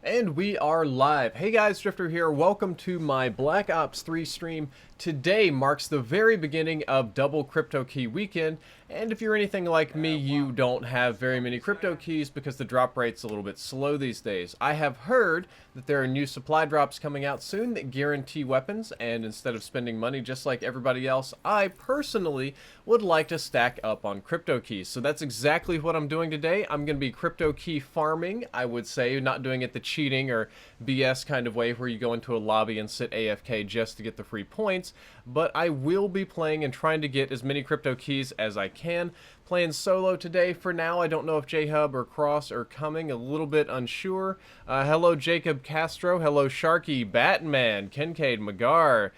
And we are live. Hey guys, Drifter here. Welcome to my Black Ops 3 stream. Today marks the very beginning of double Cryptokey weekend, and if you're anything like me, you don't have very many Cryptokeys because the drop rate's a little bit slow these days. I have heard that there are new supply drops coming out soon that guarantee weapons, and instead of spending money just like everybody else, I personally would like to stack up on Cryptokeys. So that's exactly what I'm doing today. I'm going to be Cryptokey farming, I would say, not doing it the cheating or BS kind of way where you go into a lobby and sit AFK just to get the free points, but I will be playing and trying to get as many Cryptokeys as I can. Playing solo today for now. I don't know if J-Hub or Cross are coming, a little bit unsure. Hello Jacob Castro, hello Sharky, Batman, Kincaid, Magar,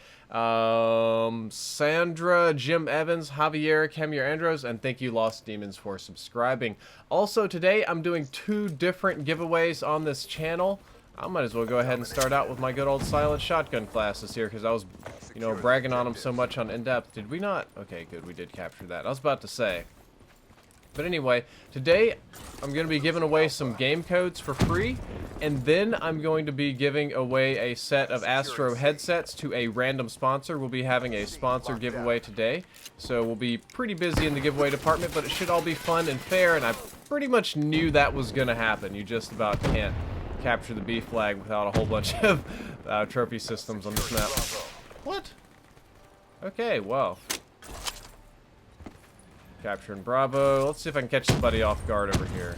Sandra, Jim Evans, Javier, Camille Andros, and thank you Lost Demons for subscribing. Also today I'm doing 2 different giveaways on this channel. I might as well go ahead and start out with my good old silent shotgun classes here because I was, you know, bragging on them so much on in-depth. Did we not? Okay, good, we did capture that. I was about to say. But anyway, today I'm going to be giving away some game codes for free, and then I'm going to be giving away a set of Astro headsets to a random sponsor. We'll be having a sponsor giveaway today, so we'll be pretty busy in the giveaway department, but it should all be fun and fair, and I pretty much knew that was going to happen. You just about can't capture the B flag without a whole bunch of trophy systems on this map. What? Okay, well. Capturing Bravo. Let's see if I can catch somebody off guard over here.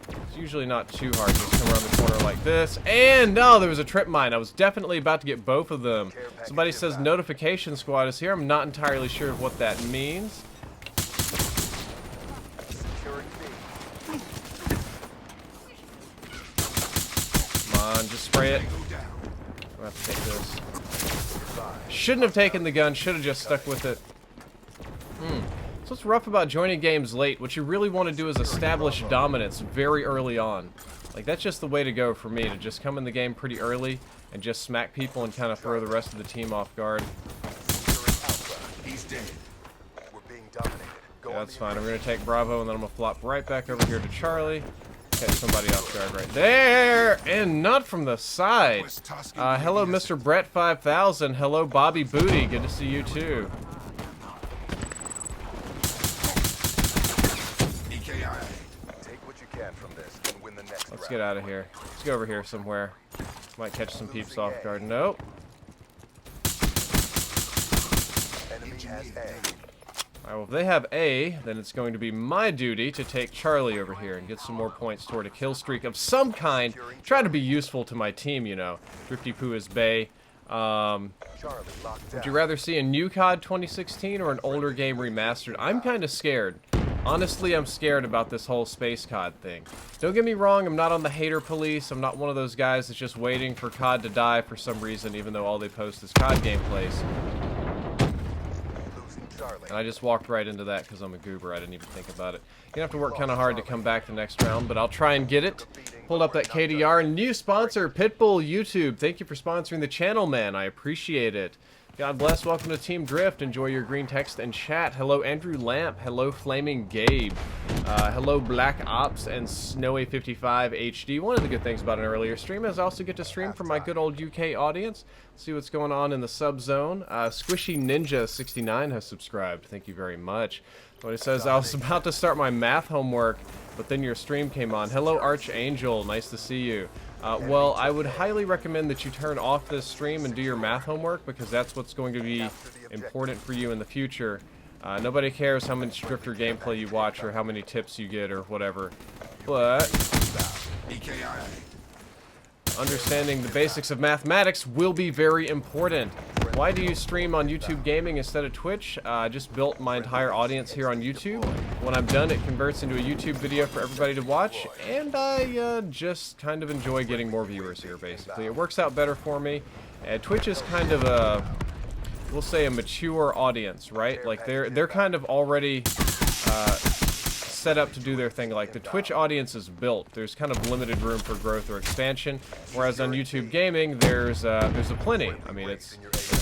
It's usually not too hard to just come around the corner like this. And no, there was a trip mine. I was definitely about to get both of them. Somebody says notification squad is here. I'm not entirely sure of what that means. Come on, just spray it. I'm gonna have to take this. Shouldn't have taken the gun. Should have just stuck with it. So what's rough about joining games late? What you really want to do is establish dominance very early on. Like, that's just the way to go for me, to just come in the game pretty early and just smack people and kind of throw the rest of the team off guard. He's dead. We're being dominated. Yeah, that's fine. I'm going to take Bravo, and then I'm going to flop right back over here to Charlie. Catch somebody off guard right there, and not from the side. Hello, Mr. Brett 5000. Hello, Bobby Booty. Good to see you, too. Let's get out of here. Let's go over here somewhere. Might catch some peeps off guard. Nope. Alright, well, if they have A, then it's going to be my duty to take Charlie over here and get some more points toward a kill streak of some kind. Try to be useful to my team, you know. Drifty Poo is Bay. Would you rather see a new COD 2016 or an older game remastered? I'm kind of scared. Honestly, I'm scared about this whole space COD thing. Don't get me wrong, I'm not on the hater police. I'm not one of those guys that's just waiting for COD to die for some reason, even though all they post is COD gameplays. And I just walked right into that because I'm a goober. I didn't even think about it. You're gonna have to work kind of hard to come back the next round, but I'll try and get it. Pulled up that KDR. New sponsor, Pitbull YouTube. Thank you for sponsoring the channel, man. I appreciate it. God bless. Welcome to Team Drift. Enjoy your green text and chat. Hello, Andrew Lamp. Hello, Flaming Gabe. Hello, Black Ops and Snowy55 HD. One of the good things about an earlier stream is I also get to stream for my good old UK audience. See what's going on in the sub-zone. Squishy Ninja 69 has subscribed. Thank you very much. What it says, I was about to start my math homework, but then your stream came on. Hello, Archangel. Nice to see you. Well, I would highly recommend that you turn off this stream and do your math homework, because that's what's going to be important for you in the future. Nobody cares how much Drifter gameplay you watch or how many tips you get or whatever. But understanding the basics of mathematics will be very important. Why do you stream on YouTube Gaming instead of Twitch? I just built my entire audience here on YouTube. When I'm done, it converts into a YouTube video for everybody to watch, and I just kind of enjoy getting more viewers here, basically. It works out better for me. Twitch is kind of a, we'll say, a mature audience, right? Like, they're kind of already set up to do their thing. Like, the Twitch audience is built. There's kind of limited room for growth or expansion, whereas on YouTube Gaming, there's a plenty. I mean, it's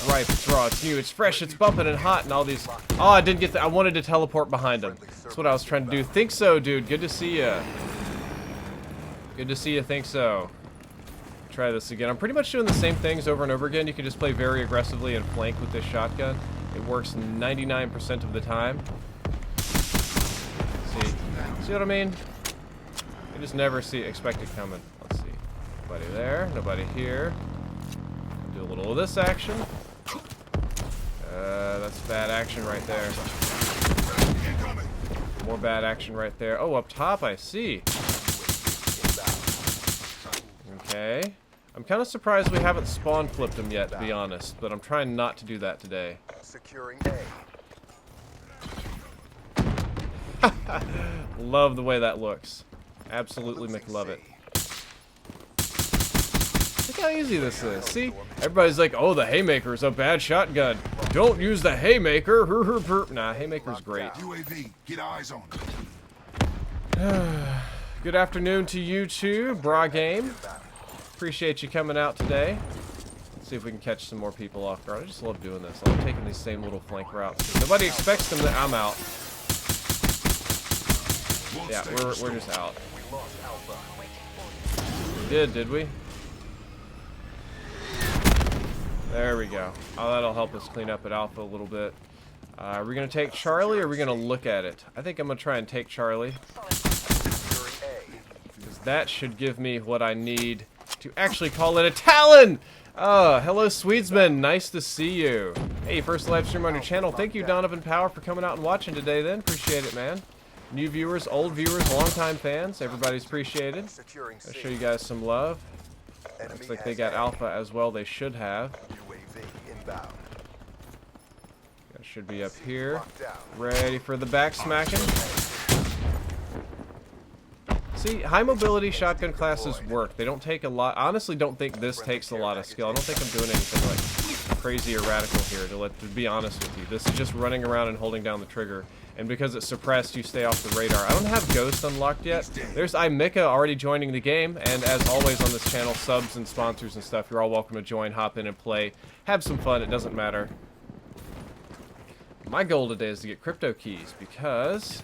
ripe, it's raw, it's new, it's fresh, it's bumping and hot, and all these. Oh, I didn't get I wanted to teleport behind him. That's what I was trying to do. Think so, dude. Good to see ya. Good to see you think so. Try this again. I'm pretty much doing the same things over and over again. You can just play very aggressively and flank with this shotgun. It works 99% of the time. See what I mean? You just never expect it coming. Let's see. Nobody there. Nobody here. Do a little of this action. That's bad action right there. More bad action right there. Oh, up top, I see. Okay. I'm kind of surprised we haven't spawn flipped him yet, to be honest, but I'm trying not to do that today. Securing A. Love the way that looks. Absolutely McLove it. Look how easy this is. See? Everybody's like, oh, the Haymaker is a bad shotgun. Don't use the Haymaker. Nah, Haymaker's great. UAV, get eyes on. Good afternoon to you too, Bra Game. Appreciate you coming out today. Let's see if we can catch some more people off guard. I just love doing this. I love taking these same little flank routes. Nobody expects them that I'm out. Yeah, we're just out. We did we? There we go. Oh, that'll help us clean up at Alpha a little bit. Are we going to take Charlie or are we going to look at it? I think I'm going to try and take Charlie. Because that should give me what I need to actually call it a Talon! Oh, hello Swedesman, nice to see you. Hey, first live stream on your channel. Thank you, Donovan Power, for coming out and watching today then. Appreciate it, man. New viewers, old viewers, longtime fans, everybody's appreciated. I'll show you guys some love. Looks like they got Alpha as well, they should have. Guys should be up here. Ready for the back smacking. See, high mobility shotgun classes work. They don't take a lot. I honestly don't think this takes a lot of skill. I don't think I'm doing anything like crazy or radical here, to be honest with you. This is just running around and holding down the trigger. And because it's suppressed, you stay off the radar. I don't have Ghost unlocked yet. There's iMika already joining the game. And as always on this channel, subs and sponsors and stuff, you're all welcome to join, hop in and play. Have some fun. It doesn't matter. My goal today is to get Cryptokeys, because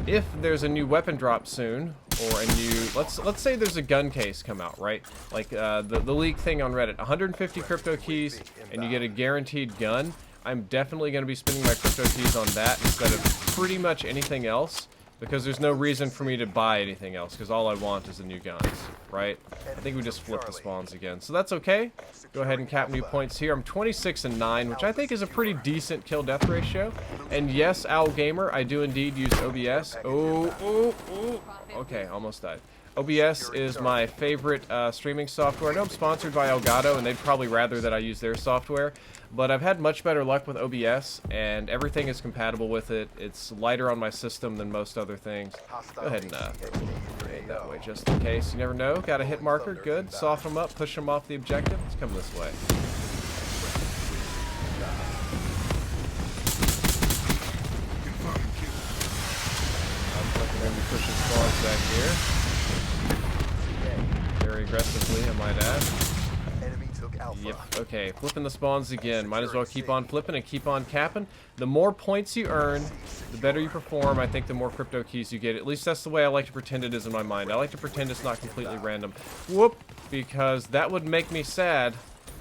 if there's a new weapon drop soon, or a new, let's say there's a gun case come out, right? Like the leak thing on Reddit, 150 Cryptokeys, and you get a guaranteed gun. I'm definitely going to be spending my Cryptokeys on that instead of pretty much anything else, because there's no reason for me to buy anything else, because all I want is the new guns, right? I think we just flipped the spawns again, so that's okay. Go ahead and cap new points here. I'm 26-9, which I think is a pretty decent kill-death ratio. And yes, Owl Gamer, I do indeed use OBS. Oh, okay, almost died. OBS is my favorite streaming software. I know I'm sponsored by Elgato, and they'd probably rather that I use their software. But I've had much better luck with OBS, and everything is compatible with it. It's lighter on my system than most other things. Go ahead and aim that way just in case. You never know. Got a hit marker. Good. Soften them up. Push them off the objective. Let's come this way. We're going to be pushing spawns back here. Very aggressively, I might add. Yep, okay, flipping the spawns again. Might as well keep on flipping and keep on capping. The more points you earn, the better you perform. I think the more Cryptokeys you get. At least that's the way I like to pretend it is in my mind. I like to pretend it's not completely random. Whoop! Because that would make me sad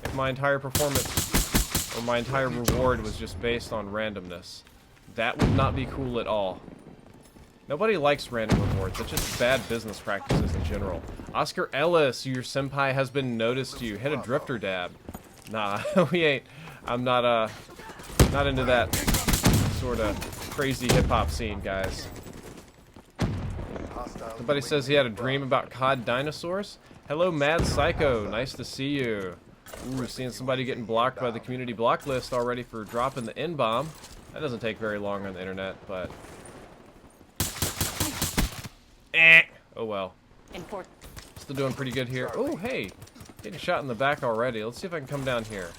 if my entire performance or my entire reward was just based on randomness. That would not be cool at all. Nobody likes random rewards. It's just bad business practices in general. Oscar Ellis, your senpai has been noticed you. Hit a drifter dab. Nah, we ain't. I'm not into that sort of crazy hip-hop scene, guys. Somebody says he had a dream about COD dinosaurs. Hello, Mad Psycho. Nice to see you. Ooh, seeing somebody getting blocked by the community block list already for dropping the N-bomb. That doesn't take very long on the internet, but... oh well. Still doing pretty good here. Oh, hey! Getting shot in the back already. Let's see if I can come down here.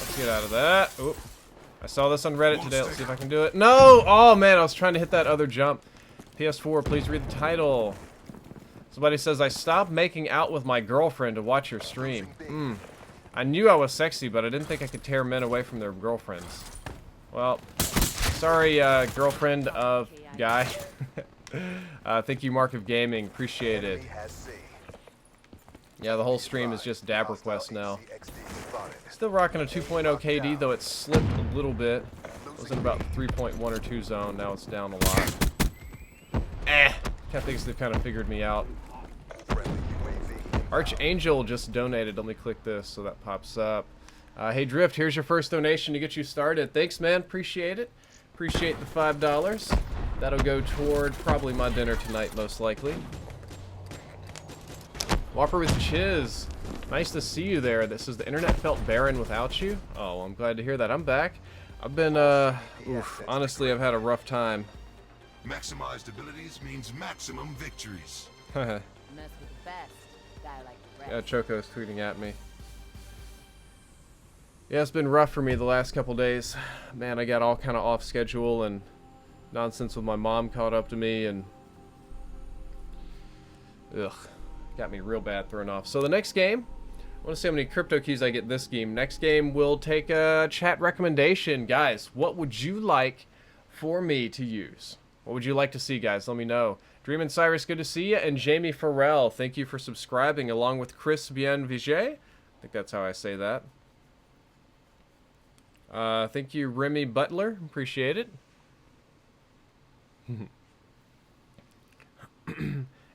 Let's get out of that. Oh, I saw this on Reddit today. Let's see if I can do it. No! Oh, man, I was trying to hit that other jump. PS4, please read the title. Somebody says, I stopped making out with my girlfriend to watch your stream. I knew I was sexy, but I didn't think I could tear men away from their girlfriends. Well... Sorry, girlfriend of guy. Thank you, Mark of Gaming. Appreciate it. Enemy has C. Yeah, the whole stream is just dab requests now. Still rocking a 2.0 KD, though it's slipped a little bit. It was in about 3.1 or 2 zone. Now it's down a lot. Cat thinks they've kind of figured me out. Archangel just donated. Let me click this so that pops up. Hey Drift, here's your first donation to get you started. Thanks, man. Appreciate it. Appreciate the $5. That'll go toward probably my dinner tonight, most likely. Whopper with Chiz. Nice to see you there. This is the internet felt barren without you. Oh, I'm glad to hear that. I'm back. I've been, honestly, I've had a rough time. Maximized abilities means maximum victories. Mess with the best. Die like the rest. Yeah, Choco's tweeting at me. Yeah, it's been rough for me the last couple days. Man, I got all kind of off schedule and nonsense with my mom caught up to me and ugh, got me real bad thrown off. So the next game, I want to see how many crypto keys I get this game. Next game, we'll take a chat recommendation. Guys, what would you like for me to use? What would you like to see, guys? Let me know. Dream and Cyrus, good to see you. And Jamie Farrell, thank you for subscribing, along with Chris Bienvige. I think that's how I say that. Thank you, Remy Butler. Appreciate it.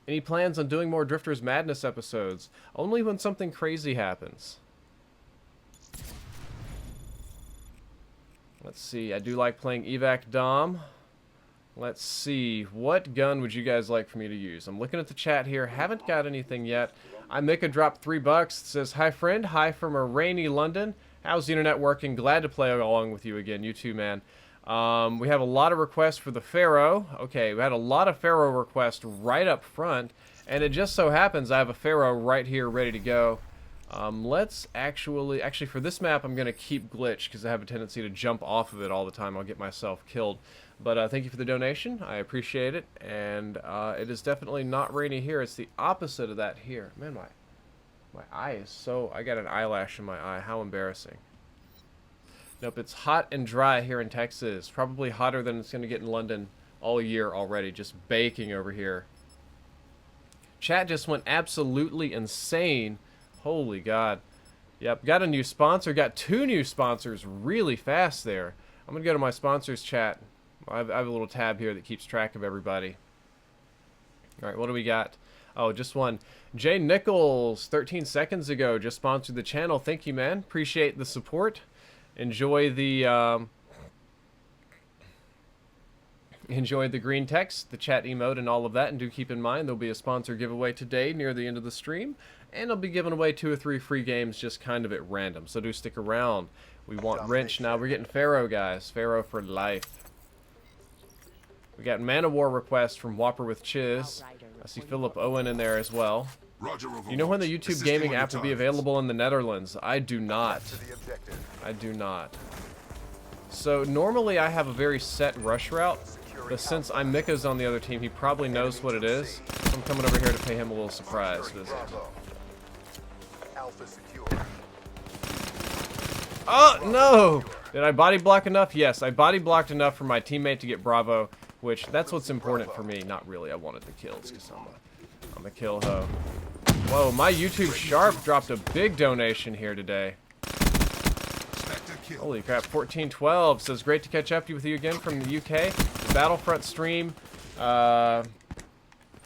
Any plans on doing more Drifters Madness episodes? Only when something crazy happens. Let's see. I do like playing Evac Dom. Let's see. What gun would you guys like for me to use? I'm looking at the chat here. Haven't got anything yet. I make a drop $3. It says, hi friend. Hi from a rainy London. How's the internet working? Glad to play along with you again. You too, man. We have a lot of requests for the Pharaoh. Okay, we had a lot of Pharaoh requests right up front. And it just so happens I have a Pharaoh right here ready to go. Let's actually for this map I'm going to keep glitch because I have a tendency to jump off of it all the time. I'll get myself killed. But thank you for the donation. I appreciate it. And it is definitely not rainy here. It's the opposite of that here. Man, my eye is so... I got an eyelash in my eye. How embarrassing. Nope, it's hot and dry here in Texas. Probably hotter than it's going to get in London all year already. Just baking over here. Chat just went absolutely insane. Holy God. Yep, got a new sponsor. Got 2 new sponsors really fast there. I'm going to go to my sponsors chat. I have a little tab here that keeps track of everybody. Alright, what do we got? Oh, just one. Jay Nichols, 13 seconds ago, just sponsored the channel. Thank you, man. Appreciate the support. Enjoy the green text, the chat emote, and all of that. And do keep in mind, there'll be a sponsor giveaway today near the end of the stream. And I'll be giving away 2 or 3 free games just kind of at random. So do stick around. We want Wrench now. We're getting Pharaoh, guys. Pharaoh for life. We got Man of War request from Whopper with Chiz. I see Philip Owen in there as well. You know when the YouTube gaming app will be available in the Netherlands? I do not. I do not. So normally I have a very set rush route, but since I'm Mika's on the other team, he probably knows what it is. So I'm coming over here to pay him a little surprise visit. Oh, no! Did I body block enough? Yes, I body blocked enough for my teammate to get Bravo, which that's what's important for me. Not really, I wanted the kills because I'm a kill hoe. Whoa, my YouTube Sharp dropped a big donation here today. Holy crap, 1412 says, great to catch up with you again from the UK. The Battlefront stream, it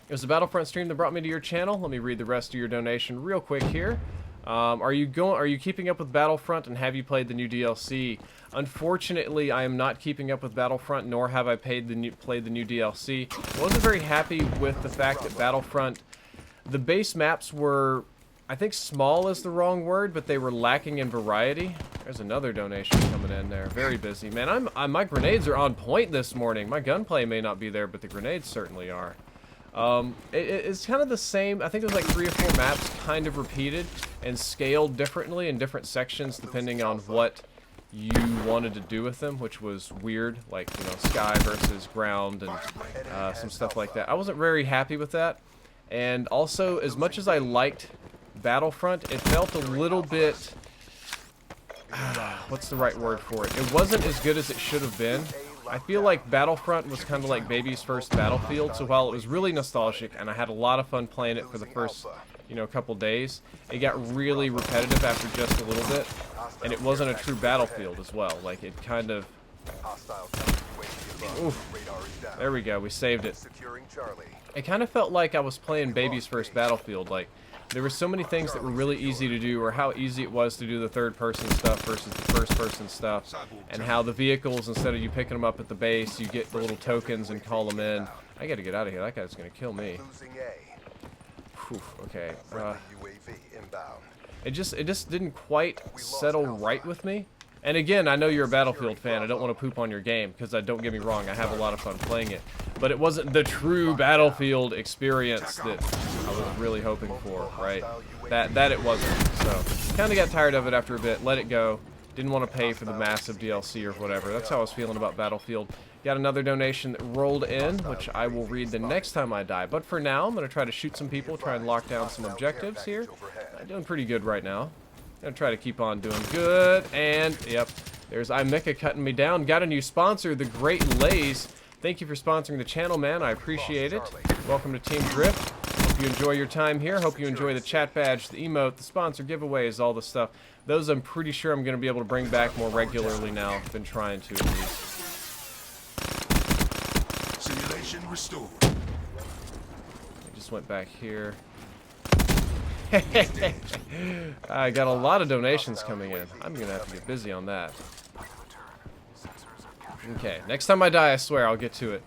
was the Battlefront stream that brought me to your channel. Let me read the rest of your donation real quick here. Are you keeping up with Battlefront, and have you played the new DLC? Unfortunately, I am not keeping up with Battlefront, nor have I played the new DLC. I wasn't very happy with the fact that Battlefront, the base maps were, I think small is the wrong word, but they were lacking in variety. There's another donation coming in there. Very busy. Man, my grenades are on point this morning. My gunplay may not be there, but the grenades certainly are. It's kind of the same. I think there's like 3 or 4 maps kind of repeated and scaled differently in different sections depending on what you wanted to do with them, which was weird, like, you know, sky versus ground and some stuff like that. I wasn't very happy with that. And also, as much as I liked Battlefront, it felt a little bit, what's the right word for it? It wasn't as good as it should have been. I feel like Battlefront was kind of like baby's first Battlefield, so while it was really nostalgic and I had a lot of fun playing it for the first, you know, couple days, it got really repetitive after just a little bit, and it wasn't a true Battlefield as well. Like, it kind of... Oof. There we go, we saved it. It kind of felt like I was playing baby's first Battlefield. Like, there were so many things that were really easy to do, or how easy it was to do the third-person stuff versus the first-person stuff, and how the vehicles, instead of you picking them up at the base, you get the little tokens and call them in. I gotta get out of here. That guy's gonna kill me. Whew, okay. It just didn't quite settle right with me. And again, I know you're a Battlefield fan. I don't want to poop on your game, because don't get me wrong, I have a lot of fun playing it. But it wasn't the true Battlefield experience that I was really hoping for, right? That it wasn't. So, kind of got tired of it after a bit, let it go. Didn't want to pay for the massive DLC or whatever. That's how I was feeling about Battlefield. Got another donation that rolled in, which I will read the next time I die. But for now, I'm going to try to shoot some people, try and lock down some objectives here. I'm doing pretty good right now. Gonna try to keep on doing good, and yep, there's iMecca cutting me down. Got a new sponsor, the Great Lays. Thank you for sponsoring the channel, man. I appreciate it. Welcome to Team Drift. Hope you enjoy your time here. Hope you enjoy the chat badge, the emote, the sponsor giveaways, all the stuff. Those I'm pretty sure I'm gonna be able to bring back more regularly now. I've been trying to at least. Simulation restored. I just went back here. I got a lot of donations coming in. I'm gonna have to get busy on that. Okay, next time I die, I swear I'll get to it.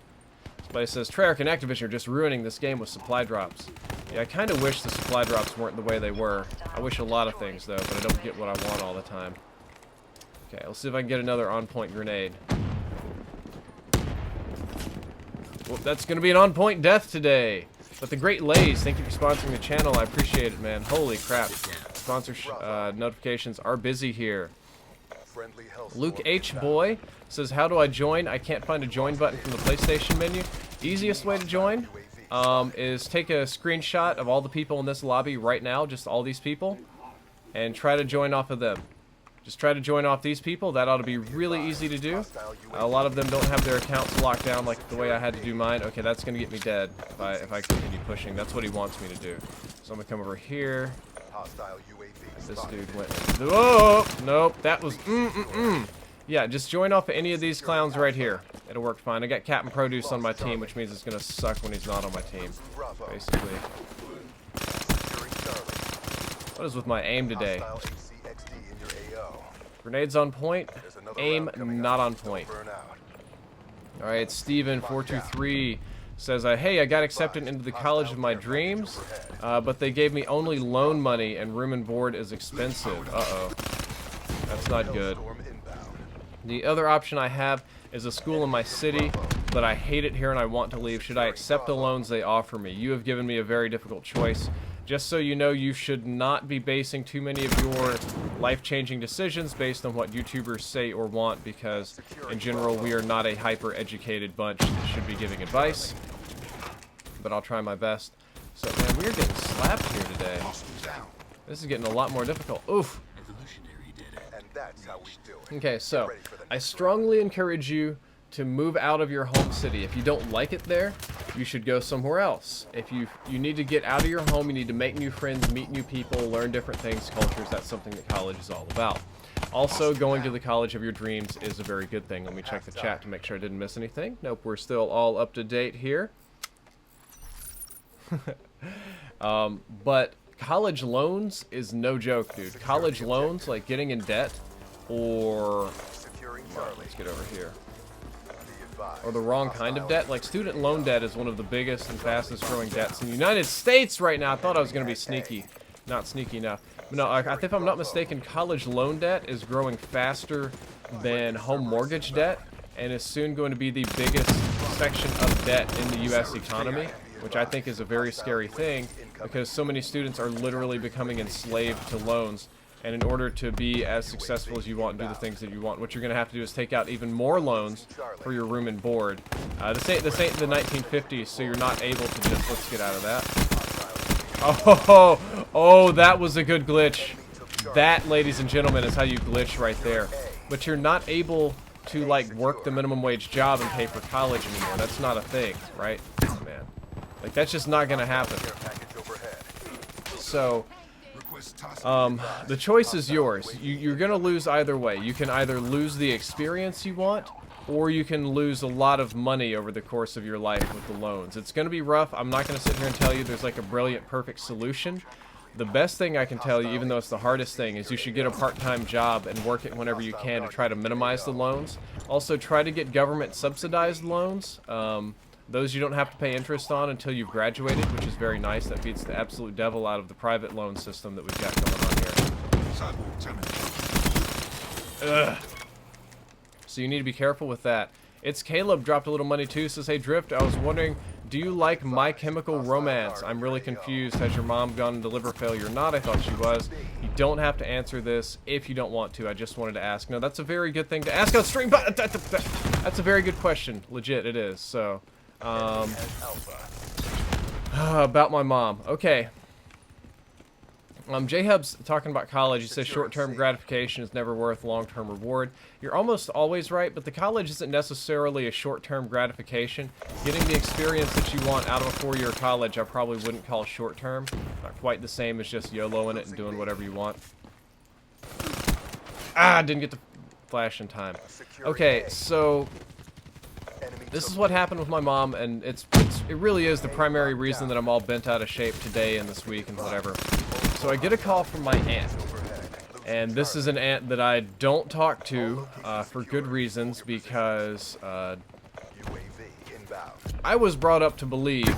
Somebody says Treyarch and Activision are just ruining this game with supply drops. Yeah, I kind of wish the supply drops weren't the way they were. I wish a lot of things though, but I don't get what I want all the time. Okay, let's see if I can get another on-point grenade. Well, that's gonna be an on-point death today. But the Great Lays, thank you for sponsoring the channel. I appreciate it, man. Holy crap. Sponsor notifications are busy here. Luke H. Boy says, how do I join? I can't find a join button from the PlayStation menu. Easiest way to join is take a screenshot of all the people in this lobby right now, just all these people, and try to join off of them. Just try to join off these people. That ought to be really easy to do. A lot of them don't have their accounts locked down like the way I had to do mine. Okay, that's going to get me dead if I continue pushing. That's what he wants me to do. So I'm going to come over here. This dude went... Oh! Nope, that was... Yeah, just join off of any of these clowns right here. It'll work fine. I got Captain Produce on my team, which means it's going to suck when he's not on my team, basically. What is with my aim today? Grenades on point, aim not on point. Alright, Steven423 says, hey, I got accepted into the college of my dreams, but they gave me only loan money and room and board is expensive. Uh-oh. That's not good. The other option I have is a school in my city, but I hate it here and I want to leave. Should I accept the loans they offer me? You have given me a very difficult choice. Just so you know, you should not be basing too many of your life-changing decisions based on what YouTubers say or want, because in general we are not a hyper-educated bunch that should be giving advice. But I'll try my best. So, man, we're getting slapped here today. This is getting a lot more difficult. Oof! Okay, so I strongly encourage you to move out of your home city. If you don't like it there, you should go somewhere else. If you need to get out of your home, you need to make new friends, meet new people, learn different things, cultures. That's something that college is all about. Also, going to the college of your dreams is a very good thing. Let me check the chat to make sure I didn't miss anything. Nope, we're still all up to date here. But college loans is no joke, dude. College loans, like getting in debt, or... let's get over here. Or the wrong kind of debt. Like, student loan debt is one of the biggest and fastest growing debts in the United States right now. I thought I was going to be sneaky. Not sneaky enough. But no, I think if I'm not mistaken, college loan debt is growing faster than home mortgage debt, and is soon going to be the biggest section of debt in the U.S. economy, which I think is a very scary thing, because so many students are literally becoming enslaved to loans. And in order to be as successful as you want and do the things that you want, what you're going to have to do is take out even more loans for your room and board. This ain't the 1950s, so you're not able to just... Let's get out of that. Oh, that was a good glitch. That, ladies and gentlemen, is how you glitch right there. But you're not able to like work the minimum wage job and pay for college anymore. That's not a thing, right? Oh, man, like that's just not gonna happen. So the choice is yours. You're gonna lose either way. You can either lose the experience you want, or you can lose a lot of money over the course of your life with the loans. It's gonna be rough. I'm not gonna sit here and tell you there's like a brilliant, perfect solution. The best thing I can tell you, even though it's the hardest thing, is you should get a part-time job and work it whenever you can to try to minimize the loans. Also, try to get government subsidized loans. Those you don't have to pay interest on until you've graduated, which is very nice. That beats the absolute devil out of the private loan system that we've got going on here. Ugh. So you need to be careful with that. It's Caleb dropped a little money too. Says, hey Drift, I was wondering, do you like My Chemical Romance? I'm really confused. Has your mom gone into liver failure or not? I thought she was. You don't have to answer this if you don't want to. I just wanted to ask. No, that's a very good thing to ask on stream. But that's a very good question. Legit, it is. So, about my mom. Okay. J-Hub's talking about college. He says short-term gratification is never worth long-term reward. You're almost always right, but the college isn't necessarily a short-term gratification. Getting the experience that you want out of a 4-year college, I probably wouldn't call short-term. Not quite the same as just YOLOing it and doing whatever you want. Ah, didn't get the flash in time. Okay, so this is what happened with my mom, and it really is the primary reason that I'm all bent out of shape today and this week and whatever. So I get a call from my aunt, and this is an aunt that I don't talk to for good reasons, because I was brought up to believe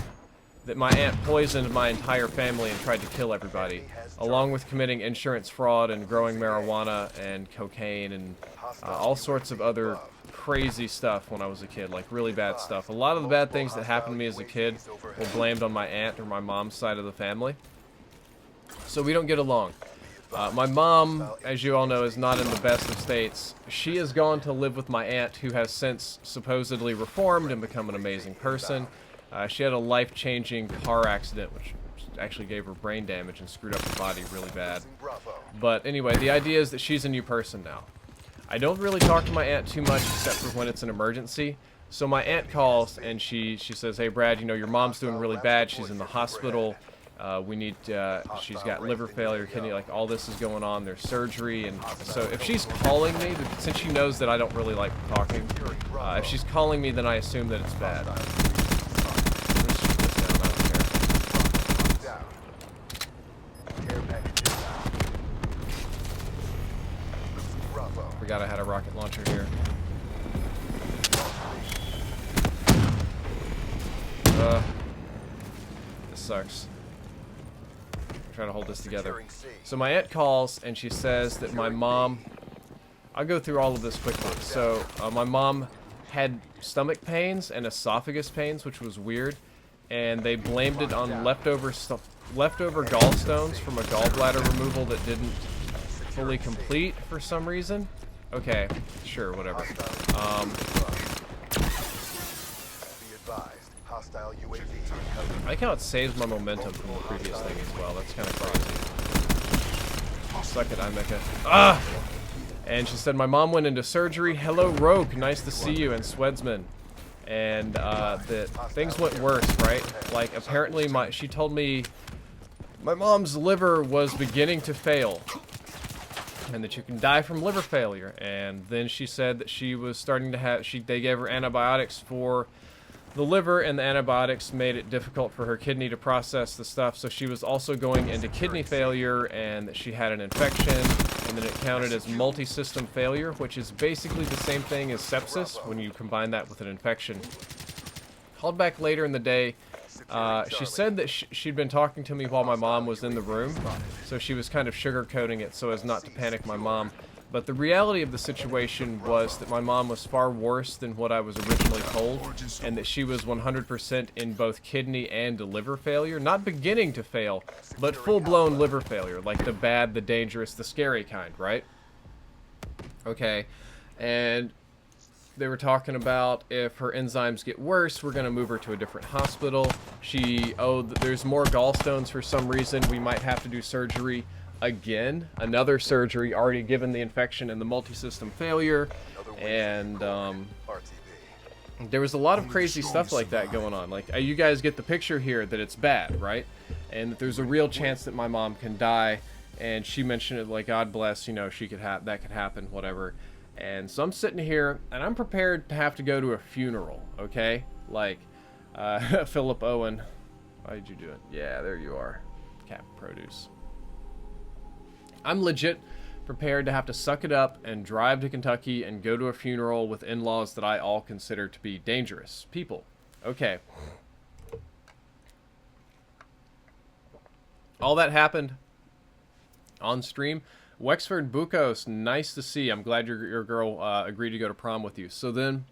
that my aunt poisoned my entire family and tried to kill everybody, along with committing insurance fraud and growing marijuana and cocaine and all sorts of other crazy stuff when I was a kid, like really bad stuff. A lot of the bad things that happened to me as a kid were blamed on my aunt or my mom's side of the family. So we don't get along. My mom, as you all know, is not in the best of states. She has gone to live with my aunt, who has since supposedly reformed and become an amazing person. She had a life-changing car accident, which actually gave her brain damage and screwed up her body really bad. But anyway, the idea is that she's a new person now. I don't really talk to my aunt too much, except for when it's an emergency. So my aunt calls and she says, hey Brad, you know, your mom's doing really bad. She's in the hospital. We need, she's got liver failure, kidney, like all this is going on. There's surgery. And so if she's calling me, since she knows that I don't really like talking, if she's calling me, then I assume that it's bad. Let's shoot this down, I don't care. Forgot I had a rocket launcher here. This sucks. Try to hold this together. So my aunt calls and she says that my mom, I'll go through all of this quickly. So my mom had stomach pains and esophagus pains, which was weird, and they blamed it on leftover gallstones from a gallbladder removal that didn't fully complete for some reason. Okay, sure, whatever. I like how it saves my momentum from the previous thing as well. That's kind of crazy. Suck it, Imeka. Ah! And she said, my mom went into surgery. Hello, Rogue. Nice to see you, and Swedsman. And that things went worse, right? Like, apparently, she told me my mom's liver was beginning to fail, and that you can die from liver failure. And then she said that she was starting to have, they gave her antibiotics for the liver, and the antibiotics made it difficult for her kidney to process the stuff. So she was also going into kidney failure, and that she had an infection, and then it counted as multi-system failure, which is basically the same thing as sepsis when you combine that with an infection. Called back later in the day. She said that she'd been talking to me while my mom was in the room, so she was kind of sugarcoating it so as not to panic my mom. But the reality of the situation was that my mom was far worse than what I was originally told, and that she was 100% in both kidney and liver failure. Not beginning to fail, but full-blown liver failure, like the bad, the dangerous, the scary kind, right? Okay, and they were talking about if her enzymes get worse, we're going to move her to a different hospital. There's more gallstones for some reason. We might have to do surgery again. Another surgery, already given the infection and the multi-system failure. And there was a lot of crazy stuff like that going on. Like, you guys get the picture here that it's bad, right? And that there's a real chance that my mom can die. And she mentioned it like, God bless, you know, she could have that could happen, whatever. And so I'm sitting here, and I'm prepared to have to go to a funeral, okay? Like, Philip Owen. Why did you do it? Yeah, there you are. Cap Produce. I'm legit prepared to have to suck it up and drive to Kentucky and go to a funeral with in-laws that I all consider to be dangerous people. Okay. All that happened on stream. Wexford Bukos, nice to see. I'm glad your girl agreed to go to prom with you. So then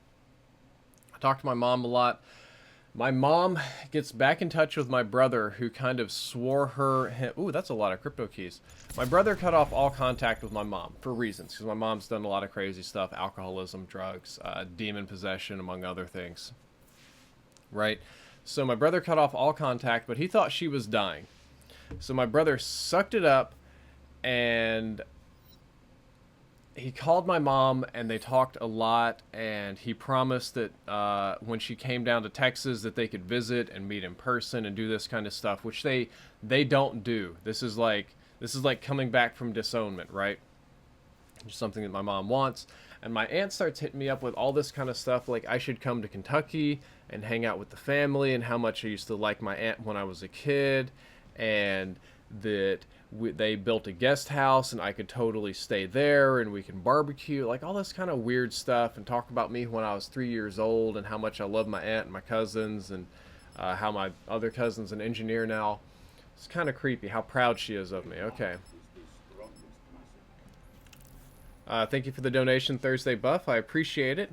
I talked to my mom a lot. My mom gets back in touch with my brother, who kind of swore her... Ooh, that's a lot of crypto keys. My brother cut off all contact with my mom for reasons, because my mom's done a lot of crazy stuff. Alcoholism, drugs, demon possession, among other things. Right? So my brother cut off all contact, but he thought she was dying. So my brother sucked it up, and he called my mom, and they talked a lot, and he promised that when she came down to Texas that they could visit and meet in person and do this kind of stuff, which they don't do. This is like coming back from disownment, right? It's something that my mom wants. And my aunt starts hitting me up with all this kind of stuff, like I should come to Kentucky and hang out with the family, and how much I used to like my aunt when I was a kid, and that they built a guest house and I could totally stay there and we can barbecue, like all this kind of weird stuff, and talk about me when I was 3 years old and how much I love my aunt and my cousins, and how my other cousin's an engineer now. It's kind of creepy how proud she is of me. Okay. Thank you for the donation, Thursday Buff. I appreciate it.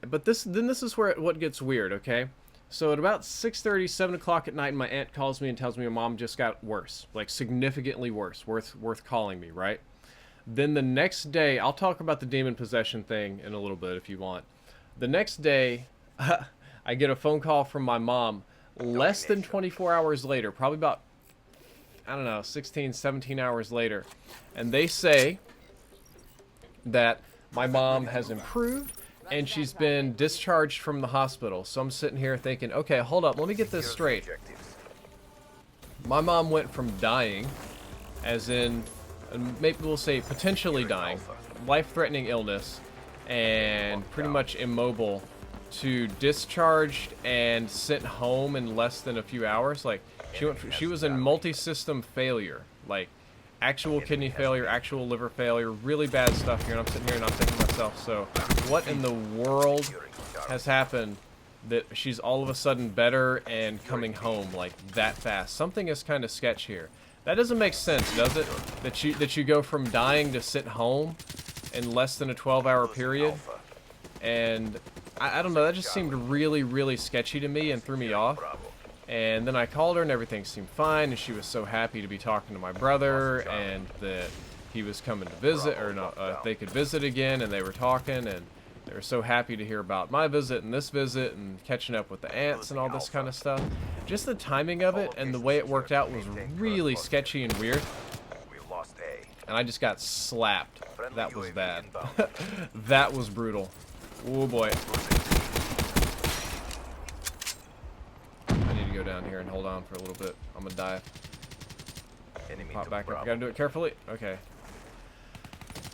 But this is where what gets weird, okay? So at about 6:30, 7 o'clock at night, my aunt calls me and tells me my mom just got worse, like significantly worse, worth calling me, right? Then the next day, I'll talk about the demon possession thing in a little bit if you want. The next day, I get a phone call from my mom less than 24 hours later, probably about, I don't know, 16, 17 hours later. And they say that my mom has improved and she's been discharged from the hospital. So I'm sitting here thinking, okay, hold up, let me get this straight. My mom went from dying, as in, maybe we'll say potentially dying, life-threatening illness, and pretty much immobile, to discharged and sent home in less than a few hours. Like, she was in multi-system failure, like actual kidney failure, actual liver failure, really bad stuff here. And I'm sitting here and I'm thinking to myself, so what in the world has happened that she's all of a sudden better and coming home like that fast? Something is kind of sketch here. That doesn't make sense, does it? That you go from dying to sit home in less than a 12-hour period? And I don't know, that just seemed really, really sketchy to me and threw me off. And then I called her and everything seemed fine, and she was so happy to be talking to my brother and that he was coming to visit, or no, they could visit again, and they were talking, and they were so happy to hear about my visit and this visit and catching up with the aunts and all this kind of stuff. Just the timing of it and the way it worked out was really sketchy and weird. And I just got slapped. That was bad. That was brutal. Oh boy. I need to go down here and hold on for a little bit. I'm gonna die. Pop back up. I gotta do it carefully. Okay.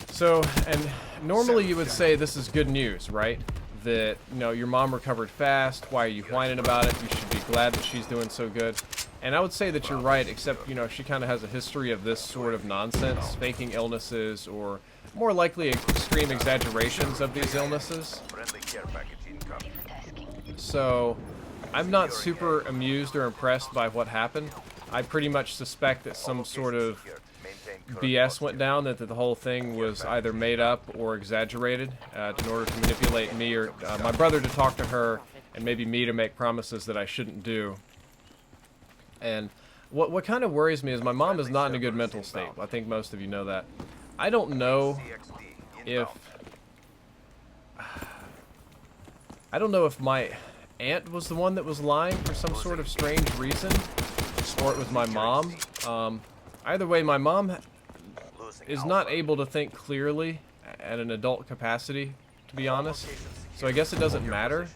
So, and normally you would say this is good news, right? That, you know, your mom recovered fast. Why are you whining about it? You should be glad that she's doing so good. And I would say that you're right, except, you know, she kind of has a history of this sort of nonsense, faking illnesses, or more likely extreme exaggerations of these illnesses. So, I'm not super amused or impressed by what happened. I pretty much suspect that some sort of BS went down, that the whole thing was either made up or exaggerated in order to manipulate me or my brother to talk to her, and maybe me to make promises that I shouldn't do. And what kind of worries me is my mom is not in a good mental state. I think most of you know that. I don't know if my aunt was the one that was lying for some sort of strange reason, or it was my mom. Either way, my mom is not able to think clearly at an adult capacity to be honest. So I guess it doesn't matter.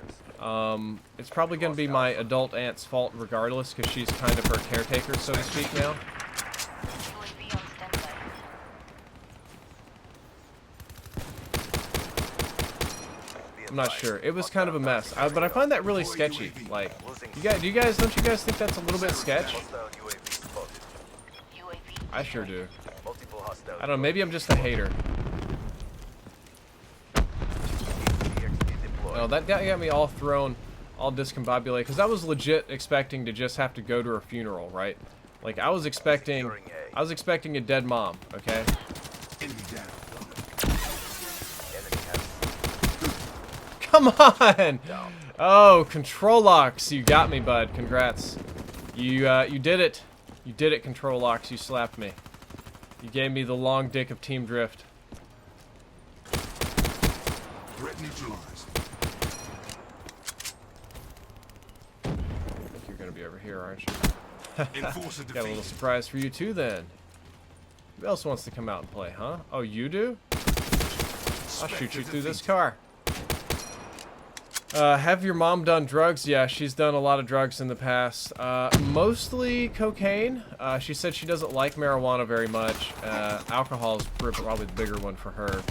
It's probably going to be my adult aunt's fault regardless, because she's kind of her caretaker, so to speak, now. I'm not sure. It was kind of a mess, but I find that really sketchy. Like, don't you guys think that's a little bit sketch? I sure do. I don't know. Maybe I'm just a hater. Oh, that got me all thrown, all discombobulated, because I was legit expecting to just have to go to her funeral, right? Like, I was expecting a dead mom. Okay. Come on! Oh, control locks. You got me, bud. Congrats. You did it. You did it, control locks. You slapped me. You gave me the long dick of Team Drift. Threat neutralized. I think you're gonna be over here, aren't you? Enforcer Got a little defeated. surprise for you too, then. Who else wants to come out and play, huh? Oh, you do? I'll shoot you through this car. Have your mom done drugs? Yeah, she's done a lot of drugs in the past. Mostly cocaine. She said she doesn't like marijuana very much. Alcohol is probably the bigger one for her.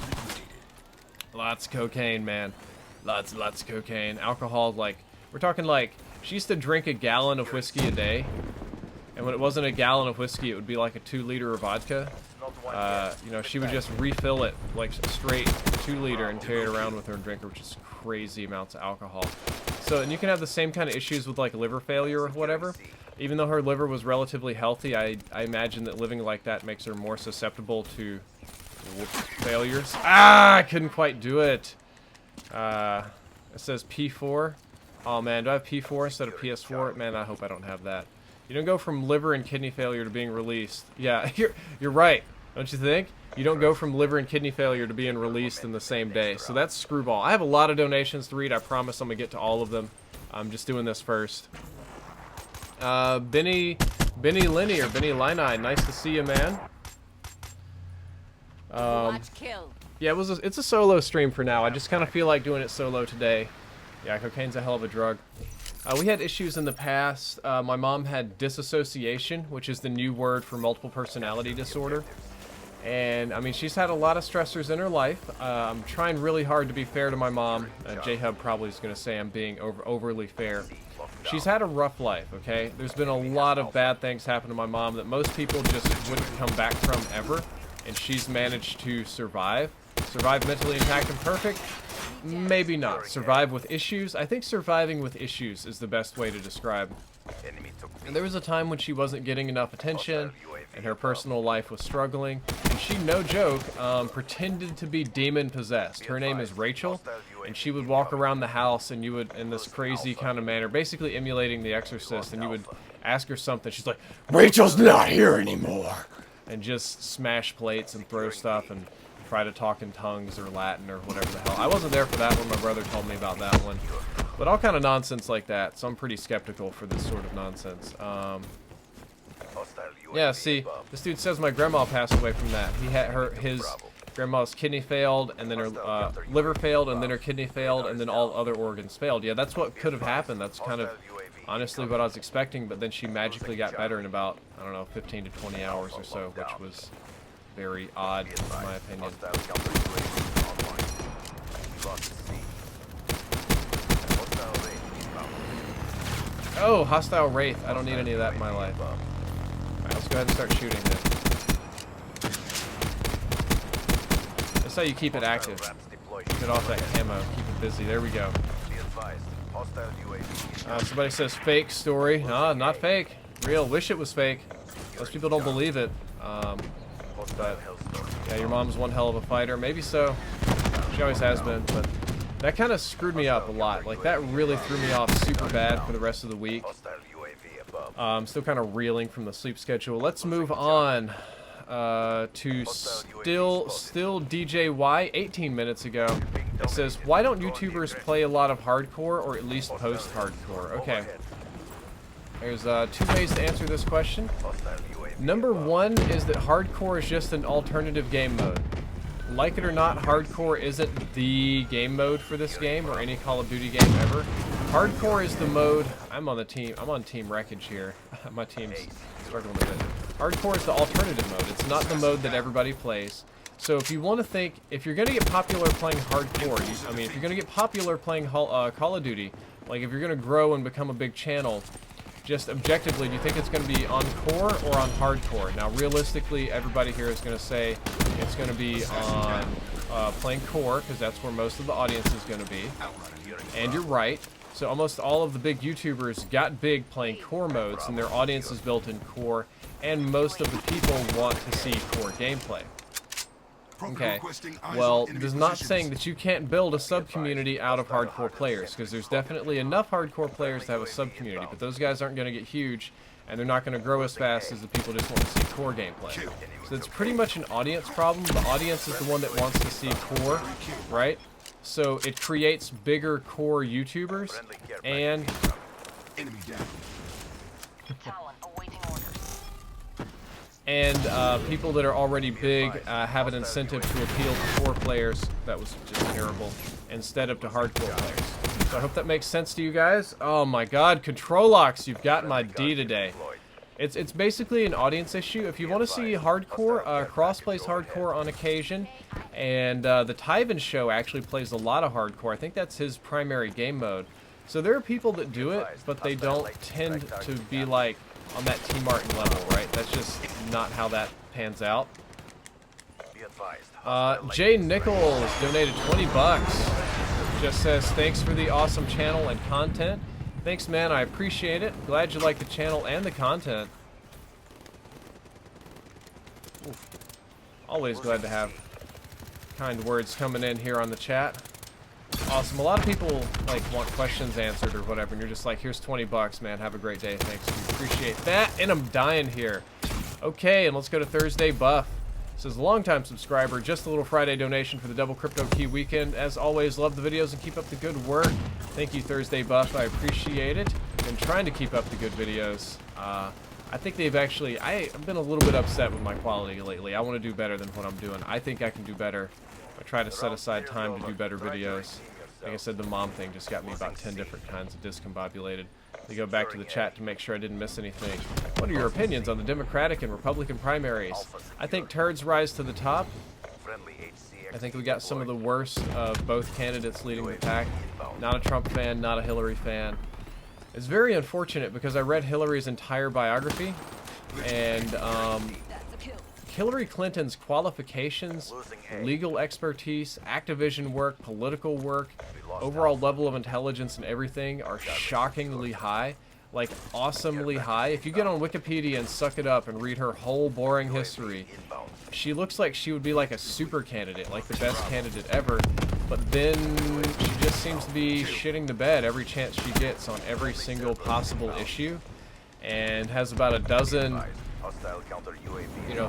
Lots of cocaine, man. Lots of cocaine. Alcohol, like, we're talking like, she used to drink a gallon of whiskey a day. And when it wasn't a gallon of whiskey, it would be like a 2-liter of vodka. You know, she would just refill it, like, straight 2-liter and carry it around with her and drink it, which is crazy amounts of alcohol. So, and you can have the same kind of issues with, like, liver failure or whatever. Even though her liver was relatively healthy, I imagine that living like that makes her more susceptible to failures. Ah, I couldn't quite do it. It says P4. Oh, man, do I have P4 instead of PS4? Man, I hope I don't have that. You don't go from liver and kidney failure to being released. Yeah, you're right, don't you think? You don't go from liver and kidney failure to being released in the same day. So that's screwball. I have a lot of donations to read. I promise I'm going to get to all of them. I'm just doing this first. Benny Lenny or Benny Liney, nice to see you, man. Yeah, it's a solo stream for now. I just kind of feel like doing it solo today. Yeah, cocaine's a hell of a drug. We had issues in the past. My mom had disassociation, which is the new word for multiple personality disorder. And, I mean, she's had a lot of stressors in her life. I'm trying really hard to be fair to my mom. J-Hub probably is going to say I'm being overly fair. She's had a rough life, okay? There's been a lot of bad things happen to my mom that most people just wouldn't come back from ever. And she's managed to survive. Survive mentally intact and perfect? Maybe not. Survive with issues? I think surviving with issues is the best way to describe. And there was a time when she wasn't getting enough attention, and her personal life was struggling, and she, no joke, pretended to be demon-possessed. Her name is Rachel, and she would walk around the house, and you would, in this crazy kind of manner, basically emulating The Exorcist, and you would ask her something. She's like, "Rachel's not here anymore!" And just smash plates and throw stuff, and try to talk in tongues or Latin or whatever the hell. I wasn't there for that one. My brother told me about that one. But all kind of nonsense like that, so I'm pretty skeptical for this sort of nonsense. Yeah, see, this dude says my grandma passed away from that. He had his grandma's kidney failed, and then her liver failed, and then her kidney failed, and then all other organs failed. Yeah, that's what could have happened. That's kind of honestly what I was expecting, but then she magically got better in about, I don't know, 15 to 20 hours or so, which was very odd, in my opinion. Oh, hostile wraith. I don't need any of that in my life. Alright, let's go ahead and start shooting then. That's how you keep it active. Keep it off that camo. Keep it busy. There we go. Somebody says fake story. No, not fake. Real. Wish it was fake. Most people don't believe it. But yeah, your mom's one hell of a fighter. Maybe so. She always has been, but that kind of screwed me up a lot. Like, that really threw me off super bad for the rest of the week. I'm still kind of reeling from the sleep schedule. Let's move on to still DJY 18 minutes ago. It says, why don't YouTubers play a lot of hardcore or at least post hardcore? Okay. There's 2 ways to answer this question. Number 1 is that hardcore is just an alternative game mode. like it or not, hardcore isn't the game mode for this game or any Call of Duty game ever. Hardcore is the mode. I'm on Team Wreckage here. My team's struggling a bit. Hardcore is the alternative mode. It's not the mode that everybody plays. So if you want to think, if you're going to get popular playing hardcore, if you're going to get popular playing Call of Duty, like if you're going to grow and become a big channel, just objectively, do you think it's going to be on core or on hardcore? Now, realistically, everybody here is going to say it's going to be on playing core, because that's where most of the audience is going to be. And you're right. So almost all of the big YouTubers got big playing core modes, and their audience is built in core, and most of the people want to see core gameplay. Okay, well, it is not saying that you can't build a sub-community out of hardcore players, because there's definitely enough hardcore players to have a sub-community, but those guys aren't going to get huge, and they're not going to grow as fast as the people just want to see core gameplay. So it's pretty much an audience problem. The audience is the one that wants to see core, right? So it creates bigger core YouTubers, and people that are already big have an incentive to appeal to core players. That was just terrible. Instead of to hardcore players. So I hope that makes sense to you guys. Oh my god, Control Locks, you've got my D today. It's basically an audience issue. If you want to see hardcore, Cross plays hardcore on occasion, and the Tyven Show actually plays a lot of hardcore. I think that's his primary game mode. So there are people that do it, but they don't tend to be like on that T Martin level, right? That's just not how that pans out. Jay Nichols donated 20 bucks. Just says, thanks for the awesome channel and content. Thanks, man. I appreciate it. Glad you like the channel and the content. Oof. Always glad to have kind words coming in here on the chat. Awesome. A lot of people like want questions answered or whatever, and you're just like, here's 20 bucks, man. Have a great day. Thanks. We appreciate that. And I'm dying here. Okay, and let's go to Thursday Buff. Says, longtime subscriber, just a little Friday donation for the double Cryptokey weekend. As always, love the videos and keep up the good work. Thank you, Thursday Buff. I appreciate it. Been trying to keep up the good videos. I think they've actually, I've been a little bit upset with my quality lately. I want to do better than what I'm doing. I think I can do better. I try to set aside time to do better videos. Like I said, the mom thing just got me about 10 different kinds of discombobulated. They go back to the chat to make sure I didn't miss anything. What are your opinions on the Democratic and Republican primaries? I think turds rise to the top. I think we got some of the worst of both candidates leading the pack. Not a Trump fan, not a Hillary fan. It's very unfortunate because I read Hillary's entire biography, and Hillary Clinton's qualifications, legal expertise, Activision work, political work, overall level of intelligence and everything are shockingly high, like awesomely high. If you get on Wikipedia and suck it up and read her whole boring history, she looks like she would be like a super candidate, like the best candidate ever, but then she just seems to be shitting the bed every chance she gets on every single possible issue, and has about a dozen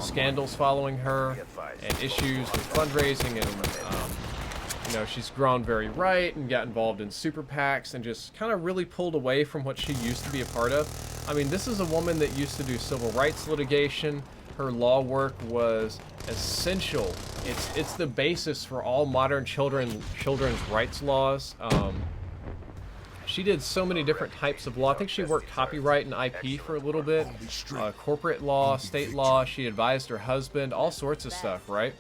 scandals following her, and issues with fundraising, and she's grown very right and got involved in super PACs and just kind of really pulled away from what she used to be a part of. I mean, this is a woman that used to do civil rights litigation. Her law work was essential. It's the basis for all modern children's rights laws. She did so many different types of law. I think she worked copyright and IP for a little bit, corporate law, state law. She advised her husband, all sorts of stuff, right?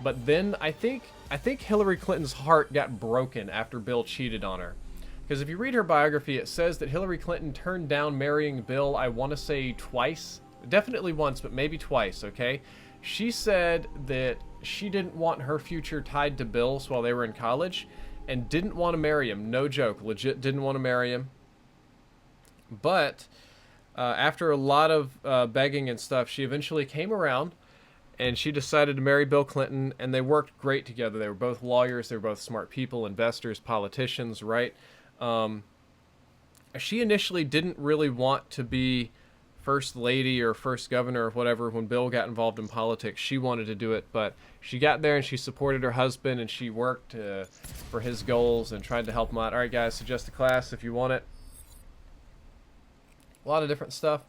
But then I think Hillary Clinton's heart got broken after Bill cheated on her. Because if you read her biography, it says that Hillary Clinton turned down marrying Bill, I want to say twice. Definitely once, but maybe twice, okay? She said that she didn't want her future tied to Bill's while they were in college, and didn't want to marry him. No joke. Legit didn't want to marry him. But after a lot of begging and stuff, she eventually came around, and she decided to marry Bill Clinton, and they worked great together. They were both lawyers. They were both smart people, investors, politicians, right? She initially didn't really want to be first lady or first governor or whatever. When Bill got involved in politics, she wanted to do it, but she got there and she supported her husband, and she worked for his goals and tried to help him out. All right, guys, suggest a class if you want it. A lot of different stuff.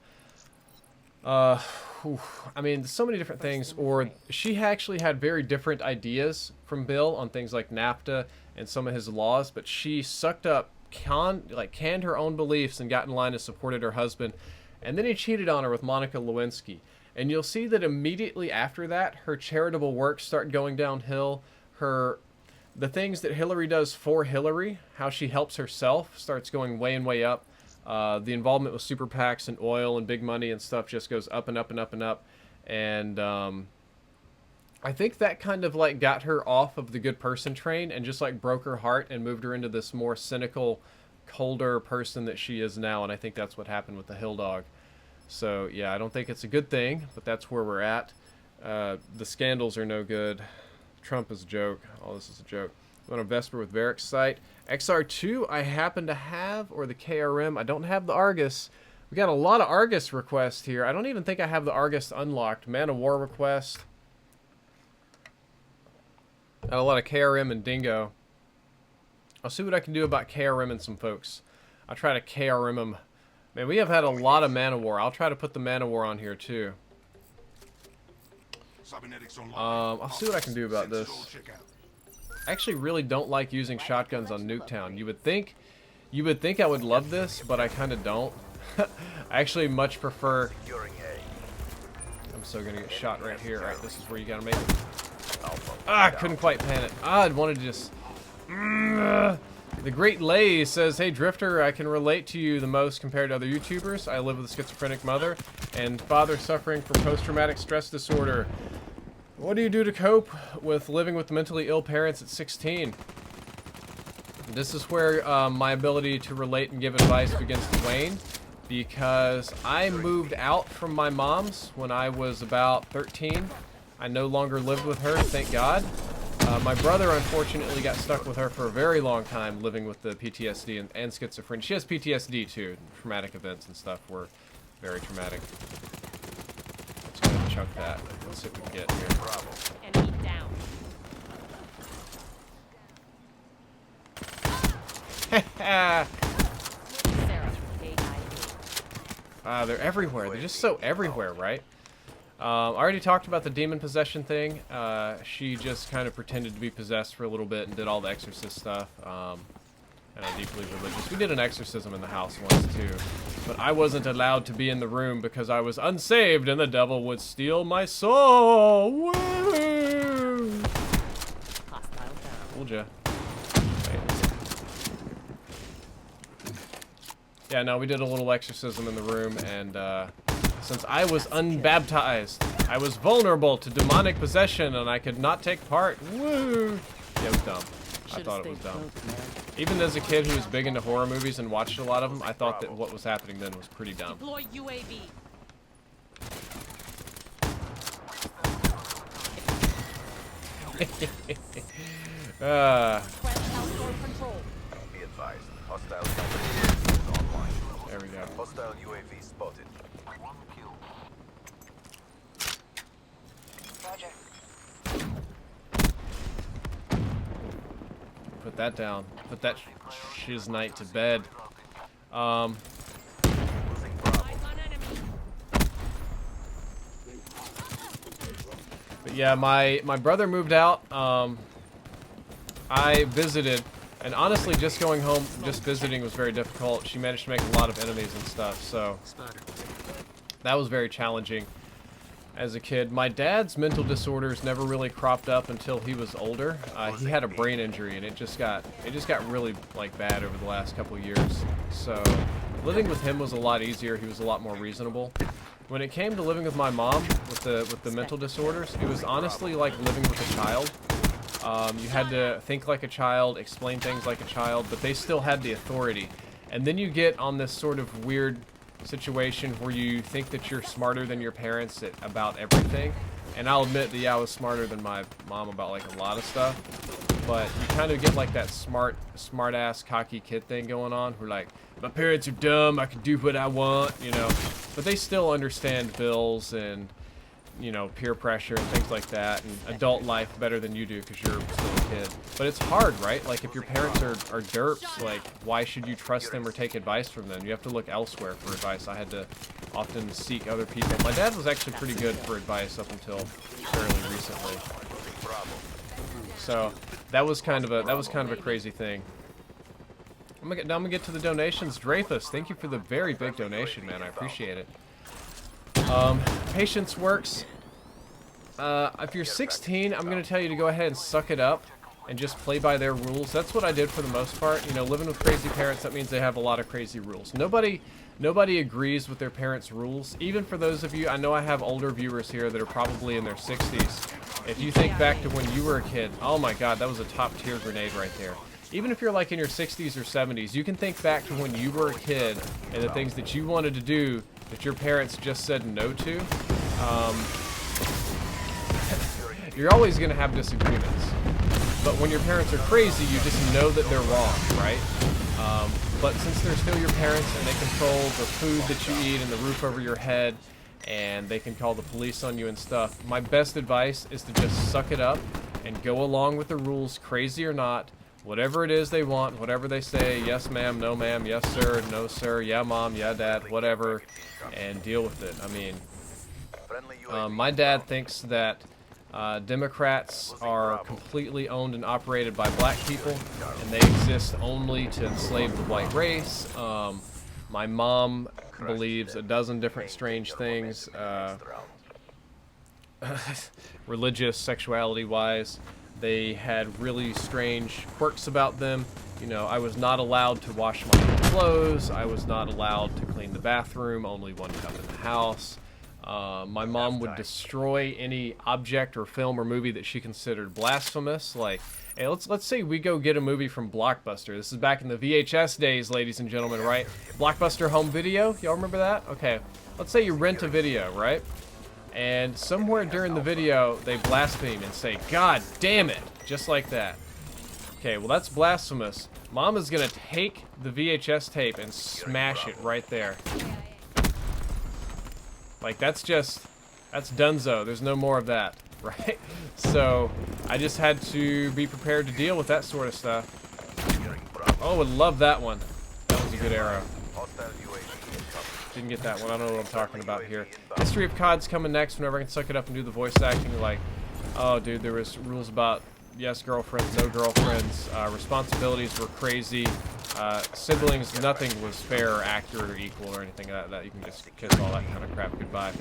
I mean, so many different things. Or she actually had very different ideas from Bill on things like NAFTA and some of his laws, but she sucked up, canned her own beliefs and got in line and supported her husband. And then he cheated on her with Monica Lewinsky. And you'll see that immediately after that, her charitable work started going downhill. The things that Hillary does for Hillary, how she helps herself, starts going way and way up. The involvement with super PACs and oil and big money and stuff just goes up and up and up and up. And I think that kind of like got her off of the good person train and just like broke her heart and moved her into this more cynical, colder person that she is now. And I think that's what happened with the Hill Dog. So yeah, I don't think it's a good thing, but that's where we're at. The scandals are no good. Trump is a joke. All this is a joke. I'm on a Vesper with Varric's site. XR2 I happen to have, or the KRM. I don't have the Argus. We got a lot of Argus requests here. I don't even think I have the Argus unlocked. Man of War request. Got a lot of KRM and Dingo. I'll see what I can do about KRM and some folks. I'll try to KRM them. Man, we have had a lot of Man of War. I'll try to put the Man of War on here too. I'll see what I can do about this. I actually really don't like using shotguns on Nuketown. You would think I would love this, but I kind of don't. I actually much prefer. I'm so gonna get shot right here. Right, this is where you gotta make it. Ah, I couldn't quite pan it. Ah, I wanted to just. The Great Lay says, "Hey Drifter, I can relate to you the most compared to other YouTubers. I live with a schizophrenic mother and father suffering from post-traumatic stress disorder. What do you do to cope with living with mentally ill parents at 16? This is where my ability to relate and give advice begins to wane, because I moved out from my mom's when I was about 13. I no longer lived with her, thank God. My brother, unfortunately, got stuck with her for a very long time, living with the PTSD and schizophrenia. She has PTSD, too. Traumatic events and stuff were very traumatic. Let's go ahead and chunk that. Let's see what we can get here. Enemy down. They're everywhere. They're just so everywhere, right? I already talked about the demon possession thing. She just kind of pretended to be possessed for a little bit and did all the exorcist stuff. And I'm deeply religious. We did an exorcism in the house once too, but I wasn't allowed to be in the room because I was unsaved and the devil would steal my soul. Woo! Told ya. Yeah, no, we did a little exorcism in the room, and since I was unbaptized, I was vulnerable to demonic possession, and I could not take part. Woo! Yeah, it was dumb. I thought it was dumb. Even as a kid who was big into horror movies and watched a lot of them, I thought that what was happening then was pretty dumb. Deploy UAV. Be advised, hostile UAV is online. There we go. Hostile UAV spotted. Put that down. Put that shiznite to bed. But yeah, my brother moved out. I visited, and honestly, just going home, just visiting was very difficult. She managed to make a lot of enemies and stuff, so that was very challenging as a kid. My dad's mental disorders never really cropped up until he was older. He had a brain injury, and it just got really like bad over the last couple of years. So living with him was a lot easier. He was a lot more reasonable. When it came to living with my mom with the mental disorders, it was honestly like living with a child. You had to think like a child, explain things like a child, but they still had the authority. And then you get on this sort of weird situation where you think that you're smarter than your parents about everything. And I'll admit that, yeah, I was smarter than my mom about like a lot of stuff. But you kind of get like that smart-ass, cocky kid thing going on. Where like, my parents are dumb, I can do what I want, you know. But they still understand bills and you know, peer pressure and things like that, and adult life better than you do because you're still a kid. But it's hard, right? Like, if your parents are derps, like, why should you trust them or take advice from them? You have to look elsewhere for advice. I had to often seek other people. My dad was actually pretty good for advice up until fairly recently. So that was kind of a crazy thing. I'm gonna get to the donations. Dreyfus, thank you for the very big donation, man. I appreciate it. Patience works. If you're 16, I'm going to tell you to go ahead and suck it up and just play by their rules. That's what I did for the most part. You know, living with crazy parents, that means they have a lot of crazy rules. Nobody agrees with their parents' rules. Even for those of you, I know I have older viewers here that are probably in their 60s. If you think back to when you were a kid, oh my god, that was a top tier grenade right there. Even if you're like in your 60s or 70s, you can think back to when you were a kid and the things that you wanted to do that your parents just said no to. You're always going to have disagreements. But when your parents are crazy, you just know that they're wrong, right? But since they're still your parents and they control the food that you eat and the roof over your head, and they can call the police on you and stuff, my best advice is to just suck it up and go along with the rules, crazy or not. Whatever it is they want, whatever they say, yes ma'am, no ma'am, yes sir, no sir, yeah mom, yeah dad, whatever, and deal with it. I mean, my dad thinks that Democrats are completely owned and operated by black people, and they exist only to enslave the white race. My mom believes a dozen different strange things, religious, sexuality-wise. They had really strange quirks about them. You know, I was not allowed to wash my own clothes. I was not allowed to clean the bathroom, only one cup in the house. My mom would destroy any object or film or movie that she considered blasphemous. Like, hey, let's say we go get a movie from Blockbuster. This is back in the VHS days, ladies and gentlemen, right? Blockbuster Home Video, y'all remember that? Okay, let's say you rent a video, right? And somewhere during the video, they blaspheme and say, "God damn it," just like that. Okay, well that's blasphemous. Mom is gonna take the VHS tape and smash it right there. Like, that's dunzo. There's no more of that, right? So, I just had to be prepared to deal with that sort of stuff. Oh, would love that one. That was a good arrow. Didn't get that one. I don't know what I'm talking about here. History of COD's coming next whenever I can suck it up and do the voice acting. Like, oh, dude, there was rules about yes girlfriends, no girlfriends. Responsibilities were crazy. Siblings, nothing was fair or accurate or equal or anything like that. You can just kiss all that kind of crap goodbye.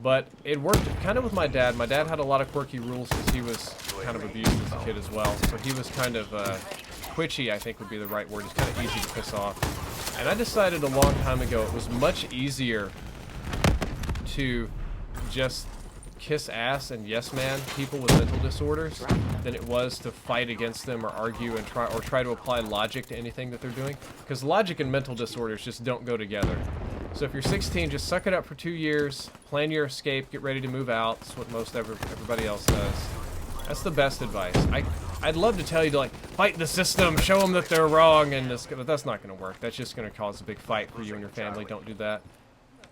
But it worked kind of with my dad. My dad had a lot of quirky rules because he was kind of abused as a kid as well. So he was kind of twitchy, I think would be the right word. It's kind of easy to piss off. And I decided a long time ago it was much easier to just kiss ass and yes man people with mental disorders than it was to fight against them or argue and try to apply logic to anything that they're doing, because logic and mental disorders just don't go together. So if you're 16, just suck it up for 2 years, plan your escape, get ready to move out. That's what most everybody else does. That's the best advice. I'd love to tell you to, like, fight the system, show them that they're wrong, and but that's not going to work. That's just going to cause a big fight for you and your family. Don't do that.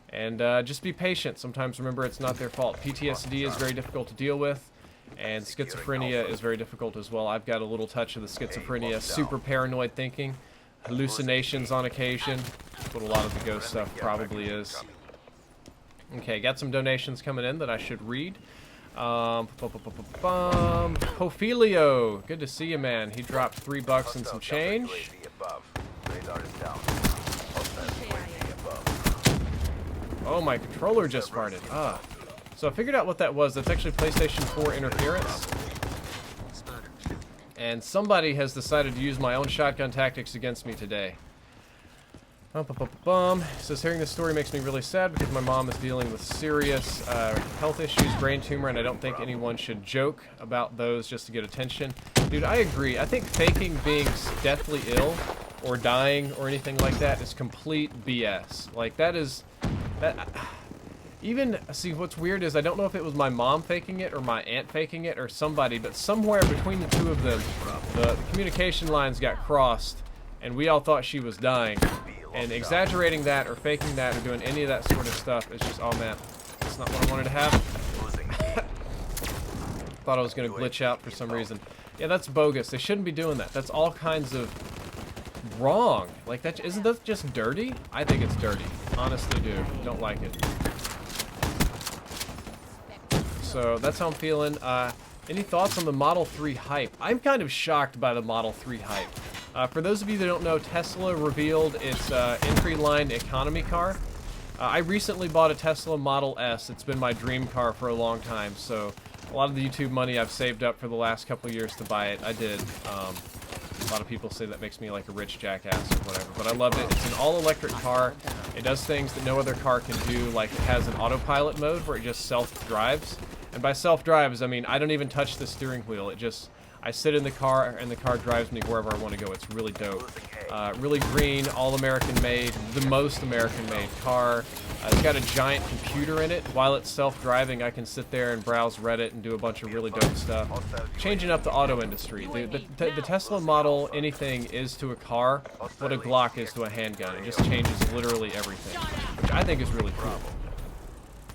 And just be patient. Sometimes remember it's not their fault. PTSD is very difficult to deal with, and schizophrenia is very difficult as well. I've got a little touch of the schizophrenia, super paranoid thinking, hallucinations on occasion. That's what a lot of the ghost stuff probably is. Okay, got some donations coming in that I should read. Pophelio, good to see you, man. He dropped $3 and some change. Oh, my controller just farted. Ah. So I figured out what that was. That's actually PlayStation 4 interference. And somebody has decided to use my own shotgun tactics against me today. It says, hearing this story makes me really sad because my mom is dealing with serious health issues, brain tumor, and I don't think anyone should joke about those just to get attention. Dude, I agree. I think faking being deathly ill or dying or anything like that is complete BS. Like, even, see, what's weird is I don't know if it was my mom faking it or my aunt faking it or somebody, but somewhere between the two of them, the communication lines got crossed, and we all thought she was dying. And exaggerating that or faking that or doing any of that sort of stuff is just, oh man, that's not what I wanted to have. Thought I was going to glitch out for some reason. Yeah, that's bogus. They shouldn't be doing that. That's all kinds of wrong. Like, that isn't that just dirty? I think it's dirty. Honestly, do. Don't like it. So that's how I'm feeling. Any thoughts on the Model 3 hype? I'm kind of shocked by the Model 3 hype. For those of you that don't know, Tesla revealed its entry-line economy car. I recently bought a Tesla Model S. It's been my dream car for a long time, so a lot of the YouTube money I've saved up for the last couple of years to buy it, I did. A lot of people say that makes me like a rich jackass or whatever, but I loved it. It's an all-electric car. It does things that no other car can do, like it has an autopilot mode where it just self-drives. And by self-drives, I mean I don't even touch the steering wheel. I sit in the car, and the car drives me wherever I want to go. It's really dope. Really green, all-American made, the most American-made car. It's got a giant computer in it. While it's self-driving, I can sit there and browse Reddit and do a bunch of really dope stuff. Changing up the auto industry. The Tesla Model anything is to a car what a Glock is to a handgun. It just changes literally everything, which I think is really cool.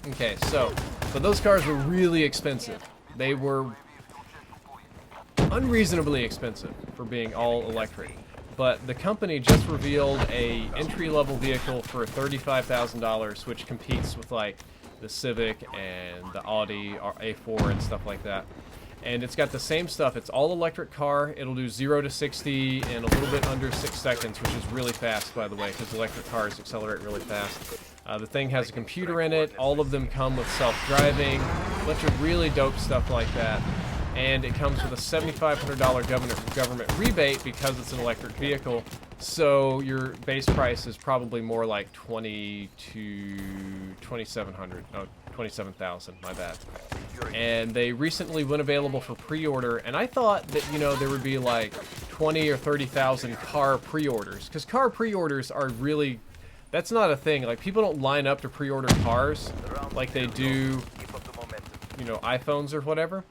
Okay, so those cars were really expensive. They were unreasonably expensive for being all electric, but the company just revealed a entry-level vehicle for $35,000, which competes with like the Civic and the Audi A4 and stuff like that. And it's got the same stuff. It's all electric car. It'll do 0 to 60 in a little bit under 6 seconds, which is really fast, by the way, because electric cars accelerate really fast. The thing has a computer in it. All of them come with self-driving, a bunch of really dope stuff like that. And it comes with a $7,500 government rebate because it's an electric vehicle. So your base price is probably more like $27,000. My bad. And they recently went available for pre-order, and I thought that, you know, there would be like 20 or 30,000 car pre-orders, because car pre-orders are really, that's not a thing. Like, people don't line up to pre-order cars like they do, you know, iPhones or whatever.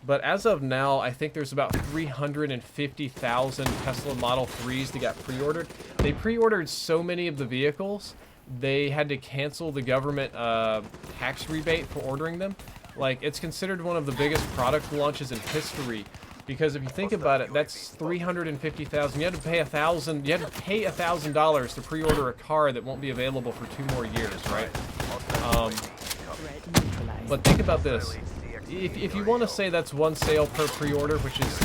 But as of now, I think there's about 350,000 Tesla Model 3s that got pre-ordered. They pre-ordered so many of the vehicles, they had to cancel the government tax rebate for ordering them. Like, it's considered one of the biggest product launches in history, because if you think about it, that's 350,000. You had to pay $1,000 to pre-order a car that won't be available for 2 more years, right? But think about this. If you want to say that's one sale per pre-order, which is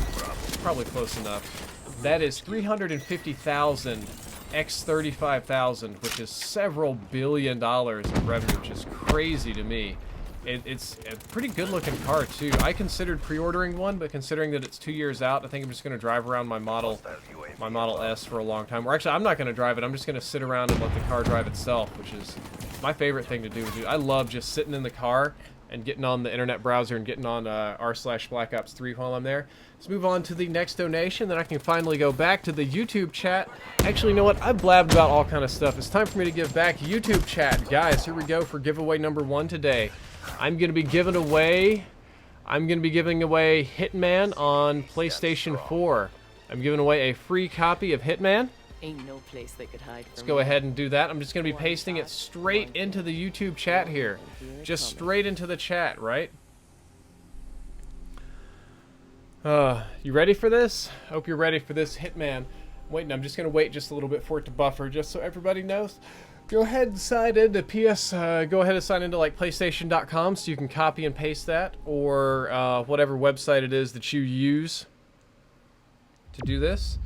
probably close enough, that is 350,000 x 35,000, which is several $billion of revenue, which is crazy to me. It's a pretty good-looking car, too. I considered pre-ordering one, but considering that it's 2 years out, I think I'm just going to drive around my Model S for a long time. Or actually, I'm not going to drive it. I'm just going to sit around and let the car drive itself, which is my favorite thing to do. Dude, I love just sitting in the car and getting on the internet browser and getting on r/Black Ops 3 while I'm there. Let's move on to the next donation, then I can finally go back to the YouTube chat. Actually, you know what? I blabbed about all kind of stuff. It's time for me to give back YouTube chat. Guys, here we go for giveaway number 1 today. I'm going to be giving away Hitman on PlayStation 4. I'm giving away a free copy of Hitman. Ain't no place they could hide from. Let's go ahead and do that. I'm just going to be pasting it straight into the YouTube chat here. Just straight into the chat, right? You ready for this? Hope you're ready for this, Hitman. Waiting, I'm just going to wait just a little bit for it to buffer, just so everybody knows. Go ahead and sign into like PlayStation.com so you can copy and paste that, or whatever website it is that you use to do this.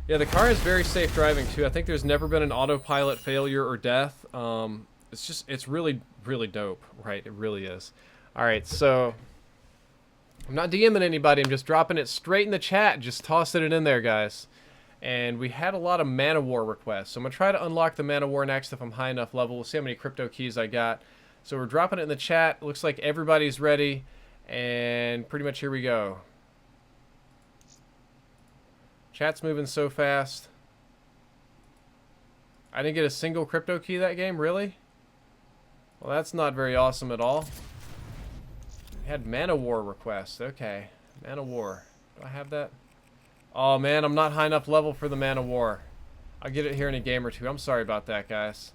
Yeah, the car is very safe driving too. I think there's never been an autopilot failure or death. It's really, really dope, right? It really is. All right, so I'm not DMing anybody. I'm just dropping it straight in the chat. Just tossing it in there, guys. And we had a lot of Man of War requests. So I'm going to try to unlock the Man of War next if I'm high enough level. We'll see how many crypto keys I got. So we're dropping it in the chat. It looks like everybody's ready. And pretty much here we go. Chat's moving so fast. I didn't get a single crypto key that game, really? Well, that's not very awesome at all. We had Man of War requests. Okay. Man of War. Do I have that? Oh, man, I'm not high enough level for the Man of War. I'll get it here in a game or two. I'm sorry about that, guys.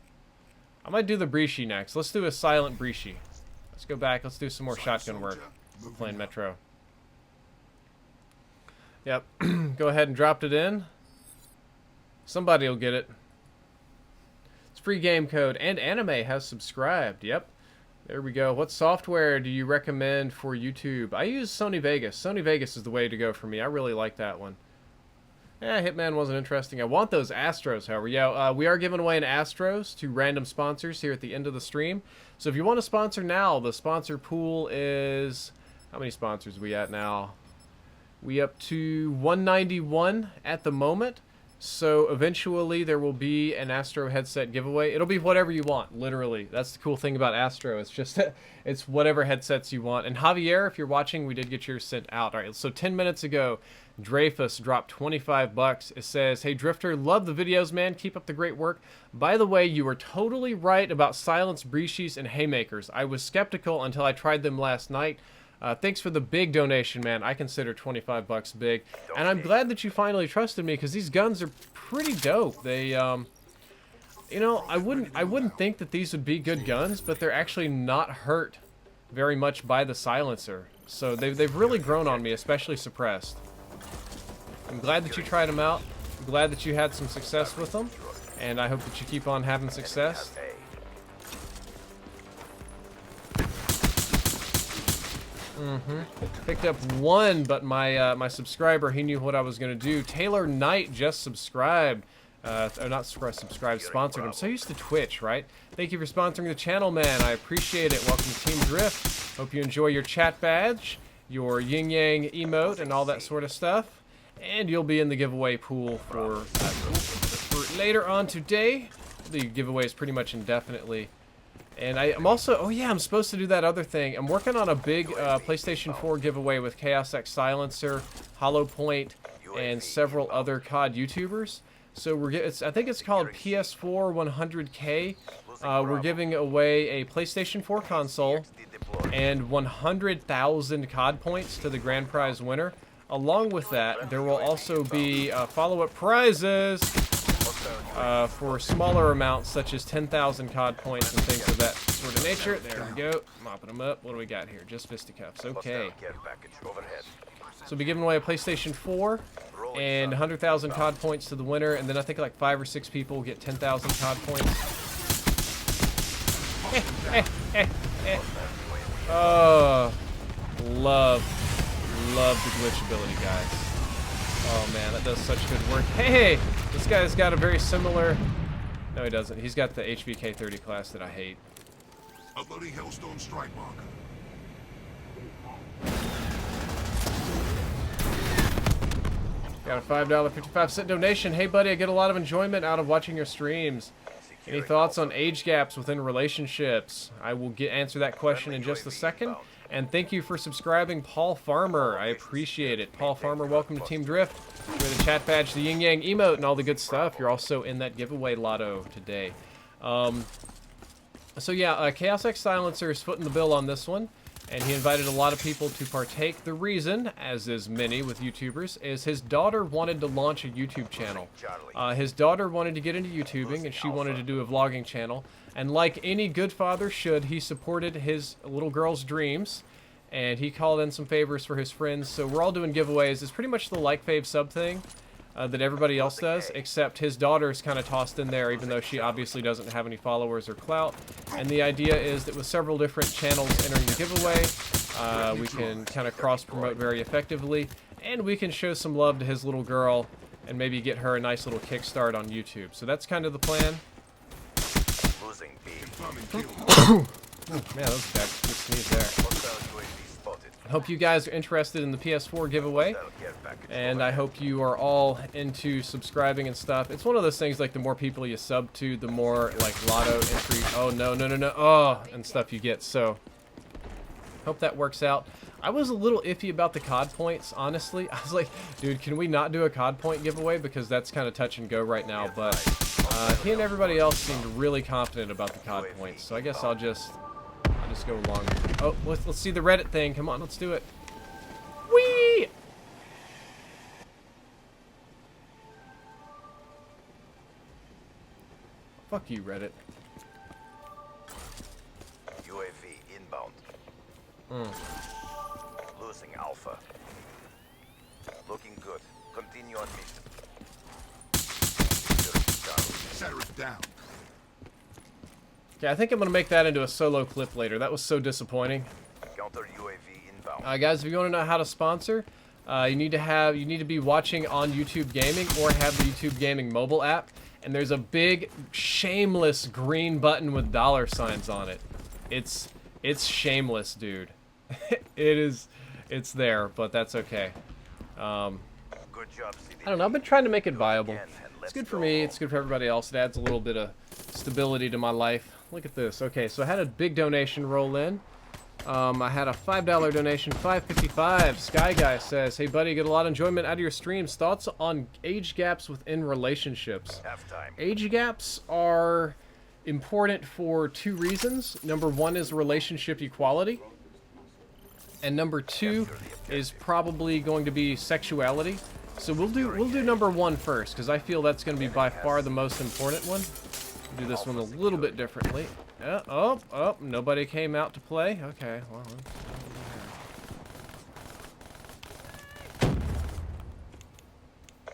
I might do the Breachy next. Let's do a silent Breachy. Let's go back. Let's do some more shotgun work. We're playing Metro. Yep. Go ahead and dropped it in. Somebody will get it. It's free game code. And Anime has subscribed. Yep. There we go. What software do you recommend for YouTube? I use Sony Vegas. Sony Vegas is the way to go for me. I really like that one. Yeah, Hitman wasn't interesting. I want those Astros, however. Yeah, we are giving away an Astros to random sponsors here at the end of the stream. So if you want to sponsor now, the sponsor pool is... How many sponsors are we at now? We up to 191 at the moment. So eventually there will be an Astro headset giveaway. It'll be whatever you want, literally. That's the cool thing about Astro. It's just, it's whatever headsets you want. And Javier, if you're watching, we did get yours sent out. All right, so 10 minutes ago, Dreyfus dropped 25 bucks. It says, hey, Drifter, love the videos, man. Keep up the great work. By the way, you were totally right about silenced breeches and haymakers. I was skeptical until I tried them last night. Thanks for the big donation, man. I consider 25 bucks big. And I'm glad that you finally trusted me, because these guns are pretty dope. They, you know, I wouldn't think that these would be good guns, but they're actually not hurt very much by the silencer. So they've really grown on me, especially suppressed. I'm glad that you tried them out. I'm glad that you had some success with them. And I hope that you keep on having success. Picked up one, but my subscriber, he knew what I was going to do. Taylor Knight just subscribed. Or not subscribed, sponsored. I'm so used to Twitch, right? Thank you for sponsoring the channel, man. I appreciate it. Welcome to Team Drift. Hope you enjoy your chat badge, your yin yang emote, and all that sort of stuff. And you'll be in the giveaway pool for later on today. The giveaway is pretty much indefinitely. And I'm also, oh yeah, I'm supposed to do that other thing. I'm working on a big PlayStation 4 giveaway with Chaos X Silencer, Hollow Point, and several other COD YouTubers. So I think it's called PS4 100K. We're giving away a PlayStation 4 console and 100,000 COD points to the grand prize winner. Along with that, there will also be follow-up prizes for smaller amounts, such as 10,000 COD points and things of that sort of nature. There we go. Mopping them up. What do we got here? Just fisticuffs. Okay. So we'll be giving away a PlayStation 4 and 100,000 COD points to the winner, and then I think like 5 or 6 people will get 10,000 COD points. Oh, love the glitch ability, guys. Oh man, that does such good work. Hey, this guy's got a very similar... No, he doesn't. He's got the HVK 30 class that I hate. A bloody Hellstone strike marker. Got a $5 55-cent donation. Hey buddy, I get a lot of enjoyment out of watching your streams. Any thoughts on age gaps within relationships? I will answer that question in just a second. And thank you for subscribing, Paul Farmer. I appreciate it. Paul Farmer, welcome to Team Drift. With the chat badge, the yin yang emote, and all the good stuff. You're also in that giveaway lotto today. So yeah, Chaos X Silencer is footing the bill on this one. And he invited a lot of people to partake. The reason, as is many with YouTubers, is his daughter wanted to launch a YouTube channel. His daughter wanted to get into YouTubing, and she wanted to do a vlogging channel. And like any good father should, he supported his little girl's dreams. And he called in some favors for his friends. So we're all doing giveaways. It's pretty much the like, fave, sub thing that everybody else does, except his daughter is kind of tossed in there, even though she obviously doesn't have any followers or clout. And the idea is that with several different channels entering the giveaway, we can kind of cross-promote very effectively, and we can show some love to his little girl and maybe get her a nice little kickstart on YouTube. So that's kind of the plan. Man, that was a bad sneeze there. I hope you guys are interested in the PS4 giveaway, and I hope you are all into subscribing and stuff. It's one of those things, like, the more people you sub to, the more, like, lotto entry, oh, no, oh, and stuff you get, so hope that works out. I was a little iffy about the COD points, honestly. I was like, dude, can we not do a COD point giveaway, because that's kind of touch and go right now, but he and everybody else seemed really confident about the COD points, so I guess I'll just go along. Oh, let's see the Reddit thing. Come on, let's do it. Whee! Fuck you, Reddit. UAV inbound. Losing Alpha. Looking good. Continue on mission. Sheriff down. Okay, I think I'm gonna make that into a solo clip later. That was so disappointing. Counter UAV inbound. Guys, if you want to know how to sponsor, you need to be watching on YouTube Gaming or have the YouTube Gaming mobile app. And there's a big, shameless green button with dollar signs on it. It's shameless, dude. It's there, but that's okay. Good job, CD. I don't know. I've been trying to make it viable. It's good for me. It's good for everybody else. It adds a little bit of stability to my life. Look at this. Okay, so I had a big donation roll in. I had a $5 donation, $5.55. Sky Guy says, "Hey buddy, get a lot of enjoyment out of your streams. Thoughts on age gaps within relationships?" Halftime. Age gaps are important for two reasons. Number one is relationship equality, and number two is probably going to be sexuality. So we'll do number one first, because I feel that's going to be by far the most important one. Do this one a little bit differently. Oh, nobody came out to play. Okay, well.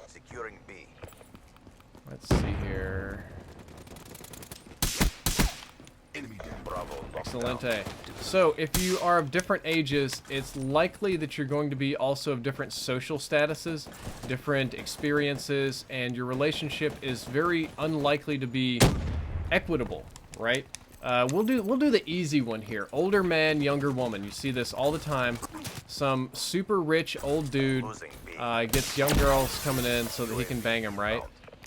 Securing B. Let's see here. Enemy down. Bravo. Excelente. So, if you are of different ages, it's likely that you're going to be also of different social statuses, different experiences, and your relationship is very unlikely to be equitable, right? We'll do the easy one here. Older man, younger woman. You see this all the time. Some super rich old dude gets young girls coming in so that he can bang them, right?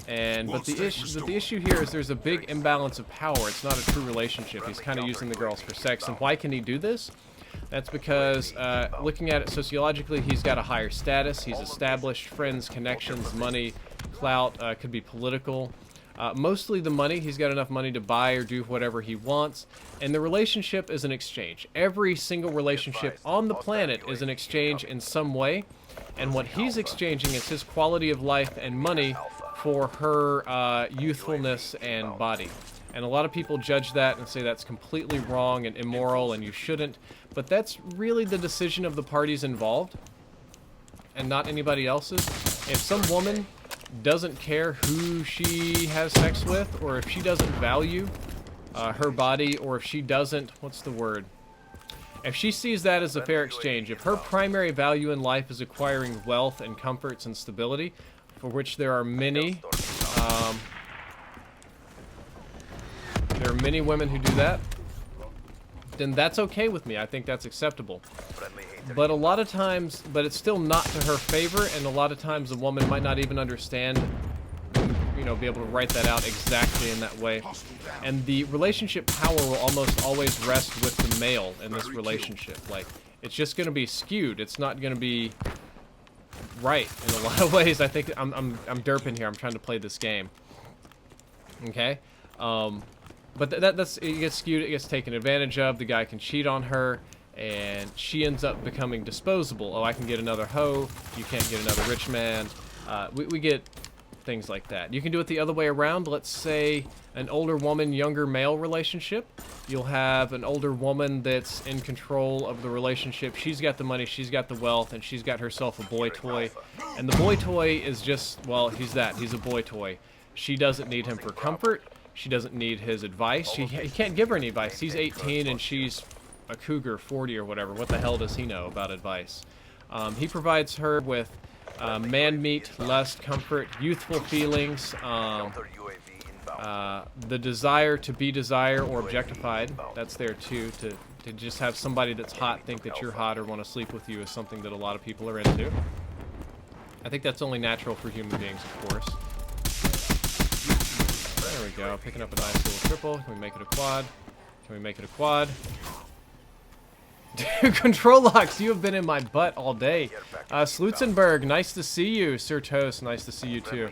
But the issue here is there's a big imbalance of power. It's not a true relationship. He's kind of using the girls for sex. And why can he do this? That's because, looking at it sociologically, he's got a higher status. He's established friends, connections, money, clout, could be political. Mostly the money. He's got enough money to buy or do whatever he wants. And the relationship is an exchange. Every single relationship on the planet is an exchange in some way. And what he's exchanging is his quality of life and money for her youthfulness and body. And a lot of people judge that and say that's completely wrong and immoral and you shouldn't. But that's really the decision of the parties involved and not anybody else's. If some woman doesn't care who she has sex with, or if she doesn't value her body, or if she doesn't, what's the word? If she sees that as a fair exchange, if her primary value in life is acquiring wealth and comforts and stability, for which there are many women who do that, then that's okay with me. I think that's acceptable. But a lot of times, but it's still not to her favor, and a lot of times a woman might not even understand, you know, be able to write that out exactly in that way. And the relationship power will almost always rest with the male in this relationship. Like, it's just going to be skewed. It's not going to be right in a lot of ways. I think I'm derping here. I'm trying to play this game. Okay? But that's it gets skewed. It gets taken advantage of. The guy can cheat on her, and she ends up becoming disposable. Oh, I can get another hoe. You can't get another rich man. We get things like that. You can do it the other way around. Let's say an older woman, younger male relationship. You'll have an older woman that's in control of the relationship. She's got the money, she's got the wealth, and she's got herself a boy toy. And the boy toy is just, well, he's a boy toy. She doesn't need him for comfort. She doesn't need his advice. He can't give her any advice. He's 18 and she's a cougar, 40 or whatever. What the hell does he know about advice? He provides her with man meat, lust, comfort, youthful feelings, the desire to be desired or objectified. That's there too. To just have somebody that's hot think that you're hot or want to sleep with you is something that a lot of people are into. I think that's only natural for human beings, of course. There we go. Picking up a nice little triple. Can we make it a quad? Can we make it a quad? Dude, control locks, you have been in my butt all day. Slutzenberg, nice to see you. Sir Toast, nice to see you too.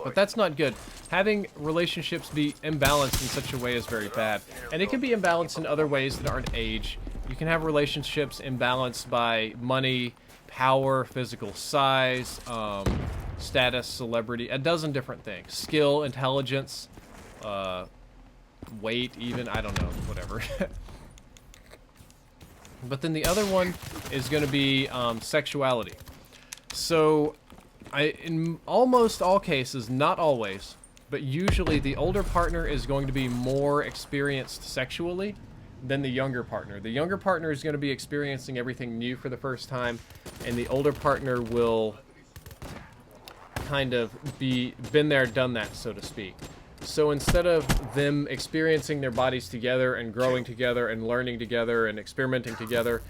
But that's not good. Having relationships be imbalanced in such a way is very bad. And it can be imbalanced in other ways that aren't age. You can have relationships imbalanced by money, power, physical size, status, celebrity, a dozen different things. Skill, intelligence, weight even, I don't know, whatever. But then the other one is going to be sexuality. So, in almost all cases, not always, but usually the older partner is going to be more experienced sexually than the younger partner. The younger partner is going to be experiencing everything new for the first time, and the older partner will kind of been there, done that, so to speak. So instead of them experiencing their bodies together and growing together and learning together and experimenting together,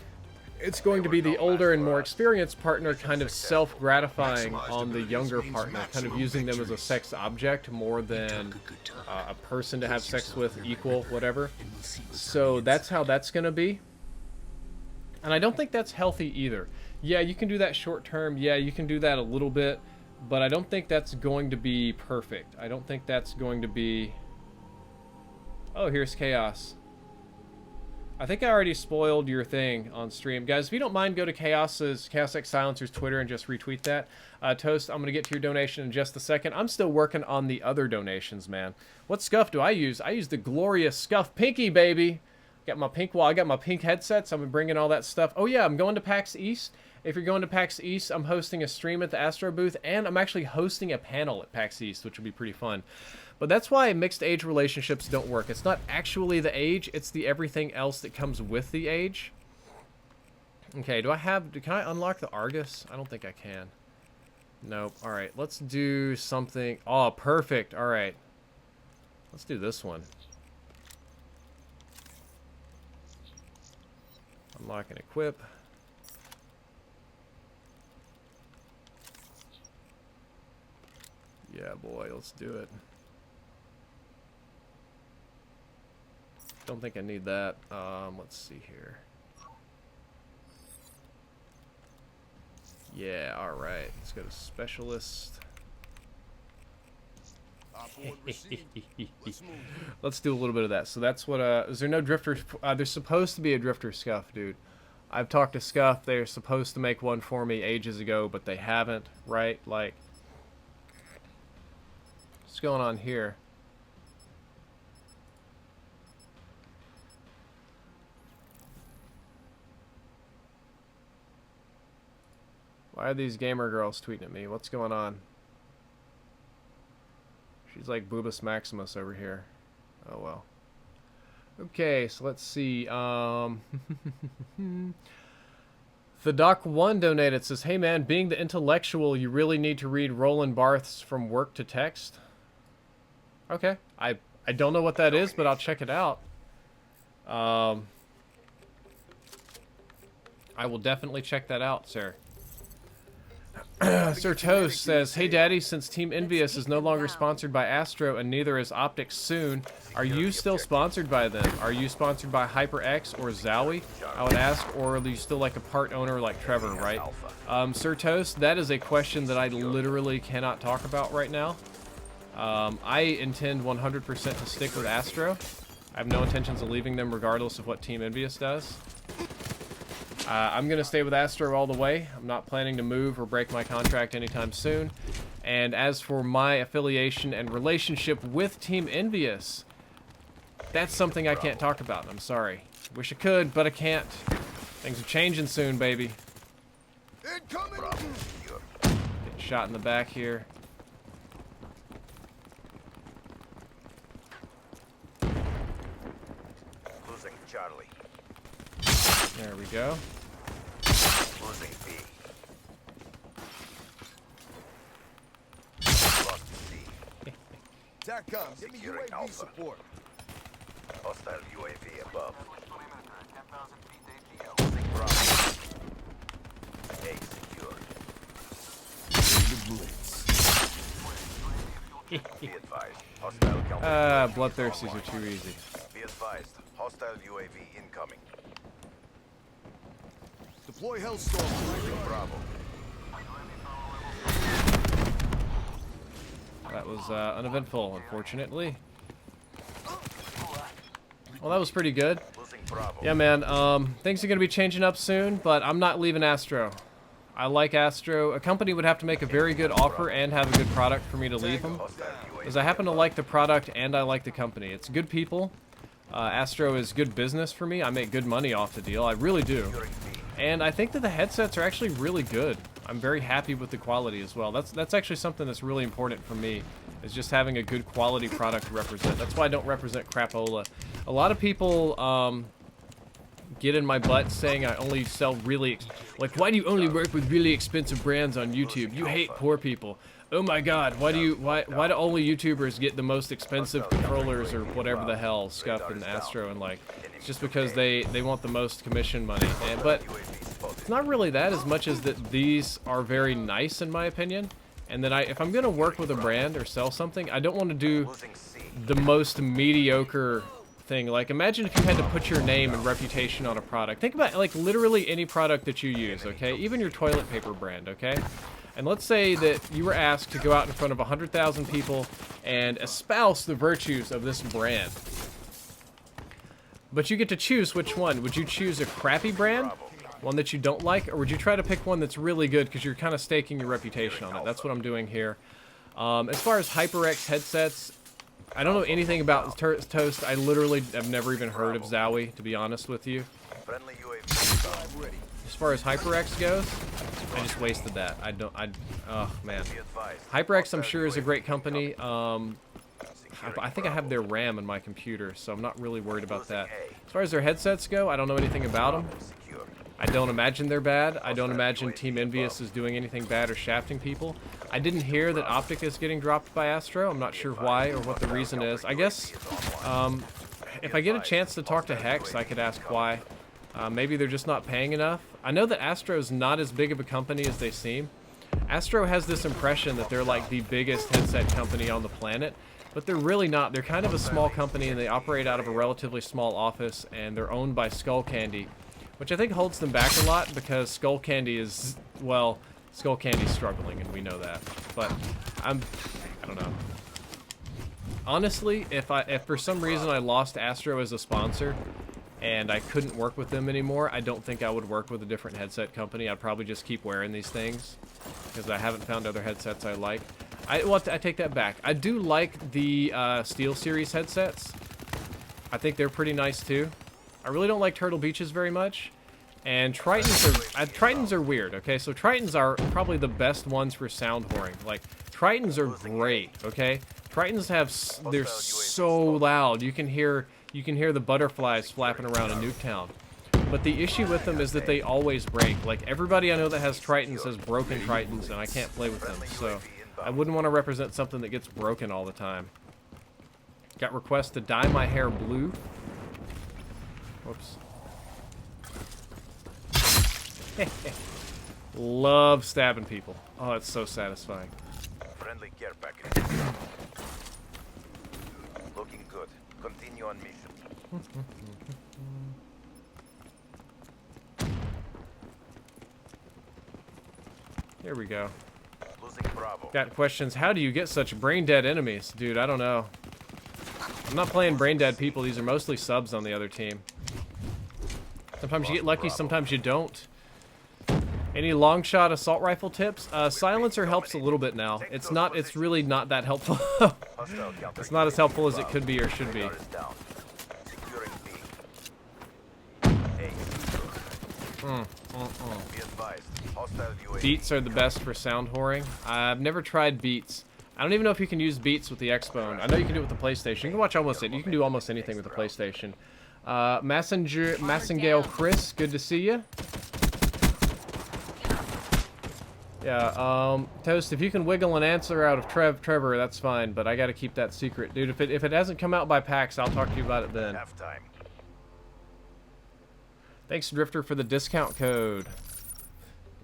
it's going to be the older and more experienced partner kind of self-gratifying on the younger partner, kind of using them as a sex object more than a person to have sex with, equal, whatever. So that's how that's going to be. And I don't think that's healthy either. Yeah, you can do that short term. Yeah, you can do that a little bit. But I don't think that's going to be perfect. I don't think that's going to be... Oh, here's Chaos. I think I already spoiled your thing on stream. Guys, if you don't mind, go to Chaos X Silencer's Twitter and just retweet that. Toast, I'm going to get to your donation in just a second. I'm still working on the other donations, man. What scuff do I use? I use the glorious Scuff Pinky, baby. Got my pink wall. I got my pink headsets. I'm bringing all that stuff. Oh, yeah, I'm going to PAX East. If you're going to PAX East, I'm hosting a stream at the Astro booth, and I'm actually hosting a panel at PAX East, which will be pretty fun. But that's why mixed age relationships don't work. It's not actually the age, it's the everything else that comes with the age. Okay, can I unlock the Argus? I don't think I can. Nope. Alright, let's do something. Oh, perfect. Alright. Let's do this one. Unlock and equip. Yeah, boy, let's do it. Don't think I need that. Let's see here. Yeah, alright. Let's go to Specialist. Let's do a little bit of that. So that's what, is there no Drifter? There's supposed to be a Drifter Scuff, dude. I've talked to Scuff. They're supposed to make one for me ages ago, but they haven't, right? Like, what's going on here? Why are these gamer girls tweeting at me? What's going on? She's like Boobus Maximus over here. Oh well. Okay, so let's see. The Doc1 donated, says, hey man, being the intellectual, you really need to read Roland Barthes From Work to Text. Okay. I don't know what that is, but I'll check it out. I will definitely check that out, sir. Sir Toast says, hey daddy, since Team Envious is no longer sponsored by Astro and neither is Optics soon, are you still sponsored by them? Are you sponsored by HyperX or Zowie? I would ask, or are you still like a part owner like Trevor, right? Sir Toast, that is a question that I literally cannot talk about right now. I intend 100% to stick with Astro. I have no intentions of leaving them regardless of what Team Envious does. I'm going to stay with Astro all the way. I'm not planning to move or break my contract anytime soon. And as for my affiliation and relationship with Team Envious, that's something I can't talk about. I'm sorry. Wish I could, but I can't. Things are changing soon, baby. Getting shot in the back here. Losing Charlie. There we go. Losing B. Lost C. TACCOM, give me Securing UAV Alpha. support. Hostile UAV above. Losing Bravo. A secure. Be advised. Hostile counter. Bloodthirsties are too easy. Be advised. Hostile UAV incoming. Deploy Hellstorm. Bravo. That was uneventful, unfortunately. Well, that was pretty good. Losing Bravo. Yeah, man, things are going to be changing up soon, but I'm not leaving Astro. I like Astro. A company would have to make a very good offer and have a good product for me to leave them. Because I happen to like the product and I like the company. It's good people. Astro is good business for me. I make good money off the deal. I really do. And I think that the headsets are actually really good. I'm very happy with the quality as well. That's actually something that's really important for me, is just having a good quality product to represent. That's why I don't represent crapola. A lot of people get in my butt saying I only sell really, like, why do you only work with really expensive brands on YouTube? You hate poor people. Oh my God, why do only YouTubers get the most expensive controllers or whatever the hell, Scuff and Astro, and like, it's just because they want the most commission money. But it's not really that as much as that these are very nice in my opinion, and that if I'm gonna work with a brand or sell something, I don't want to do the most mediocre thing. Like, imagine if you had to put your name and reputation on a product. Think about, like, literally any product that you use, okay? Even your toilet paper brand, okay? And let's say that you were asked to go out in front of 100,000 people and espouse the virtues of this brand. But you get to choose which one. Would you choose a crappy brand, one that you don't like, or would you try to pick one that's really good because you're kind of staking your reputation on it? That's what I'm doing here. As far as HyperX headsets, I don't know anything about Toast. I literally have never even heard of Zowie, to be honest with you. Friendly UAV ready. As far as HyperX goes, I just wasted that. Oh man. HyperX, I'm sure, is a great company. I think I have their RAM in my computer, so I'm not really worried about that. As far as their headsets go, I don't know anything about them. I don't imagine they're bad. I don't imagine Team Envious is doing anything bad or shafting people. I didn't hear that Optic is getting dropped by Astro. I'm not sure why or what the reason is. I guess if I get a chance to talk to Hex, I could ask why. Maybe they're just not paying enough. I know that Astro's not as big of a company as they seem. Astro has this impression that they're like the biggest headset company on the planet, but they're really not. They're kind of a small company, and they operate out of a relatively small office, and they're owned by Skullcandy, which I think holds them back a lot because Skullcandy is, well, Skullcandy's struggling, and we know that. But I don't know. Honestly, if for some reason I lost Astro as a sponsor, and I couldn't work with them anymore, I don't think I would work with a different headset company. I'd probably just keep wearing these things because I haven't found other headsets I like. I take that back. I do like the SteelSeries headsets. I think they're pretty nice too. I really don't like Turtle Beaches very much. And Tritons are weird, okay? So Tritons are probably the best ones for sound whoring. Like, Tritons are great, okay? Tritons they're so loud. You can hear the butterflies flapping around in Nuketown. But the issue with them is that they always break. Like, everybody I know that has Tritons has broken Tritons, and I can't play with them. So I wouldn't want to represent something that gets broken all the time. Got requests to dye my hair blue. Whoops. Love stabbing people. Oh, it's so satisfying. Friendly care package. Looking good. Continue on mission. Here we go. Losing Bravo. Got questions. How do you get such brain dead enemies? Dude, I don't know. I'm not playing brain dead people. These are mostly subs on the other team. Sometimes you get lucky, sometimes you don't. Any long shot assault rifle tips? Silencer helps a little bit now. It's really not that helpful. It's not as helpful as it could be or should be. Beats are the best for sound whoring. I've never tried Beats. I don't even know if you can use Beats with the Xbone. I know you can do it with the PlayStation. You can watch almost anything. You can do almost anything with the PlayStation. Massengale Chris, good to see you. Yeah, Toast, if you can wiggle an answer out of Trevor, that's fine, but I gotta keep that secret. Dude, if it hasn't come out by PAX, I'll talk to you about it then. Thanks, Drifter, for the discount code.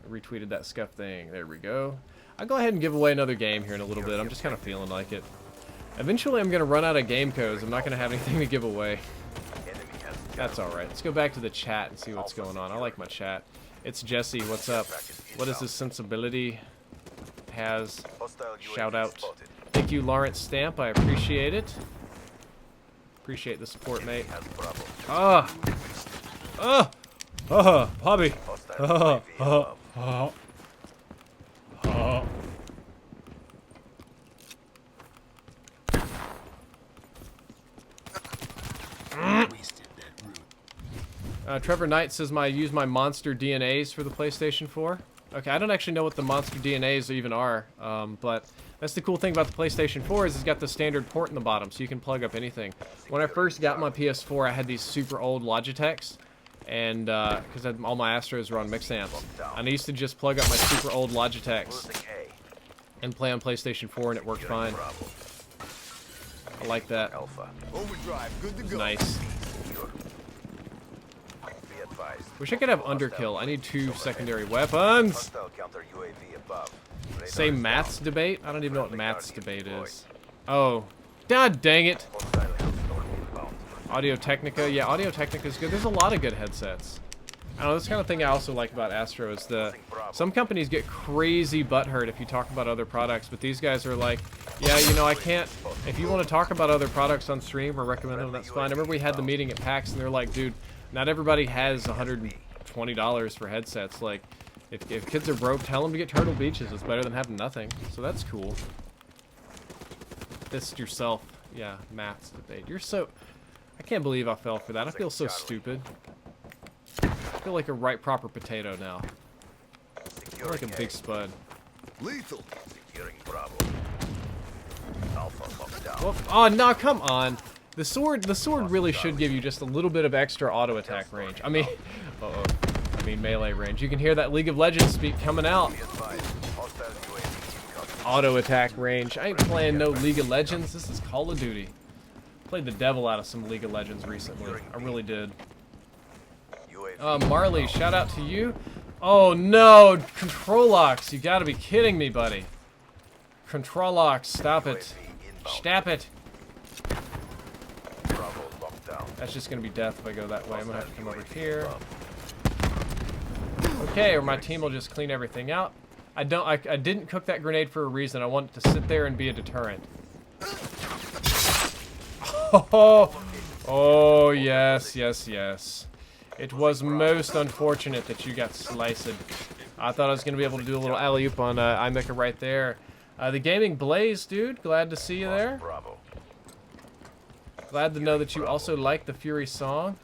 I retweeted that Scuff thing. There we go. I'll go ahead and give away another game here in a little bit. I'm just kind of feeling like it. Eventually, I'm gonna run out of game codes. I'm not gonna have anything to give away. That's alright. Let's go back to the chat and see what's going on. I like my chat. It's Jesse. What's up? What is his sensibility? Has shout out. Thank you, Lawrence Stamp. I appreciate it. Appreciate the support, mate. Hobby. Trevor Knight says use my monster DNAs for the PlayStation 4. Okay, I don't actually know what the monster DNAs even are, but that's the cool thing about the PlayStation 4 is it's got the standard port in the bottom, so you can plug up anything. When I first got my PS4, I had these super old Logitechs, and because all my Astros were on mix amps, and I used to just plug up my super old Logitechs and play on PlayStation 4, and it worked fine. I like that. Overdrive, good to go. Nice. Wish I could have underkill. I need 2 secondary weapons. Say maths debate? I don't even know what maths debate is. Oh. God dang it. Audio Technica. Yeah, Audio Technica is good. There's a lot of good headsets. I don't know, this kind of thing I also like about Astro is some companies get crazy butthurt if you talk about other products, but these guys are like, yeah, you know, I can't, if you want to talk about other products on stream or recommend them, that's fine. I remember we had the meeting at PAX and they're like, dude, not everybody has $120 for headsets. Like, if kids are broke, tell them to get Turtle Beaches. It's better than having nothing. So that's cool. This yourself. Yeah, maths debate. You're so... I can't believe I fell for that. I feel so stupid. I feel like a right proper potato now. I feel like a big spud. Lethal. Well, oh, no, come on. The sword really should give you just a little bit of extra auto attack range. I mean, I mean melee range. You can hear that League of Legends speak coming out. Auto attack range. I ain't playing no League of Legends. This is Call of Duty. Played the devil out of some League of Legends recently. I really did. Marley, shout out to you. Oh no, control locks. You gotta be kidding me, buddy. Control locks, stop it. Stop it. That's just gonna be death if I go that way. I'm gonna have to come over here. Okay, or my team will just clean everything out. I didn't cook that grenade for a reason. I want it to sit there and be a deterrent. Oh yes, yes, yes. It was most unfortunate that you got sliced. I thought I was gonna be able to do a little alley-oop on iMecha right there. The Gaming Blaze, dude. Glad to see you there. Glad to know that you also like the Fury song.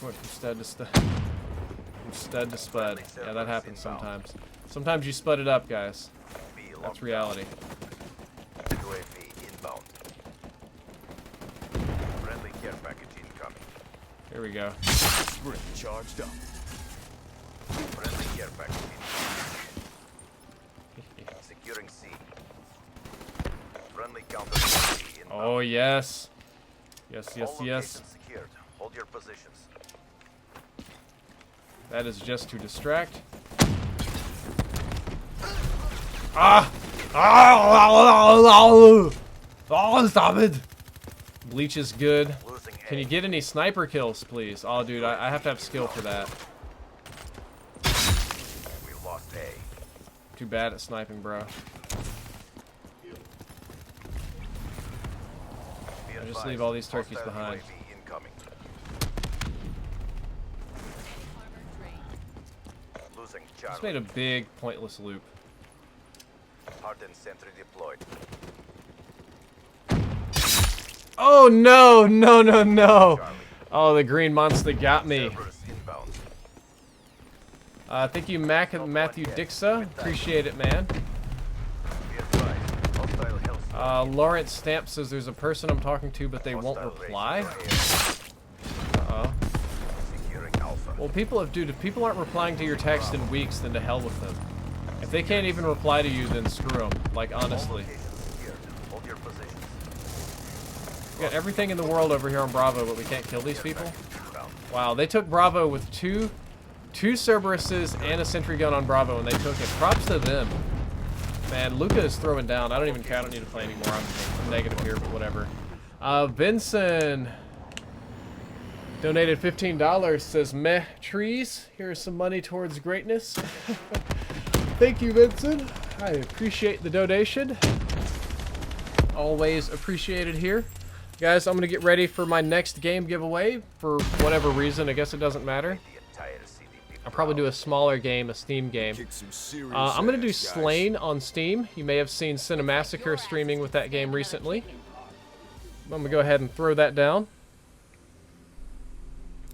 Went from stud to stud. From stud to spud. Yeah, that happens sometimes. Sometimes you spud it up, guys. That's reality. Here we go. We're charged up. Securing C. Friendly counter. Oh yes. Yes, yes, yes. Secured. Hold your positions. That is just to distract. Ah! Oh, stop it! Bleach is good. Can you get any sniper kills, please? Oh, dude, I have to have skill for that. We lost A. Too bad at sniping, bro. I'll just leave all these turkeys behind. Just made a big pointless loop. Hardened sentry deployed. Oh no, no, no, no! Oh, the green monster got me. Thank you, Matthew Dixa. Appreciate it, man. Lawrence Stamp says there's a person I'm talking to, but they won't reply. Uh-oh. Well, dude, if people aren't replying to your text in weeks, then to hell with them. If they can't even reply to you, then screw them. Like, honestly. We got everything in the world over here on Bravo, but we can't kill these people? Wow, they took Bravo with two Cerberuses and a sentry gun on Bravo, and they took it. Props to them. Man, Luca is throwing down. I don't even care. I don't need to play anymore. I'm negative here, but whatever. Vincent donated $15. Says, meh, trees. Here's some money towards greatness. Thank you, Vincent. I appreciate the donation. Always appreciated here. Guys, I'm going to get ready for my next game giveaway. For whatever reason, I guess it doesn't matter. I'll probably do a smaller game, a Steam game. I'm going to do Slain on Steam. You may have seen Cinemassacre streaming with that game recently. I'm going to go ahead and throw that down.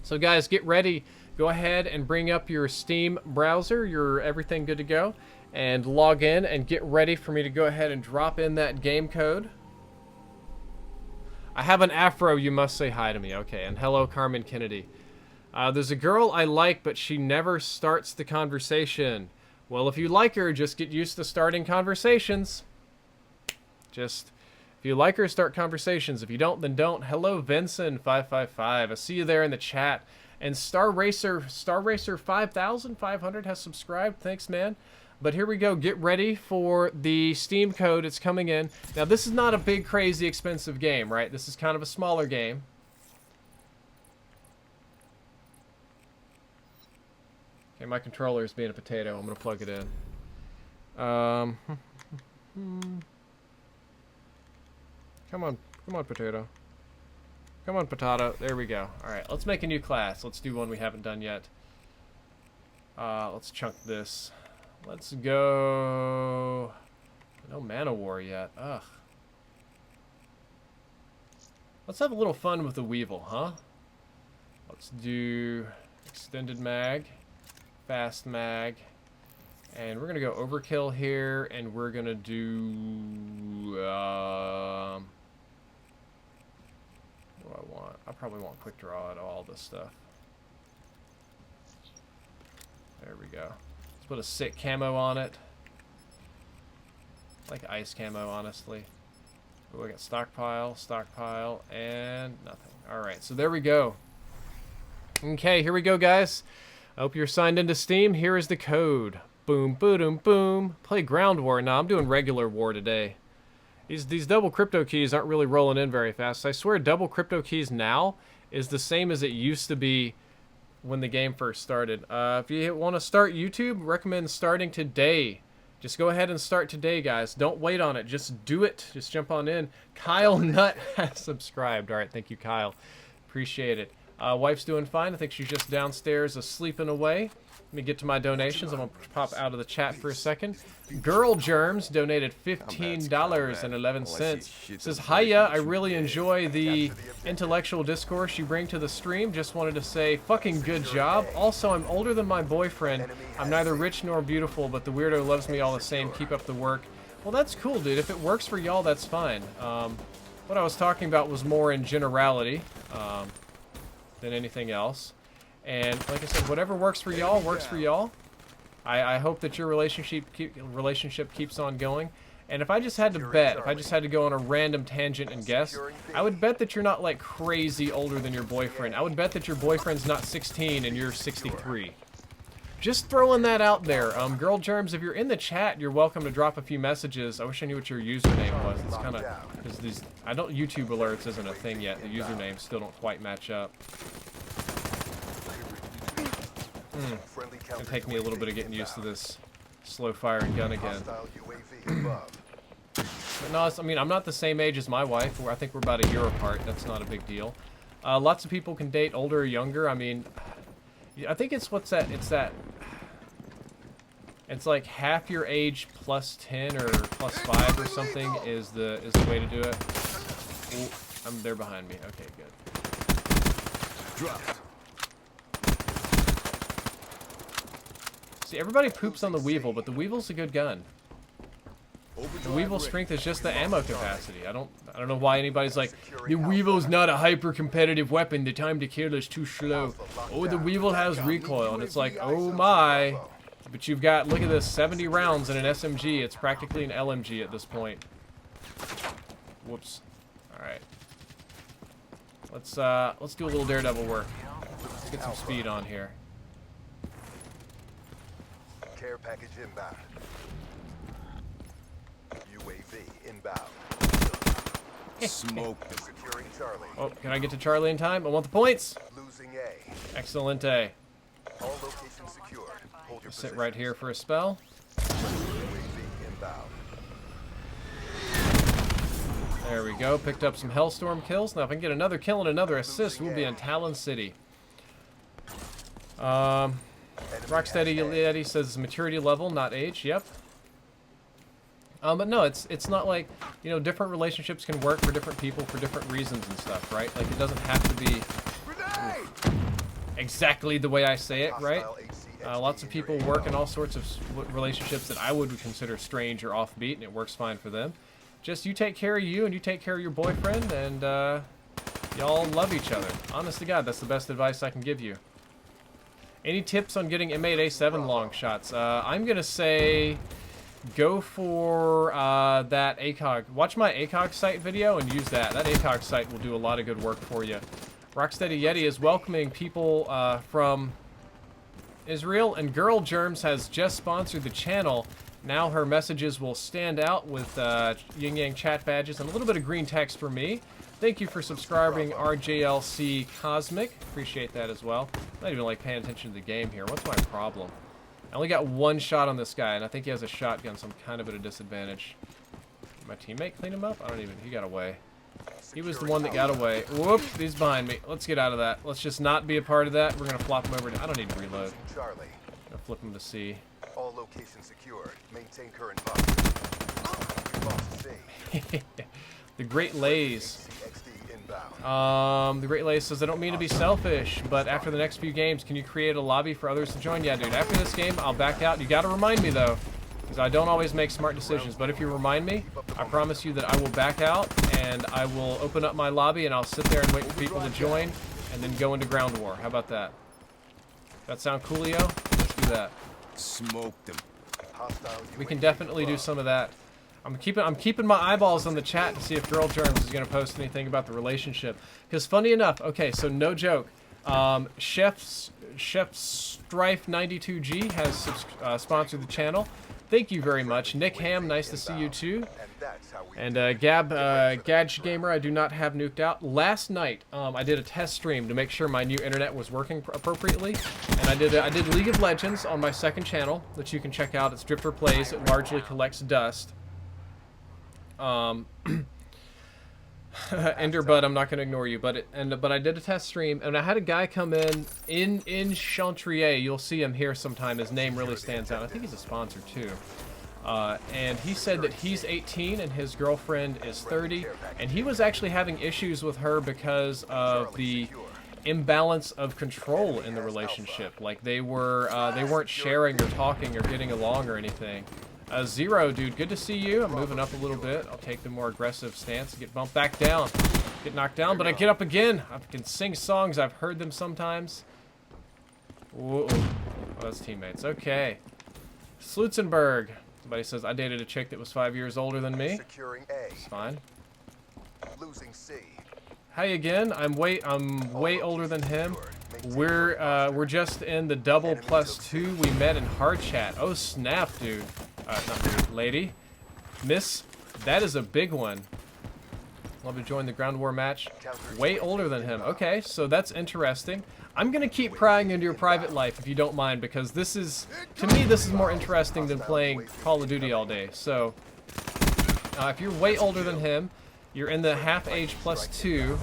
So guys, get ready. go ahead and bring up your Steam browser, your everything good to go, and log in and get ready for me to go ahead and drop in that game code. I have an afro, you must say hi to me. Okay, and hello, Carmen Kennedy. There's a girl I like, but she never starts the conversation. Well, if you like her, just get used to starting conversations. If you like her, start conversations. If you don't, then don't. Hello, Vincent555. I see you there in the chat. And Star Racer 5500 has subscribed. Thanks, man. But here we go. Get ready for the Steam code. It's coming in. Now, this is not a big, crazy, expensive game, right? This is kind of a smaller game. Okay, my controller is being a potato. I'm going to plug it in. Come on, potato. Come on, potato. There we go. All right, let's make a new class. Let's do one we haven't done yet. Let's chunk this. Let's go... No Mana War yet. Ugh. Let's have a little fun with the Weevil, huh? Let's do Extended Mag, Fast Mag, and we're going to go Overkill here, and we're going to do... what do I want? I probably want Quick Draw at all this stuff. There we go. Let's put a sick camo on it. I like ice camo, honestly. Ooh, I got stockpile, and nothing. Alright, so there we go. Okay, here we go, guys. I hope you're signed into Steam. Here is the code. Boom, boom, boom. Play Ground War. No, I'm doing regular war today. These double crypto keys aren't really rolling in very fast. I swear double crypto keys now is the same as it used to be when the game first started. If you want to start YouTube, recommend starting today. Just go ahead and start today, guys. Don't wait on it. Just do it. Just jump on in. Kyle Nutt has subscribed. All right, thank you, Kyle. Appreciate it. Wife's doing fine. I think she's just downstairs sleeping away. Let me get to my donations. I'm going to pop out of the chat for a second. Girl Germs donated $15.11. Says, hiya, I really enjoy the intellectual discourse you bring to the stream. Just wanted to say, fucking good job. Also, I'm older than my boyfriend. I'm neither rich nor beautiful, but the weirdo loves me all the same. Keep up the work. Well, that's cool, dude. If it works for y'all, that's fine. What I was talking about was more in generality than anything else. And like I said, whatever works for y'all, works for y'all. I hope that your relationship keeps on going. And if I just had to bet, if I just had to go on a random tangent and guess, I would bet that you're not like crazy older than your boyfriend. I would bet that your boyfriend's not 16 and you're 63. Just throwing that out there. Girl Germs, if you're in the chat, you're welcome to drop a few messages. I wish I knew what your username was. It's kind of, because these, I don't, YouTube alerts isn't a thing yet. The usernames still don't quite match up. It's gonna take me a little bit of getting used to this slow firing gun again. But no, I mean, I'm not the same age as my wife. I think we're about a year apart. That's not a big deal. Lots of people can date older or younger. I mean, I think it's what's that? It's like half your age plus 10 or plus 5 or something is the way to do it. Ooh, they're behind me. Okay, good. Dropped. See, everybody poops on the Weevil, but the Weevil's a good gun. The Weevil's strength is just the ammo capacity. I don't know why anybody's like, the Weevil's not a hyper-competitive weapon. The time to kill is too slow. Oh, the Weevil has recoil, and it's like, oh my. But you've got, look at this, 70 rounds in an SMG. It's practically an LMG at this point. Whoops. All right. Let's do a little daredevil work. Let's get some speed on here. Care package inbound. UAV inbound. Smoke. Securing Charlie. Oh, can I get to Charlie in time? I want the points. Losing A. Excellente. All locations secured. Hold your Sit right here for a spell. UAV inbound. There we go. Picked up some Hellstorm kills. Now, if I can get another kill and another assist, we'll be in Talon City. Rocksteady Eddie says maturity level, not age. Yep. But no, it's not like, you know, different relationships can work for different people for different reasons and stuff, right? Like, it doesn't have to be... exactly the way I say it, right? Lots of people work in all sorts of relationships that I would consider strange or offbeat, and it works fine for them. Just you take care of you, and you take care of your boyfriend, and y'all love each other. Honest to God, that's the best advice I can give you. Any tips on getting M8A7 long shots? I'm gonna say go for that ACOG. Watch my ACOG site video and use that. That ACOG site will do a lot of good work for you. Rocksteady Yeti is welcoming people from Israel, and Girl Germs has just sponsored the channel. Now her messages will stand out with yin yang chat badges and a little bit of green text for me. Thank you for subscribing, RJLC Cosmic. Appreciate that as well. I'm not even like paying attention to the game here. What's my problem? I only got one shot on this guy, and I think he has a shotgun, so I'm kind of at a disadvantage. Did my teammate clean him up? I don't even. He got away. He was the one that got away. Whoop! He's behind me. Let's get out of that. Let's just not be a part of that. We're gonna flop him over. I don't need to reload. Charlie. I'm gonna flip him to C. All locations secured. Maintain current posture. The Great Lays. XD inbound. The Great Lays says, I don't mean to be selfish, but after the next few games, can you create a lobby for others to join? Yeah, dude, after this game, I'll back out. You gotta remind me, though, because I don't always make smart decisions, but if you remind me, I promise you that I will back out, and I will open up my lobby, and I'll sit there and wait for people to join, and then go into ground war. How about that? That sound coolio? Let's do that. Smoked them. We can definitely do some of that. I'm keeping my eyeballs on the chat to see if Girl Germs is gonna post anything about the relationship. Because funny enough, okay, so no joke, Chef Strife 92G has sponsored the channel. Thank you very much, Nick Ham. Nice to see you too. And Gadge Gamer, I do not have nuked out. Last night, I did a test stream to make sure my new internet was working appropriately, and I did League of Legends on my second channel that you can check out. It's Drifter Plays. It largely collects dust. Enderbud, I'm not going to ignore you, but I did a test stream, and I had a guy come in Chantrier. You'll see him here sometime. His name really stands out. I think he's a sponsor too. And he said that he's 18 and his girlfriend is 30, and he was actually having issues with her because of the imbalance of control in the relationship. Like they weren't sharing or talking or getting along or anything. Zero, dude, good to see you. I'm moving up a little bit. I'll take the more aggressive stance and get bumped back down. Get knocked down, but I get up again. I can sing songs. I've heard them sometimes. Whoa. Oh, that's teammates. Okay. Slutzenberg. Somebody says, I dated a chick that was 5 years older than me. Securing A. It's fine. Losing C. Hi again. I'm way older than him. We're just in the double +2. We met in hard chat. Oh snap, dude. Not dude, lady. Miss, that is a big one. Love to join the ground war match. Way older than him. Okay, so that's interesting. I'm gonna keep prying into your private life if you don't mind, because this is, to me, this is more interesting than playing Call of Duty all day. So, if you're way older than him, you're in the half age +2.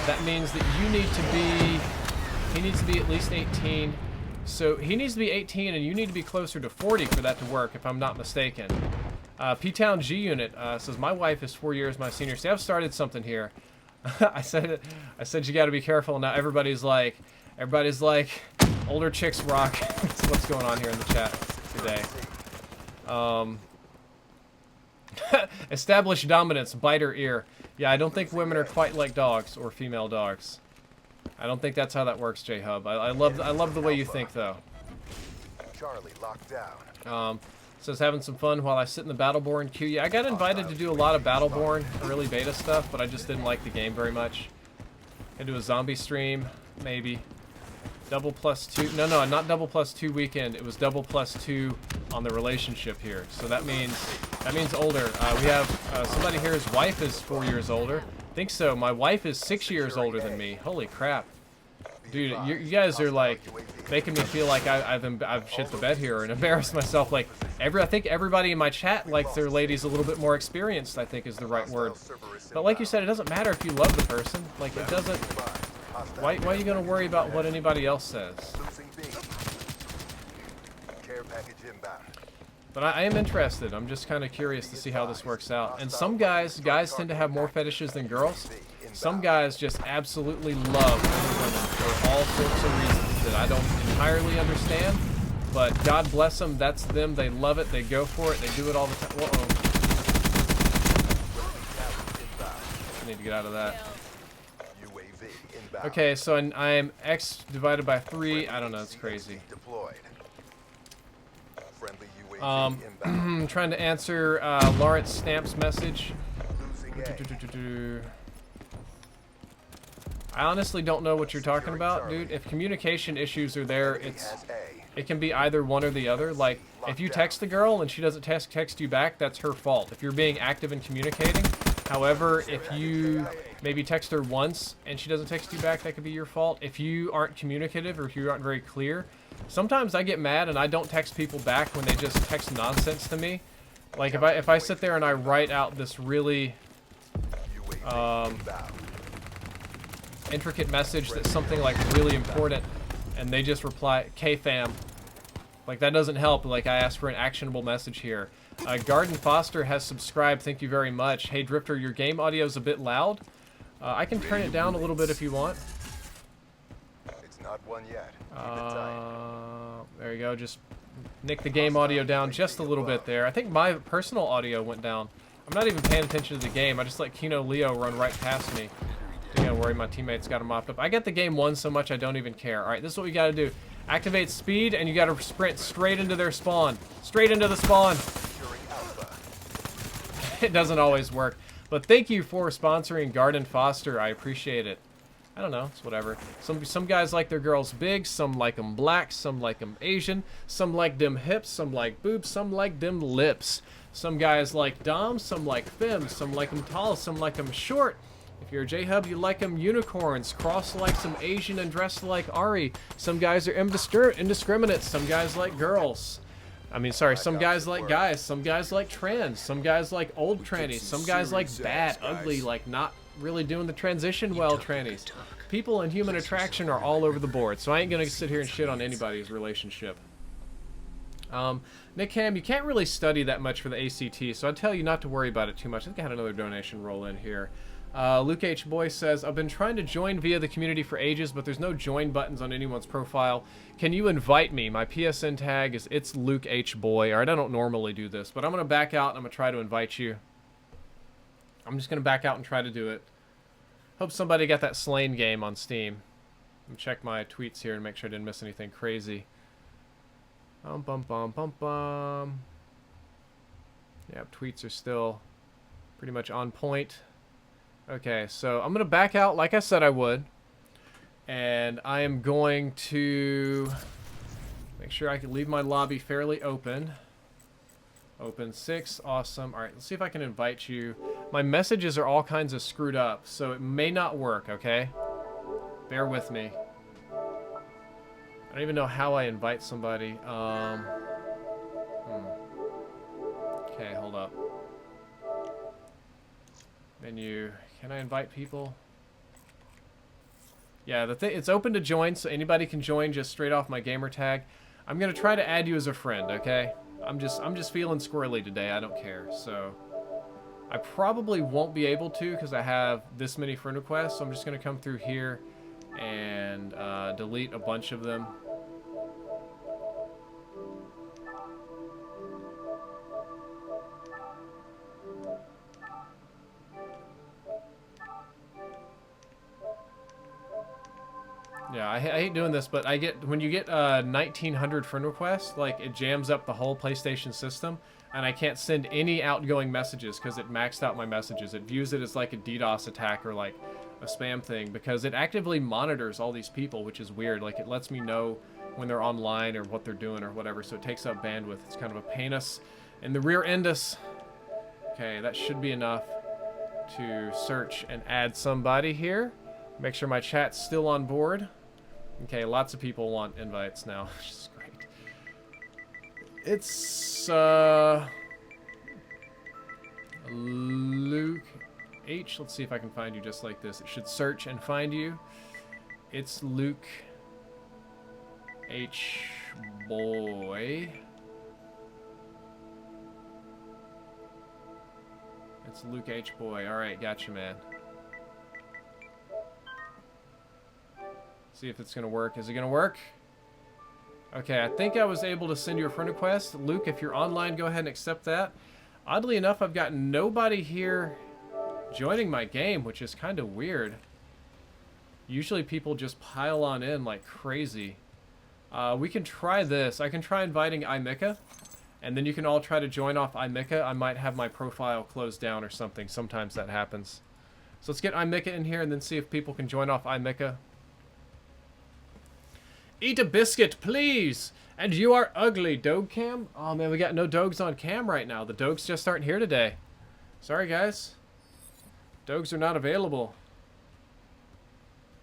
That means that you need to be. He needs to be at least 18. So he needs to be 18, and you need to be closer to 40 for that to work, if I'm not mistaken. P-Town G-Unit says, my wife is 4 years my senior. See, I've started something here. I said you got to be careful. Now everybody's like, older chicks rock. That's what's going on here in the chat today. Establish dominance, bite her ear. Yeah, I don't think women are quite like dogs or female dogs. I don't think that's how that works, J-Hub. I love the way you think, though. Charlie locked down. Says having some fun while I sit in the Battleborn queue. Yeah, I got invited to do a lot of Battleborn early beta stuff, but I just didn't like the game very much. I do a zombie stream, maybe. Double +2. No, not double +2 weekend. It was double +2 on the relationship here. So that means older. We have somebody here. His wife is 4 years older. I think so. My wife is 6 years older than me. Holy crap, dude! You guys are like making me feel like I've shit the bed here and embarrassed myself. Like I think everybody in my chat likes their ladies a little bit more experienced, I think is the right word. But like you said, it doesn't matter if you love the person. Like it doesn't. Why are you gonna worry about what anybody else says? Care package inbound. But I am interested. I'm just kind of curious to see how this works out. And some guys tend to have more fetishes than girls. Some guys just absolutely love women for all sorts of reasons that I don't entirely understand. But God bless them, that's them. They love it. They go for it. They do it all the time. Whoa. I need to get out of that. UAV inbound. Okay, so I am X divided by 3. I don't know. It's crazy. Deployed. Friendly UAV inbound. I'm trying to answer Lawrence Stamp's message. Losing A. I honestly don't know what you're talking about, dude. If communication issues are there, Has A. it can be either one or the other. Like, if you text the girl and she doesn't text you back, that's her fault. If you're being active and communicating. However, if you maybe text her once and she doesn't text you back, that could be your fault. If you aren't communicative or if you aren't very clear, sometimes I get mad and I don't text people back when they just text nonsense to me. Like, if I sit there and I write out this really intricate message that's something like really important and they just reply, "K fam." Like, that doesn't help. Like, I asked for an actionable message here. Garden Foster has subscribed. Thank you very much. Hey, Drifter, your game audio is a bit loud. I can turn it down a little bit if you want. It's not one yet. There you go. Just nick the game audio down just a little bit there. I think my personal audio went down. I'm not even paying attention to the game. I just let Kino Leo run right past me. I gotta worry my teammates got him mopped up. I get the game won so much I don't even care. Alright, this is what we gotta do. Activate speed, and you gotta sprint straight into their spawn. Straight into the spawn. It doesn't always work. But thank you for sponsoring Garden Foster. I appreciate it. I don't know. It's whatever. Some guys like their girls big. Some like them black. Some like them Asian. Some like them hips. Some like boobs. Some like them lips. Some guys like dom. Some like femme. Some like them tall. Some like them short. If you're a J-Hub, you like them unicorns. Cross like some Asian and dressed like Ari. Some guys are indiscriminate. Some guys like girls. I mean, sorry, some guys like guys. Some guys like trans. Some guys like old trannies. Some guys like bad, ugly, like not really doing the transition well trannies. People and human attraction are all over the board, so I ain't gonna sit here and shit on anybody's relationship. Nick Ham, you can't really study that much for the ACT, so I'd tell you not to worry about it too much. I think I had another donation roll in here. Luke H. Boy says, I've been trying to join via the community for ages, but there's no join buttons on anyone's profile. Can you invite me? My PSN tag is It's Luke H. Boy. Alright, I don't normally do this, but I'm going to back out and I'm going to try to invite you. I'm just going to back out and try to do it. Hope somebody got that Slain game on Steam. Let me check my tweets here and make sure I didn't miss anything crazy. Bum, bum, bum, bum, bum. Yeah, tweets are still pretty much on point. Okay, so I'm going to back out like I said I would. And I am going to make sure I can leave my lobby fairly open. Open 6, awesome. Alright, let's see if I can invite you. My messages are all kinds of screwed up, so it may not work, okay? Bear with me. I don't even know how I invite somebody. Okay, hold up. Menu. Can I invite people? Yeah, it's open to join, so anybody can join just straight off my gamer tag. I'm gonna try to add you as a friend, okay? I'm just feeling squirrely today. I don't care. So I probably won't be able to because I have this many friend requests. So I'm just gonna come through here and delete a bunch of them. Yeah, I hate doing this, but when you get 1900 friend requests, like it jams up the whole PlayStation system, and I can't send any outgoing messages because it maxed out my messages. It views it as like a DDoS attack or like a spam thing because it actively monitors all these people, which is weird. Like it lets me know when they're online or what they're doing or whatever, so it takes up bandwidth. It's kind of a pain in the rear endus. Okay, that should be enough to search and add somebody here. Make sure my chat's still on board. Okay, lots of people want invites now, which is great. It's Luke H. Let's see if I can find you just like this. It should search and find you. It's Luke H. Boy. It's Luke H. Boy. Alright, gotcha, man. See if it's gonna work. Is it gonna work? Okay, I think I was able to send you a friend request. Luke, if you're online, go ahead and accept that. Oddly enough, I've got nobody here joining my game, which is kind of weird. Usually people just pile on in like crazy. We can try this. I can try inviting iMika, and then you can all try to join off iMika. I might have my profile closed down or something. Sometimes that happens. So let's get iMika in here and then see if people can join off iMika. Eat a biscuit, please! And you are ugly, Dog Cam. Oh man, we got no dogs on cam right now. The dogs just aren't here today. Sorry, guys. Dogs are not available.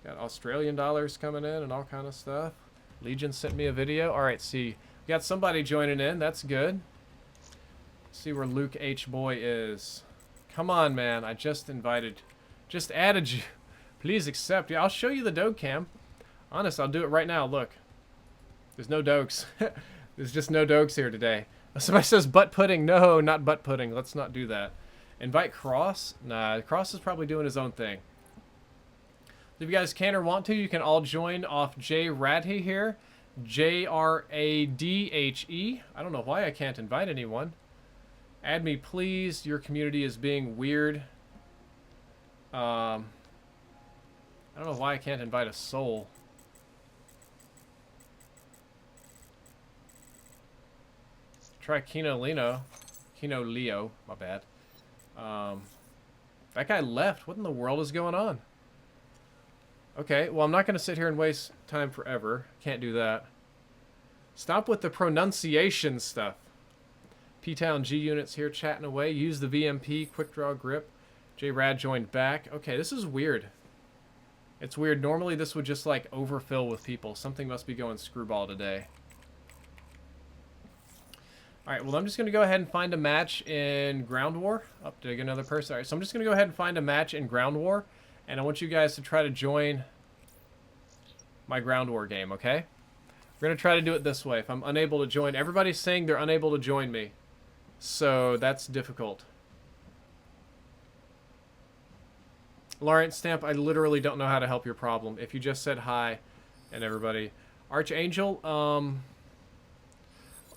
Got Australian dollars coming in and all kind of stuff. Legion sent me a video. Alright, see. We got somebody joining in. That's good. Let's see where Luke H. Boy is. Come on, man. I just invited. Just added you. Please accept. Yeah, I'll show you the dog cam. Honest, I'll do it right now. Look. There's no dogs. There's just no dogs here today. Somebody says butt pudding. No, not butt pudding. Let's not do that. Invite Cross. Nah, Cross is probably doing his own thing. If you guys can or want to, you can all join off J Radhe here. J-R-A-D-H-E. I don't know why I can't invite anyone. Add me, please. Your community is being weird. I don't know why I can't invite a soul. Try Kino Leo, my bad. That guy left. What in the world is going on? Okay, well, I'm not going to sit here and waste time forever. Can't do that. Stop with the pronunciation stuff. P-Town G units here chatting away. Use the VMP, quick draw grip. J-Rad joined back. Okay, this is weird. It's weird. Normally this would just like overfill with people. Something must be going screwball today. Alright, well, I'm just going to go ahead and find a match in Ground War. Oh, did I get another person? Alright, so I'm just going to go ahead and find a match in Ground War. And I want you guys to try to join my Ground War game, okay? We're going to try to do it this way. If I'm unable to join, everybody's saying they're unable to join me. So that's difficult. Lawrence Stamp, I literally don't know how to help your problem. If you just said hi and everybody. Archangel,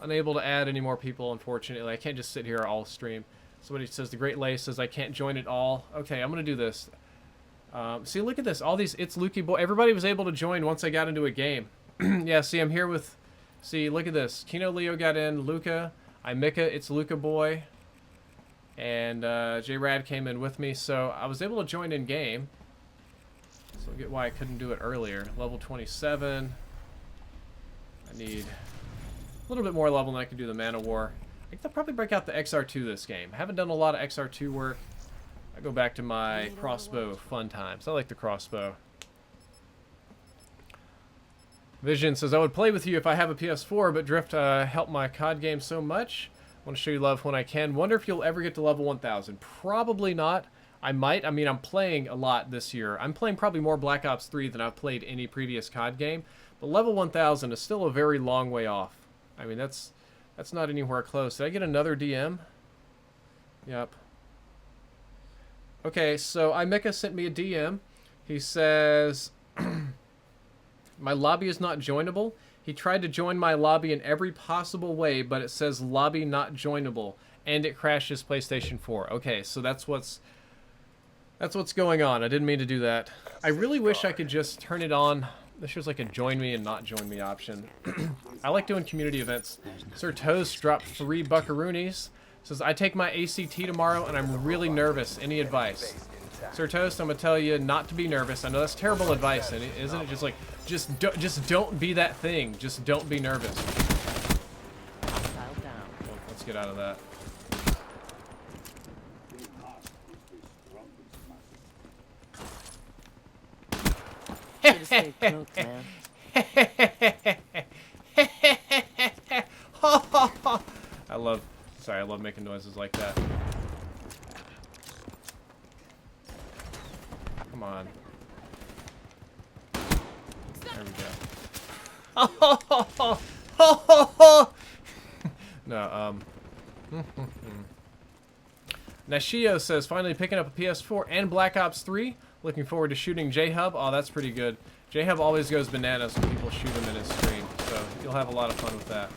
unable to add any more people, unfortunately. I can't just sit here all stream. Somebody says the Great Lay says I can't join it all. Okay, I'm going to do this. See, look at this. All these It's Lukey Boy. Everybody was able to join once I got into a game. Yeah, see, I'm here with... See, look at this. Kino Leo got in. Luca. iMika. It's Luca Boy. And J-Rad came in with me. So I was able to join in game. So I get why I couldn't do it earlier. Level 27. I need a little bit more level than I can do the Man of War. I think I'll probably break out the XR2 this game. I haven't done a lot of XR2 work. I go back to my crossbow fun times. I like the crossbow. Vision says, I would play with you if I have a PS4, but Drift helped my COD game so much. I want to show you love when I can. Wonder if you'll ever get to level 1000. Probably not. I might. I mean, I'm playing a lot this year. I'm playing probably more Black Ops 3 than I've played any previous COD game. But level 1000 is still a very long way off. I mean, that's not anywhere close. Did I get another DM? Yep. Okay, so iMika sent me a DM. He says, my lobby is not joinable. He tried to join my lobby in every possible way, but it says lobby not joinable, and it crashed his PlayStation 4. Okay, so that's what's going on. I didn't mean to do that. I really wish I could just turn it on. This shows like a join me and not join me option. I like doing community events. Sir Toast dropped 3 buckaroonies. Says, I take my ACT tomorrow and I'm really nervous. Any advice? Sir Toast, I'm going to tell you not to be nervous. I know that's terrible advice, and isn't it just like, just don't be that thing. Just don't be nervous. Well, let's get out of that. Should've stayed cooked, man. I love making noises like that. Come on. There we go. No, Nashio says, finally picking up a PS4 and Black Ops 3. Looking forward to shooting J-Hub. Oh, that's pretty good. J-Hub always goes bananas when people shoot him in his stream, so you'll have a lot of fun with that.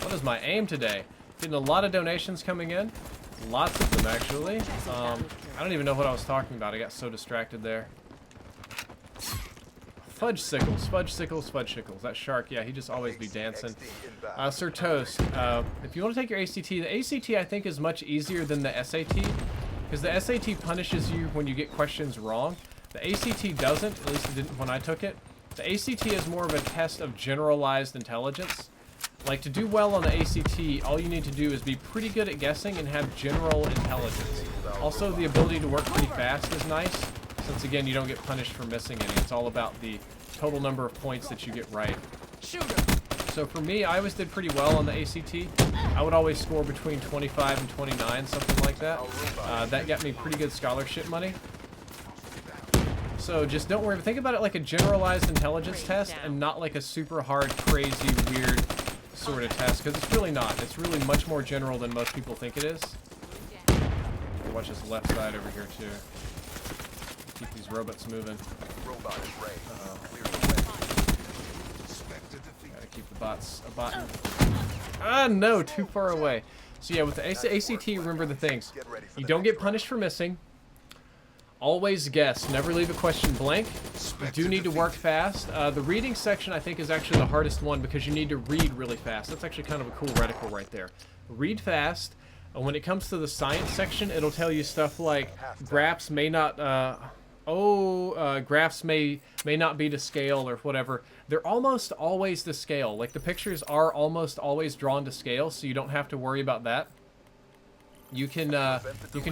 What is my aim today? Getting a lot of donations coming in. Lots of them, actually. I don't even know what I was talking about. I got so distracted there. Fudge sickles, fudge sickles, fudge sickles. That shark, yeah, he just always be dancing. Sir Toast, if you want to take your ACT, the ACT I think is much easier than the SAT, because the SAT punishes you when you get questions wrong. The ACT doesn't, at least it didn't when I took it. The ACT is more of a test of generalized intelligence. Like, to do well on the ACT, all you need to do is be pretty good at guessing and have general intelligence. Also, the ability to work pretty fast is nice, since again, you don't get punished for missing any. It's all about the total number of points that you get right. So for me, I always did pretty well on the ACT. I would always score between 25 and 29, something like that. That got me pretty good scholarship money. So just don't worry. Think about it like a generalized intelligence test and not like a super hard, crazy, weird sort of test, because it's really not. It's really much more general than most people think it is. Watch this left side over here too. Keep these robots moving. Uh-oh. Gotta keep the bots a-botting. Ah, no, too far away. So yeah, with the ACT, remember the things. You don't get punished for missing. Always guess. Never leave a question blank. You do need to work fast. The reading section, I think, is actually the hardest one because you need to read really fast. That's actually kind of a cool reticle right there. Read fast. When it comes to the science section, it'll tell you stuff like graphs may not... graphs may not be to scale or whatever. They're almost always to scale. Like, the pictures are almost always drawn to scale, so you don't have to worry about that. You can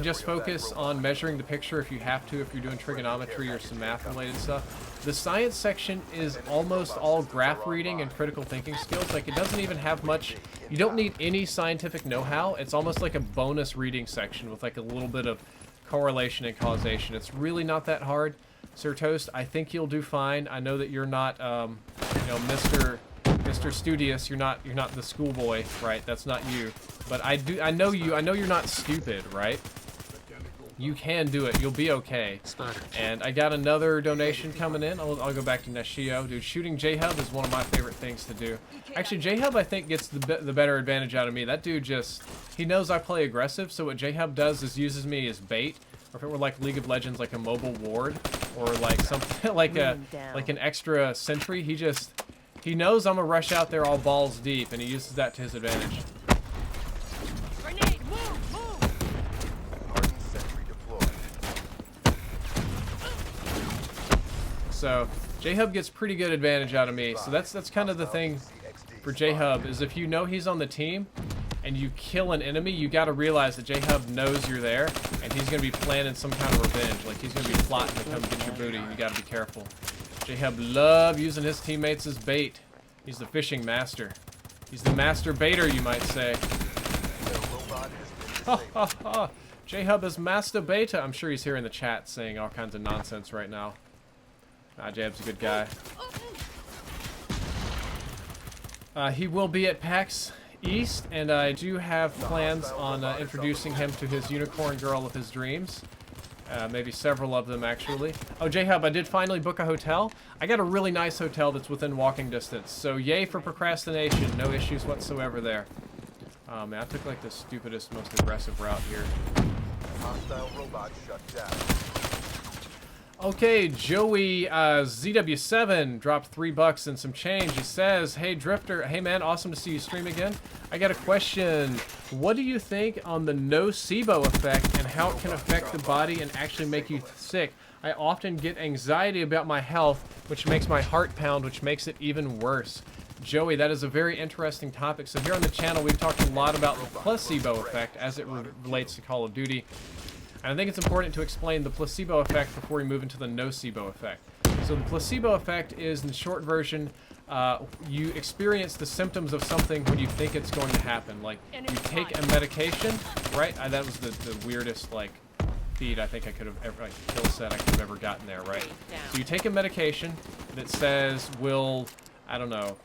just focus on measuring the picture if you have to, if you're doing trigonometry or some math-related stuff. The science section is almost all graph reading and critical thinking skills. Like, it doesn't even have much... You don't need any scientific know-how. It's almost like a bonus reading section with, like, a little bit of correlation and causation. It's really not that hard. Sir Toast, I think you'll do fine. I know that you're not, you know, Mr. Studious. You're not the schoolboy, right? That's not you. But I know you. I know you're not stupid, right? You can do it. You'll be okay. And I got another donation coming in. I'll go back to Nashio. Dude, shooting J-Hub is one of my favorite things to do. Actually, J-Hub, I think, gets the better advantage out of me. That dude just... He knows I play aggressive, so what J-Hub does is uses me as bait. Or if it were like League of Legends, like a mobile ward. Or like something like an extra sentry. He knows I'm gonna rush out there all balls deep, and he uses that to his advantage. So J-Hub gets pretty good advantage out of me. So that's kind of the thing for J-Hub, is if you know he's on the team and you kill an enemy, you got to realize that J-Hub knows you're there and he's going to be planning some kind of revenge. Like, he's going to be plotting to come get your booty. You got to be careful. J-Hub love using his teammates as bait. He's the fishing master. He's the master baiter, you might say. Ha ha ha. J-Hub is master baiter. I'm sure he's here in the chat saying all kinds of nonsense right now. Nah, J-Hub's a good guy. He will be at PAX East, and I do have plans on introducing him to his unicorn girl of his dreams. Maybe several of them, actually. Oh, J-Hub, I did finally book a hotel. I got a really nice hotel that's within walking distance. So, yay for procrastination. No issues whatsoever there. Oh, man, I took, like, the stupidest, most aggressive route here. Hostile robot shut down. Okay, Joey ZW7 dropped $3 and some change. He says, hey Drifter, hey man, awesome to see you stream again. I got a question. What do you think on the nocebo effect and how it can affect the body and actually make you sick? I often get anxiety about my health, which makes my heart pound, which makes it even worse. Joey, that is a very interesting topic. So here on the channel, we've talked a lot about the placebo effect as it relates to Call of Duty. And I think it's important to explain the placebo effect before we move into the nocebo effect. So the placebo effect is, in the short version, you experience the symptoms of something when you think it's going to happen. Like, you take a medication, right? That was the weirdest, like, feed I think I could have ever, like, kill set I could have ever gotten there, right? So you take a medication that says will, I don't know,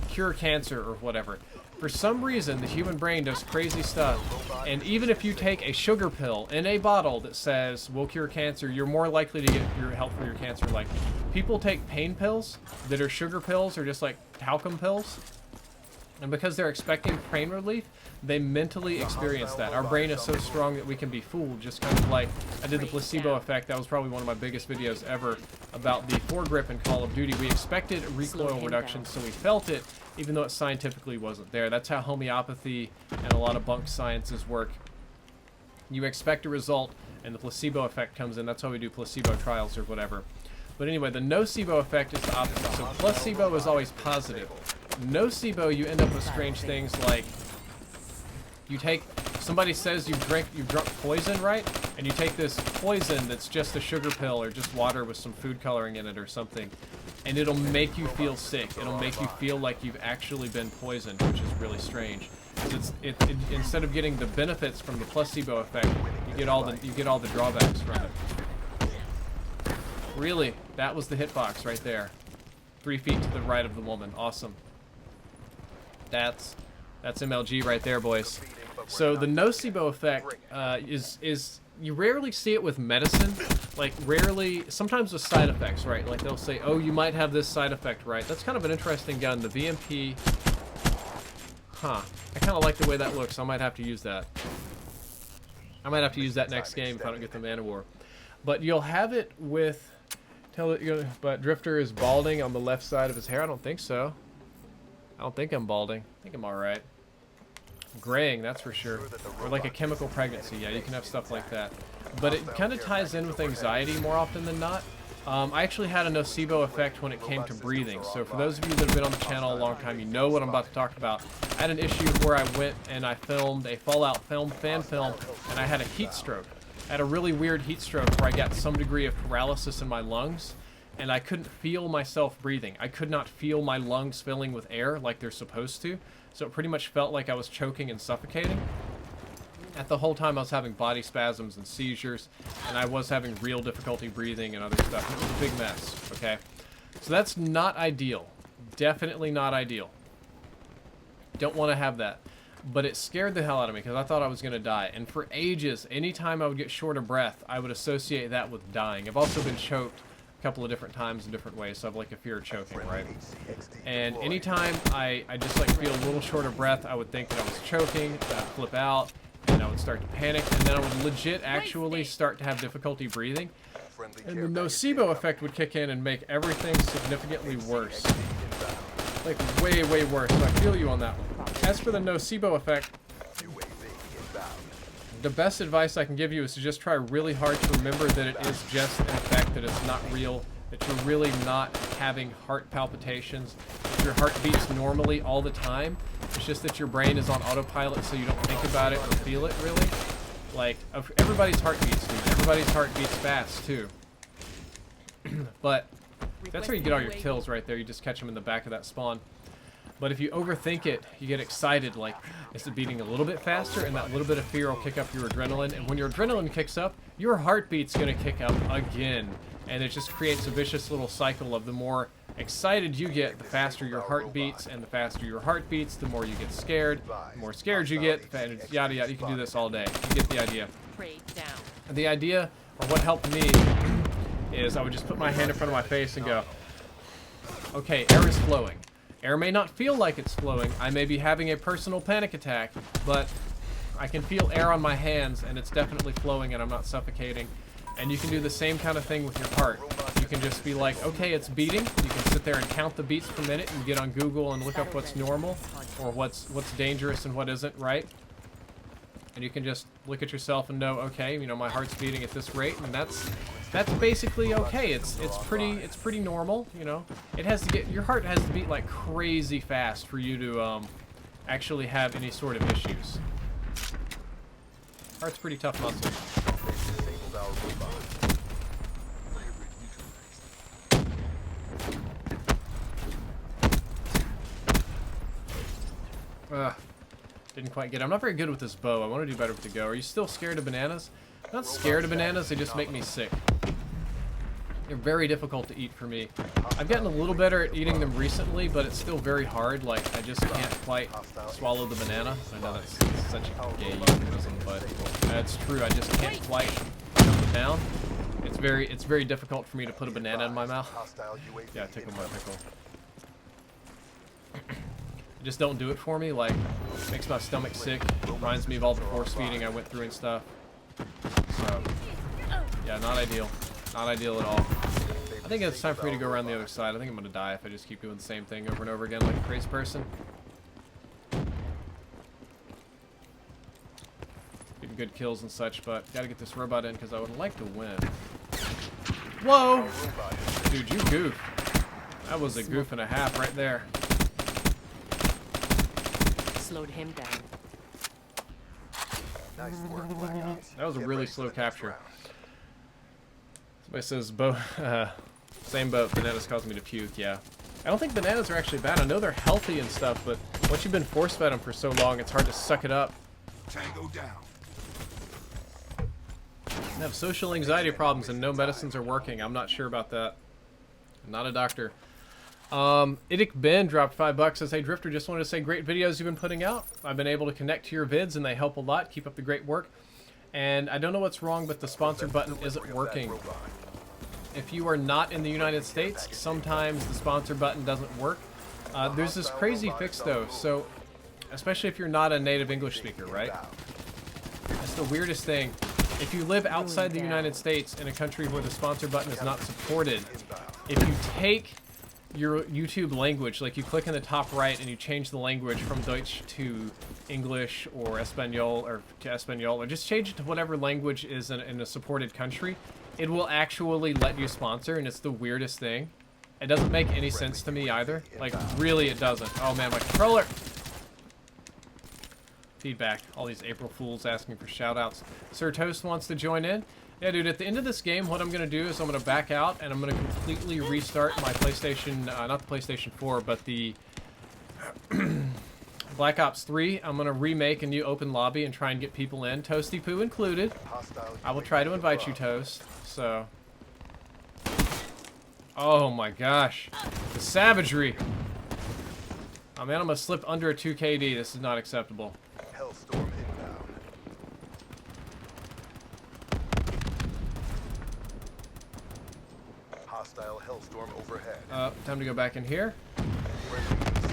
cure cancer or whatever. For some reason, the human brain does crazy stuff, and even if you take a sugar pill in a bottle that says will cure cancer, you're more likely to get your help for your cancer. Like, people take pain pills that are sugar pills or just like talcum pills, and because they're expecting pain relief, they mentally experience that. Our brain is so strong that we can be fooled, just kind of like I did the placebo effect. That was probably one of my biggest videos ever about the foregrip in Call of Duty. We expected recoil reduction, so we felt it, even though it scientifically wasn't there. That's how homeopathy and a lot of bunk sciences work. You expect a result, and the placebo effect comes in. That's how we do placebo trials or whatever. But anyway, the nocebo effect is the opposite. So placebo is always positive. Nocebo, you end up with strange things like you take, somebody says you've drunk poison, right? And you take this poison that's just a sugar pill or just water with some food coloring in it or something, and it'll make you feel sick. It'll make you feel like you've actually been poisoned, which is really strange. Instead of getting the benefits from the placebo effect, you get all the drawbacks from it. Really, that was the hitbox right there. 3 feet to the right of the woman. Awesome. That's MLG right there, boys. So the nocebo effect is you rarely see it with medicine. Like, rarely, sometimes with side effects, right? Like, they'll say, oh, you might have this side effect, right? That's kind of an interesting gun. The VMP, huh. I kind of like the way that looks. I might have to use that. I might have to use that next game if I don't get the Man of War. But you'll have it with, but Drifter is balding on the left side of his hair. I don't think so. I don't think I'm balding. I think I'm alright. Graying, that's for sure. Or like a chemical pregnancy. Yeah, you can have stuff like that. But it kind of ties in with anxiety more often than not. I actually had a nocebo effect when it came to breathing. So for those of you that have been on the channel a long time, you know what I'm about to talk about. I had an issue where I went and I filmed a Fallout fan film, and I had a heat stroke. I had a really weird heat stroke where I got some degree of paralysis in my lungs, and I couldn't feel myself breathing. I could not feel my lungs filling with air like they're supposed to. So it pretty much felt like I was choking and suffocating. At the whole time I was having body spasms and seizures, and I was having real difficulty breathing and other stuff. It was a big mess, okay? So that's not ideal. Definitely not ideal. Don't want to have that. But it scared the hell out of me because I thought I was going to die. And for ages, anytime I would get short of breath, I would associate that with dying. I've also been choked a couple of different times in different ways, so I have like a fear of choking, right? And anytime I just like feel a little short of breath, I would think that I was choking, I'd flip out, and I would start to panic, and then I would legit actually start to have difficulty breathing. And the nocebo effect would kick in and make everything significantly worse. Like way, way worse. So I feel you on that one. As for the nocebo effect, the best advice I can give you is to just try really hard to remember that it is just an effect, that it's not real, that you're really not having heart palpitations, that your heart beats normally all the time. It's just that your brain is on autopilot, so you don't think about it or feel it, really. Like, everybody's heart beats, dude. Everybody's heart beats fast, too. But that's where you get all your kills right there. You just catch them in the back of that spawn. But if you overthink it, you get excited, like, is it beating a little bit faster? And that little bit of fear will kick up your adrenaline. And when your adrenaline kicks up, your heartbeat's going to kick up again. And it just creates a vicious little cycle of the more excited you get, the faster your heart beats. And the faster your heart beats, the more you get scared. The more scared you get, yada yada. You can do this all day. You get the idea. And the idea, or what helped me, is I would just put my hand in front of my face and go, okay, air is flowing. Air may not feel like it's flowing. I may be having a personal panic attack, but I can feel air on my hands, and it's definitely flowing, and I'm not suffocating. And you can do the same kind of thing with your heart. You can just be like, okay, it's beating. You can sit there and count the beats per minute and get on Google and look up what's normal or what's dangerous and what isn't, right? And you can just look at yourself and know, okay, you know, my heart's beating at this rate, and that's basically okay. It's pretty normal, you know. It has to get, your heart has to beat like crazy fast for you to actually have any sort of issues. Heart's pretty tough muscle. Didn't quite get it. I'm not very good with this bow. I want to do better with the go. Are you still scared of bananas? I'm not scared of bananas, they just make me sick. They're very difficult to eat for me. I've gotten a little better at eating them recently, but it's still very hard. Like, I just can't quite swallow the banana. I know that's such a gay euphemism, but that's true. I just can't quite jump it down. It's very difficult for me to put a banana in my mouth. Yeah, tickle my pickle. Just don't do it for me. Like, makes my stomach sick. Reminds me of all the force feeding I went through and stuff. So, yeah, not ideal. Not ideal at all. I think it's time for me to go around the other side. I think I'm gonna die if I just keep doing the same thing over and over again like a crazy person. Getting good kills and such, but gotta get this robot in because I would like to win. Whoa! Dude, you goof. That was a goof and a half right there. Slowed him down. Nice work, Black Ops. That was a Get really ready for slow the next capture. round. Somebody says, same boat, bananas cause me to puke, yeah. I don't think bananas are actually bad. I know they're healthy and stuff, but once you've been force-fed them for so long, it's hard to suck it up. Tango down. I have social anxiety problems and no medicines are working. I'm not sure about that. I'm not a doctor. Idic Ben dropped $5. Says, hey Drifter, just wanted to say great videos you've been putting out. I've been able to connect to your vids and they help a lot. Keep up the great work. And I don't know what's wrong, but the sponsor button isn't working. If you are not in the United States, sometimes the sponsor button doesn't work. There's this crazy fix though. So, especially if you're not a native English speaker, right? That's the weirdest thing. If you live outside the United States in a country where the sponsor button is not supported, if you take your YouTube language, like you click in the top right and you change the language from Deutsch to English or Espanol or to Espanol, or just change it to whatever language is in a supported country, it will actually let you sponsor, and it's the weirdest thing. It doesn't make any sense to me either. Like, really, it doesn't. Oh man, my controller! Feedback. All these April Fools asking for shoutouts. Sir Toast wants to join in. Yeah, dude, at the end of this game, what I'm going to do is I'm going to back out, and I'm going to completely restart my PlayStation, not the PlayStation 4, but the Black Ops 3. I'm going to remake a new open lobby and try and get people in, Toasty Poo included. I will try to invite you, Toast, so... Oh my gosh. The savagery. Oh man, I'm going to slip under a 2KD. This is not acceptable. Hellstorm inbound. Hostile Hellstorm overhead. Time to go back in here.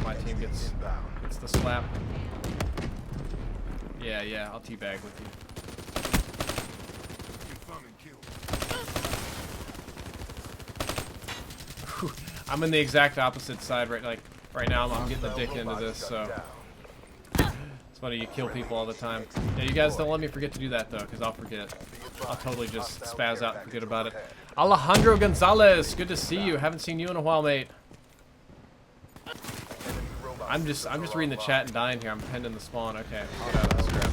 My team gets the slap. Yeah, I'll teabag with you. Whew, I'm in the exact opposite side right now. I'm getting the dick into this, so it's funny you kill people all the time. Yeah, you guys don't let me forget to do that though, because I'll forget. I'll totally just spaz out and forget about it. Alejandro Gonzalez, good to see you. Haven't seen you in a while, mate. I'm just reading the chat and dying here. I'm pinned in the spawn. Okay, get out of this crap.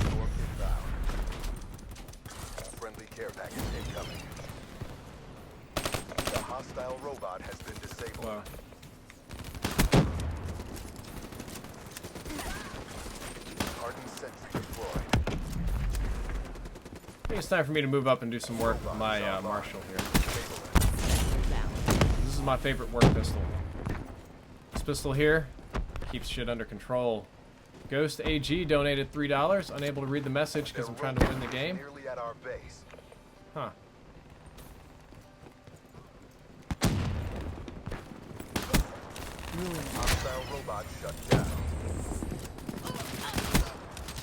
Friendly care package incoming. The hostile robot has been disabled. Whoa. Hardened sentry deployed. I think it's time for me to move up and do some work with my Marshall here. This is my favorite work pistol. This pistol here keeps shit under control. Ghost AG donated $3. Unable to read the message because I'm trying to win the game. Nearly at our base. Huh. Hostile robot shut down.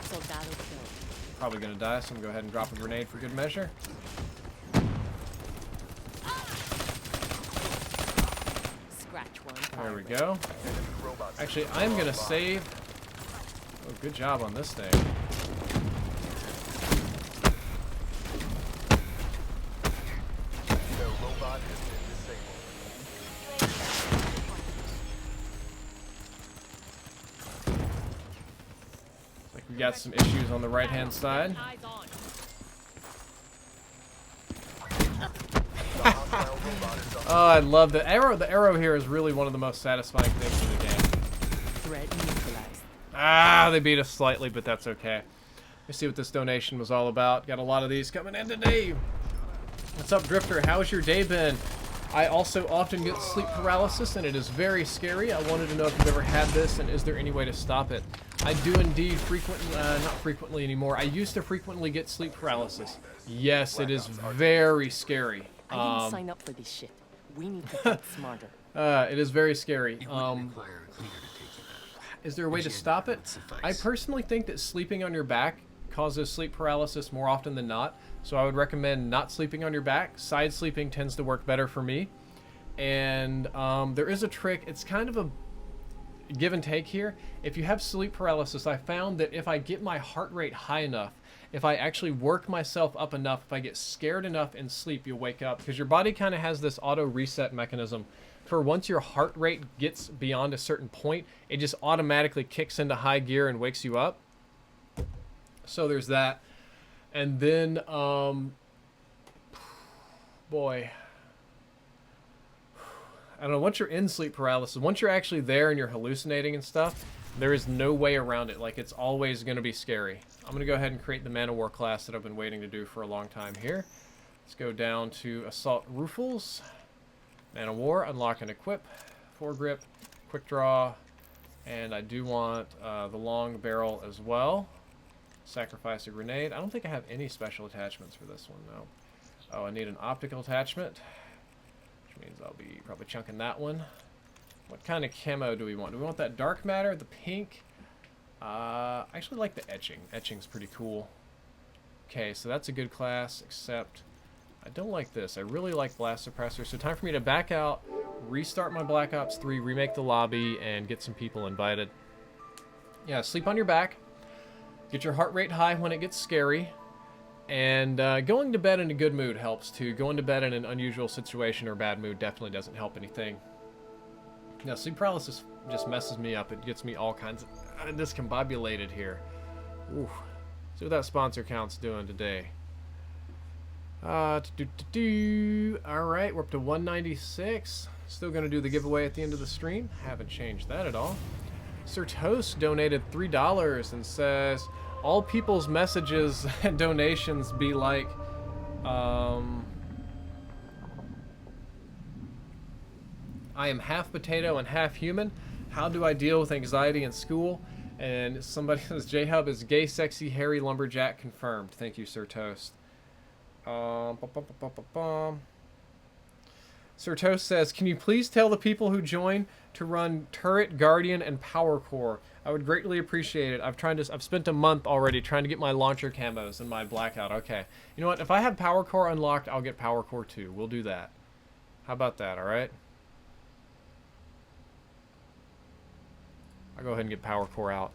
Soldado killed. Probably gonna die, so I'm gonna go ahead and drop a grenade for good measure. Scratch one. There we go. Actually, I'm gonna save. Oh, good job on this thing. Their robot has been disabled. Like we got some issues on the right-hand side. The hostile robot is on. Oh, I love the arrow. The arrow here is really one of the most satisfying things in the game. Threat neutralized. Ah, they beat us slightly, but that's okay. Let's see what this donation was all about. Got a lot of these coming in today. What's up, Drifter? How's your day been? I also often get sleep paralysis, and it is very scary. I wanted to know if you've ever had this, and is there any way to stop it? I do indeed not frequently anymore. I used to frequently get sleep paralysis. Yes, it is very scary. I didn't sign up for this shit. We need to get smarter. It is very scary. Is there a way to stop it? I personally think that sleeping on your back causes sleep paralysis more often than not. So I would recommend not sleeping on your back. Side sleeping tends to work better for me. And there is a trick. It's kind of a give and take here. If you have sleep paralysis, I found that if I get my heart rate high enough, if I actually work myself up enough, if I get scared enough in sleep, you'll wake up. Because your body kind of has this auto reset mechanism. For once your heart rate gets beyond a certain point, it just automatically kicks into high gear and wakes you up. So there's that. And then, boy, I don't know, once you're in sleep paralysis, once you're actually there and you're hallucinating and stuff, there is no way around it. Like, it's always going to be scary. I'm going to go ahead and create the Man of War class that I've been waiting to do for a long time here. Let's go down to Assault Rifles, Man of War, unlock and equip, foregrip, quick draw, and I do want the long barrel as well. Sacrifice a grenade. I don't think I have any special attachments for this one, though. Oh, I need an optical attachment, which means I'll be probably chunking that one. What kind of camo do we want? Do we want that dark matter, the pink? I actually like the etching. Etching's pretty cool. Okay, so that's a good class, except I don't like this. I really like blast suppressor. So time for me to back out, restart my Black Ops 3, remake the lobby, and get some people invited. Yeah, sleep on your back. Get your heart rate high when it gets scary. And going to bed in a good mood helps too. Going to bed in an unusual situation or bad mood definitely doesn't help anything. Now, sleep paralysis just messes me up. It gets me all kinds of discombobulated here. Ooh. See what that sponsor count's doing today. Alright, we're up to 196. Still going to do the giveaway at the end of the stream. Haven't changed that at all. Sir Toast donated $3 and says, all people's messages and donations be like, I am half potato and half human. How do I deal with anxiety in school? And somebody says, J-Hub is gay, sexy, hairy lumberjack confirmed. Thank you, Sir Toast. Sir Toast says, can you please tell the people who join to run Turret, Guardian, and Power Core? I would greatly appreciate it. I've spent a month already trying to get my launcher camos and my blackout. Okay. You know what? If I have Power Core unlocked, I'll get Power Core 2. We'll do that. How about that, alright? I'll go ahead and get Power Core out.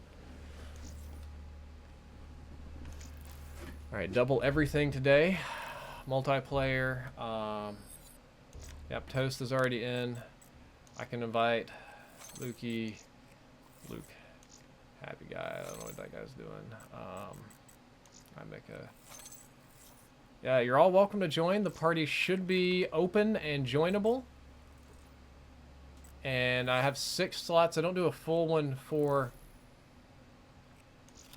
Alright, double everything today. Multiplayer. Yep, Toast is already in. I can invite Luke. Happy guy. I don't know what that guy's doing. Yeah, you're all welcome to join. The party should be open and joinable. And I have 6 slots. I don't do a full one for...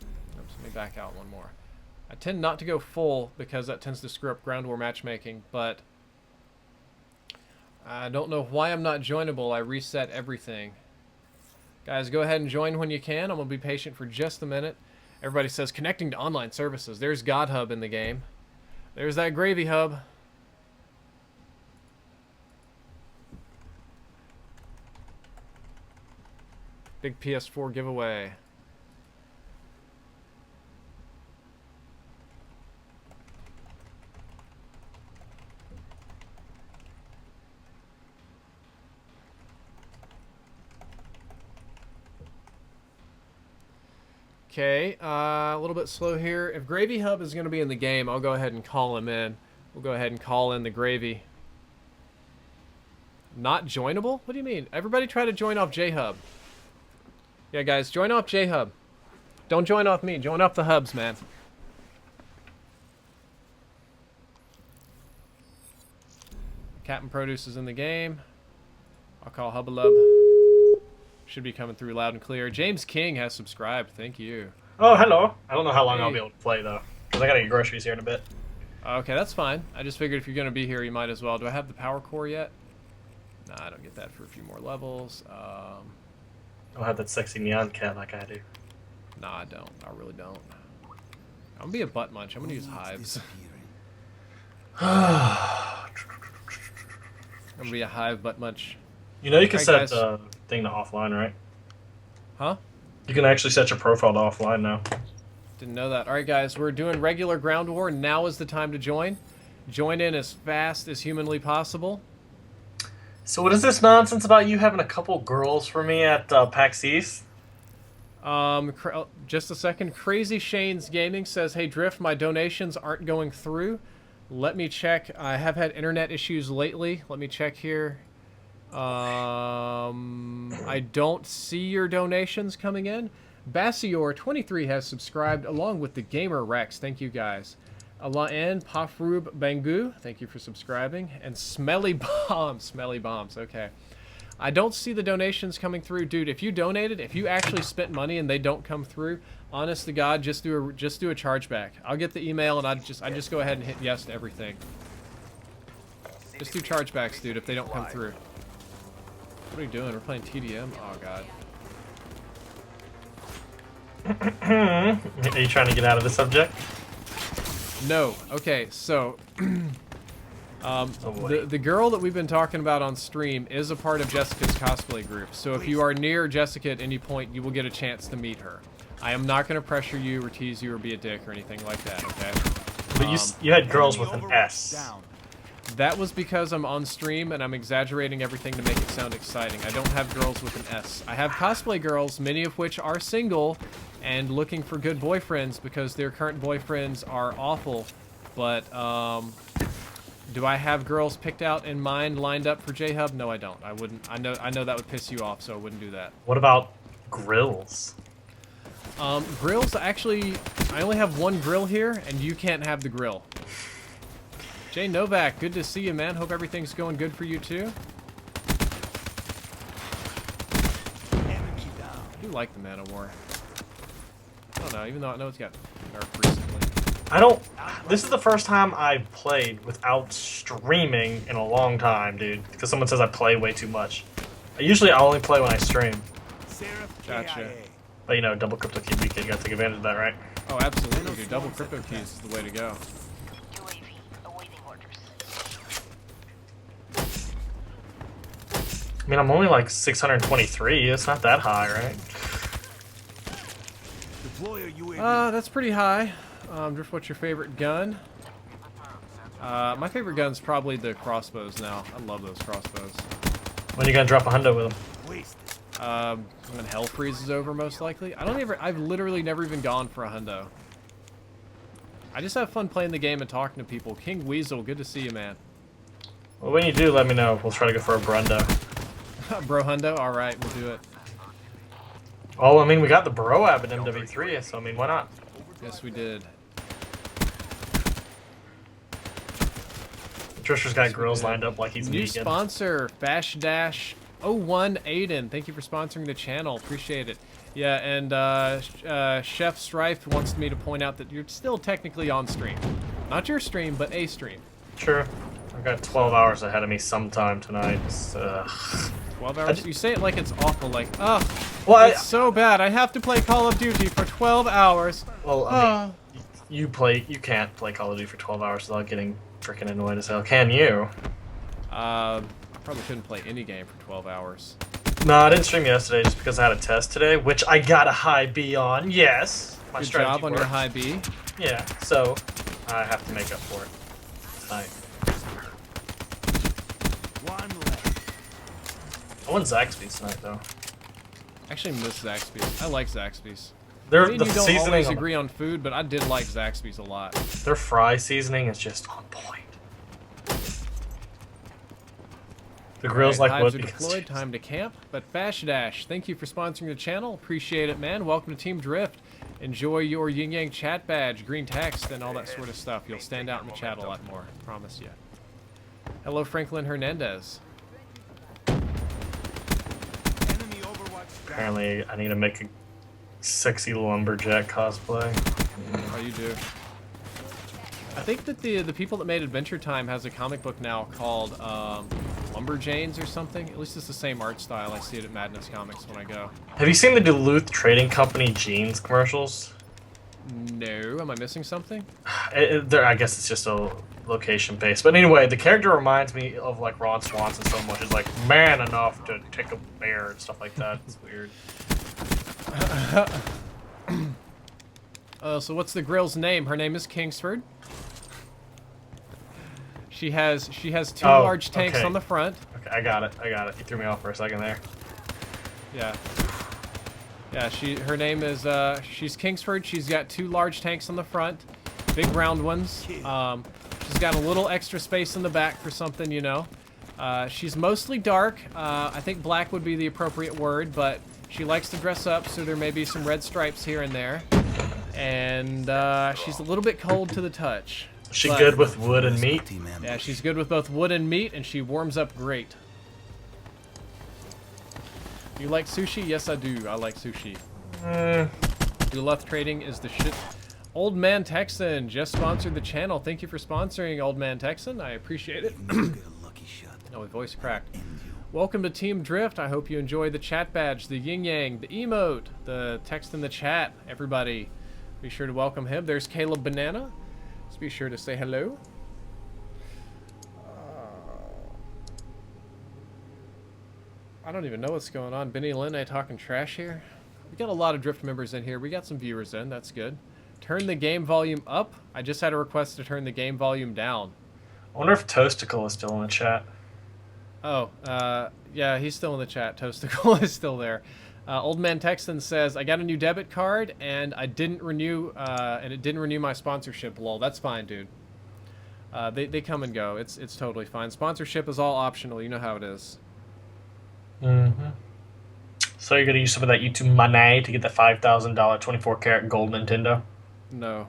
Oops, let me back out one more. I tend not to go full because that tends to screw up ground war matchmaking, but I don't know why I'm not joinable. I reset everything. Guys, go ahead and join when you can. I'm going to be patient for just a minute. Everybody says connecting to online services. There's God Hub in the game. There's that Gravy Hub. Big PS4 giveaway. Okay, a little bit slow here. If Gravy Hub is going to be in the game, I'll go ahead and call him in. We'll go ahead and call in the Gravy. Not joinable? What do you mean? Everybody try to join off J-Hub. Yeah, guys, join off J-Hub. Don't join off me. Join off the hubs, man. Captain Produce is in the game. I'll call Hubbalub. Should be coming through loud and clear. James King has subscribed. Thank you. Oh, hello. I don't know how long Hey. I'll be able to play, though. Because I gotta get groceries here in a bit. Okay, that's fine. I just figured if you're going to be here, you might as well. Do I have the power core yet? Nah, I don't get that for a few more levels. I don't have that sexy neon cat like I do. Nah, I don't. I really don't. I'm gonna be a butt munch. I'm gonna use hives. I'm gonna be a hive butt munch. You know you can Alright, set the thing to offline, right? Huh? You can actually set your profile to offline now. Didn't know that. Alright guys, we're doing regular ground war. Now is the time to join. Join in as fast as humanly possible. So what is this nonsense about you having a couple girls for me at PAX East? Just a second. Crazy Shane's Gaming says, "Hey Drift, my donations aren't going through. Let me check. I have had internet issues lately. Let me check here. I don't see your donations coming in." Bassior23 has subscribed along with the Gamer Rex. Thank you guys. Allah and Pafrub Bangu, thank you for subscribing. And Smelly Bombs. Okay. I don't see the donations coming through, dude. If you donated, if you actually spent money and they don't come through, honest to God, just do a chargeback. I'll get the email and I just go ahead and hit yes to everything. Just do chargebacks, dude, if they don't come through. What are you doing? We're playing TDM? Oh God. Are you trying to get out of the subject? No. Okay, so the girl that we've been talking about on stream is a part of Jessica's cosplay group. So if you are near Jessica at any point, you will get a chance to meet her. I am not going to pressure you or tease you or be a dick or anything like that, okay? But you had girls with an S. That was because I'm on stream and I'm exaggerating everything to make it sound exciting. I don't have girls with an S. I have cosplay girls, many of which are single and looking for good boyfriends because their current boyfriends are awful. But, do I have girls picked out in mind, lined up for J-Hub? No, I don't. I wouldn't. I know that would piss you off, so I wouldn't do that. What about grills? Grills, actually, I only have one grill here, and you can't have the grill. Jay Novak, good to see you, man. Hope everything's going good for you, too. I do like the Man of War. I don't know, even though I know it's got nerfed recently. This is the first time I've played without streaming in a long time, dude. Because someone says I play way too much. Usually I only play when I stream. Gotcha. But you know, double Cryptokey weekend, you gotta take advantage of that, right? Oh, absolutely, dude. Double Cryptokeys is the way to go. UAV awaiting orders. I mean, I'm only like 623. It's not that high, right? That's pretty high. Drift, what's your favorite gun? My favorite gun's probably the crossbows now. I love those crossbows. When are you gonna drop a hundo with them? When hell freezes over, most likely. I've literally never even gone for a hundo. I just have fun playing the game and talking to people. King Weasel, good to see you, man. Well, when you do, let me know. We'll try to go for a brundo. Bro hundo? Alright, we'll do it. Oh, I mean, we got the bro app in MW3, so I mean, why not? Yes, we did. Trisher's got grills lined up like he's New vegan. sponsor, Fash-01 Aiden. Thank you for sponsoring the channel. Appreciate it. Yeah, and Chef Strife wants me to point out that you're still technically on stream. Not your stream, but a stream. True. I've got 12 hours ahead of me sometime tonight. 12 hours? You say it like it's awful, like, oh, well, it's so bad. I have to play Call of Duty for 12 hours. Well, I mean, you can't play Call of Duty for 12 hours without getting freaking annoyed as hell. Can you? I probably couldn't play any game for 12 hours. No, I didn't stream yesterday just because I had a test today, which I got a high B on. Yes. My Good strategy job on worked. your high B. Yeah, so I have to make up for it tonight. I want Zaxby's tonight, though. I actually miss Zaxby's. I like Zaxby's. The You don't seasoning always on agree on food, but I did like Zaxby's a lot. their fry seasoning is just on point. The grill's Alright, like hives wood are because deployed, time to camp. But Fash Dash, thank you for sponsoring the channel. Appreciate it, man. Welcome to Team Drift. Enjoy your yin yang chat badge, green text, and all that sort of stuff. You'll stand out in the chat a lot more. Promise you. Hello, Franklin Hernandez. apparently I need to make a sexy lumberjack cosplay. Oh, you do. I think that the people that made Adventure Time has a comic book now called Lumberjanes or something. At least it's the same art style. I see it at Madness Comics when I go. Have you seen the Duluth Trading Company jeans commercials? No, am I missing something? I guess it's just a location based. But anyway, the character reminds me of like Ron Swanson so much. It's like man enough to take a bear and stuff like that. It's weird. So what's the grill's name? Her name is Kingsford. She has two large tanks on the front. Okay, I got it. You threw me off for a second there. Yeah. Yeah, her name is she's Kingsford. She's got two large tanks on the front, big round ones. She's got a little extra space in the back for something, you know. She's mostly dark. I think black would be the appropriate word, but she likes to dress up, so there may be some red stripes here and there. And she's a little bit cold to the touch. Is she good with wood and meat? Yeah, she's good with both wood and meat, and she warms up great. You like sushi? Yes, I do. I like sushi. Duluth Trading is the shit. Old Man Texan just sponsored the channel. Thank you for sponsoring, Old Man Texan. I appreciate it. Oh, my voice cracked. Welcome to Team Drift. I hope you enjoy the chat badge, the yin yang, the emote, the text in the chat. Everybody, be sure to welcome him. There's Caleb Banana. Just be sure to say hello. I don't even know what's going on. Benny and Lynn, talking trash here. We got a lot of Drift members in here. We got some viewers in. That's good. Turn the game volume up. I just had a request to turn the game volume down. I wonder if Toasticle is still in the chat. Oh, yeah, he's still in the chat. Toasticle is still there. Old Man Texan says, I got a new debit card, and I didn't renew, and it didn't renew my sponsorship. Lol, that's fine, dude. They come and go. It's totally fine. Sponsorship is all optional. You know how it is. Mm-hmm. So you're gonna use some of that YouTube money to get the $5,000 24-karat gold Nintendo? No.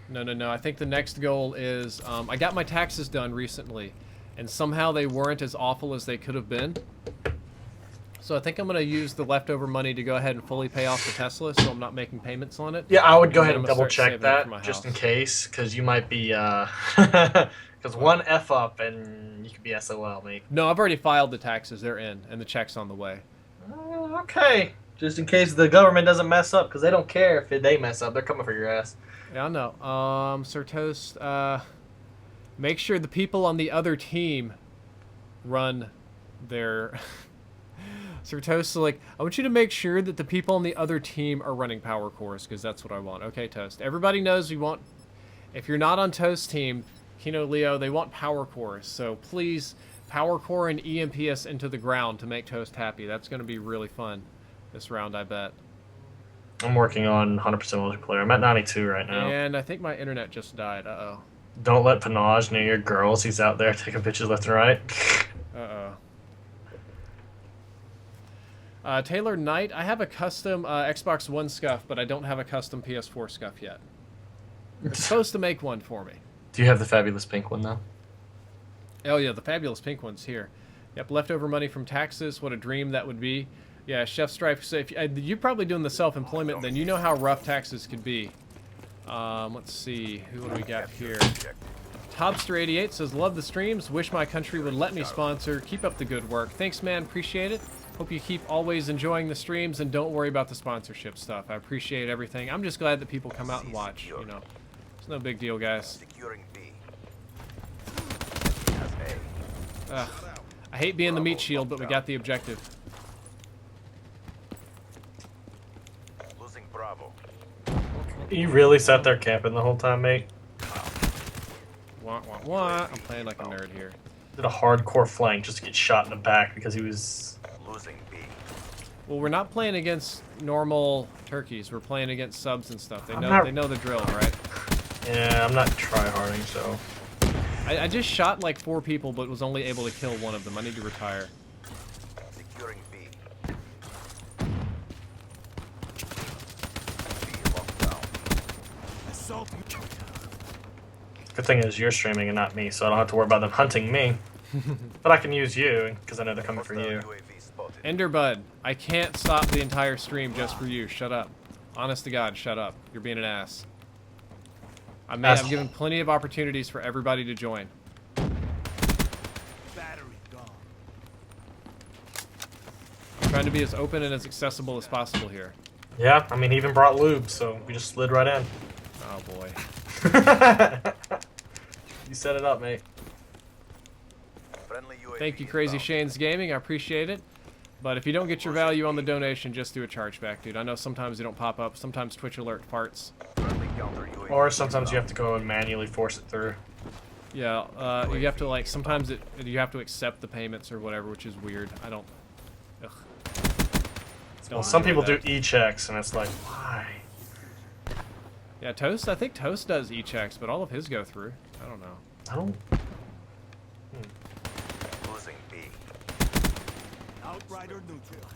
No. I think the next goal is, I got my taxes done recently, and somehow they weren't as awful as they could have been. So I think I'm gonna use the leftover money to go ahead and fully pay off the Tesla, so I'm not making payments on it. Yeah, I would go ahead and I'm gonna double start check saving up for that my just house. in case, because you might be because one F up and you could be SOL, mate. No, I've already filed the taxes. They're in, and the check's on the way. Okay, just in case the government doesn't mess up, because they don't care if they mess up. They're coming for your ass. Yeah, I know. Sir Toast, make sure the people on the other team run their... Sir Toast, like, I want you to make sure that the people on the other team are running power cores, because that's what I want. Okay, Toast. Everybody knows we want... If you're not on Toast's team, Kino Leo, they want power cores. So please, power core and EMPS into the ground to make Toast happy. That's going to be really fun this round, I bet. I'm working on 100% multiplayer. I'm at 92 right now. And I think my internet just died. Uh-oh. Don't let Panage near your girls. He's out there taking pictures left and right. Uh-oh. Taylor Knight, I have a custom Xbox One scuff, but I don't have a custom PS4 scuff yet. They're supposed to make one for me. Do you have the fabulous pink one, though? Oh, yeah, the fabulous pink one's here. Yep, leftover money from taxes. What a dream that would be. Yeah, Chef Strife, so if you're probably doing the self-employment, then you know how rough taxes could be. Let's see. Who do we got here? Tobster88 says, love the streams. Wish my country would let me sponsor. Keep up the good work. Thanks, man. Appreciate it. Hope you keep always enjoying the streams and don't worry about the sponsorship stuff. I appreciate everything. I'm just glad that people come out and watch, you know. It's no big deal, guys. I hate being the meat shield, but we got the objective. Losing Bravo. You really sat there camping the whole time, mate? Wah, wah, wah. I'm playing like a nerd here. Did a hardcore flank just to get shot in the back because he was... Losing B. Well, we're not playing against normal turkeys. We're playing against subs and stuff. They know the drill, right? Yeah, I'm not tryharding, so... I just shot like 4 people, but was only able to kill one of them. I need to retire. Securing B. B locked down. Assault. Good thing is you're streaming and not me, so I don't have to worry about them hunting me. But I can use you, because I know they're coming for you. UAV spotted. Enderbud, I can't stop the entire stream just for you. Shut up. Honest to God, shut up. You're being an ass. I've given plenty of opportunities for everybody to join. Trying to be as open and as accessible as possible here. Yeah, I mean, he even brought lube, so we just slid right in. Oh boy. You set it up, mate. Friendly UAV Thank you, Crazy inbound. Shane's Gaming. I appreciate it. But if you don't get your value on the donation, just do a chargeback, dude. I know sometimes they don't pop up. Sometimes Twitch alert farts. Friendly counter UAV Or sometimes you inbound. have to go and manually force it through. Yeah, you have to like sometimes you have to accept the payments or whatever, which is weird. I don't. Ugh. Well, Don't some enjoy people that. do e-checks, and it's like, why? Yeah, Toast. I think Toast does e-checks, but all of his go through. I don't know. I don't. Losing B. Outrider neutral.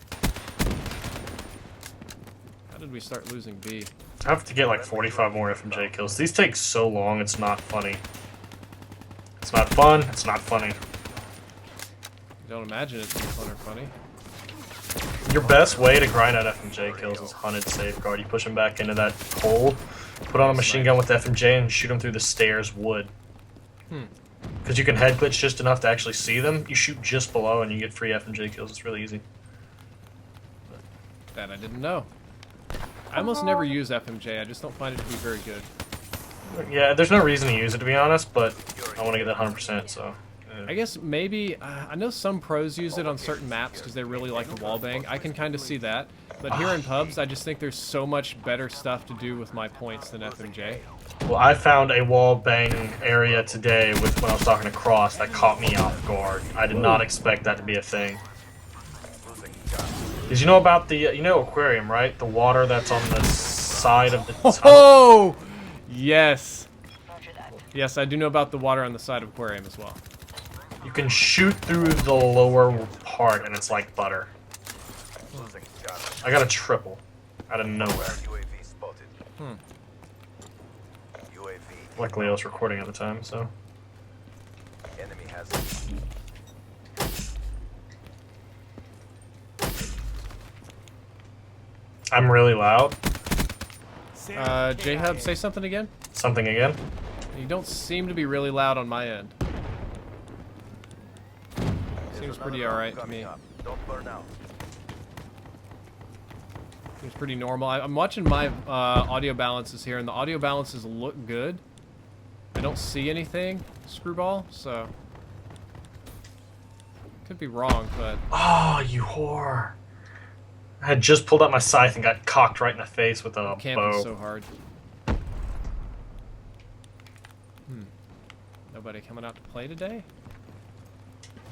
How did we start losing B? I have to get like 45 more FMJ kills. These take so long, it's not funny. It's not fun, it's not funny. Don't imagine it's fun or funny. Your best way to grind out FMJ kills is hunted safeguard. You push them back into that hole, put on a machine gun with FMJ, and shoot them through the stairs wood. Because you can head glitch just enough to actually see them. You shoot just below and you get free FMJ kills. It's really easy. That I didn't know. I almost never use FMJ. I just don't find it to be very good. Yeah, there's no reason to use it, to be honest, but I want to get that 100%, so... I guess maybe I know some pros use it on certain maps because they really like the wallbang. I can kind of see that, but here in pubs, I just think there's so much better stuff to do with my points than FMJ. Well, I found a wall bang area today with when I was talking to Cross that caught me off guard. I did not expect that to be a thing. Did you know about the aquarium, right? The water that's on the side of the tunnel. Oh, yes, yes, I do know about the water on the side of aquarium as well. You can shoot through the lower part, and it's like butter. Losing Charlie. I got a triple out of nowhere. UAV spotted. UAV. Luckily, I was recording at the time, so. Enemy has it. I'm really loud. J-Hub, say something again? Something again. You don't seem to be really loud on my end. Seems pretty alright to me. Don't burn out. Seems pretty normal. I'm watching my audio balances here, and the audio balances look good. I don't see anything, Screwball, so... Could be wrong, but... Oh, you whore. I had just pulled out my scythe and got cocked right in the face with a Camping bow. so hard. Nobody coming out to play today?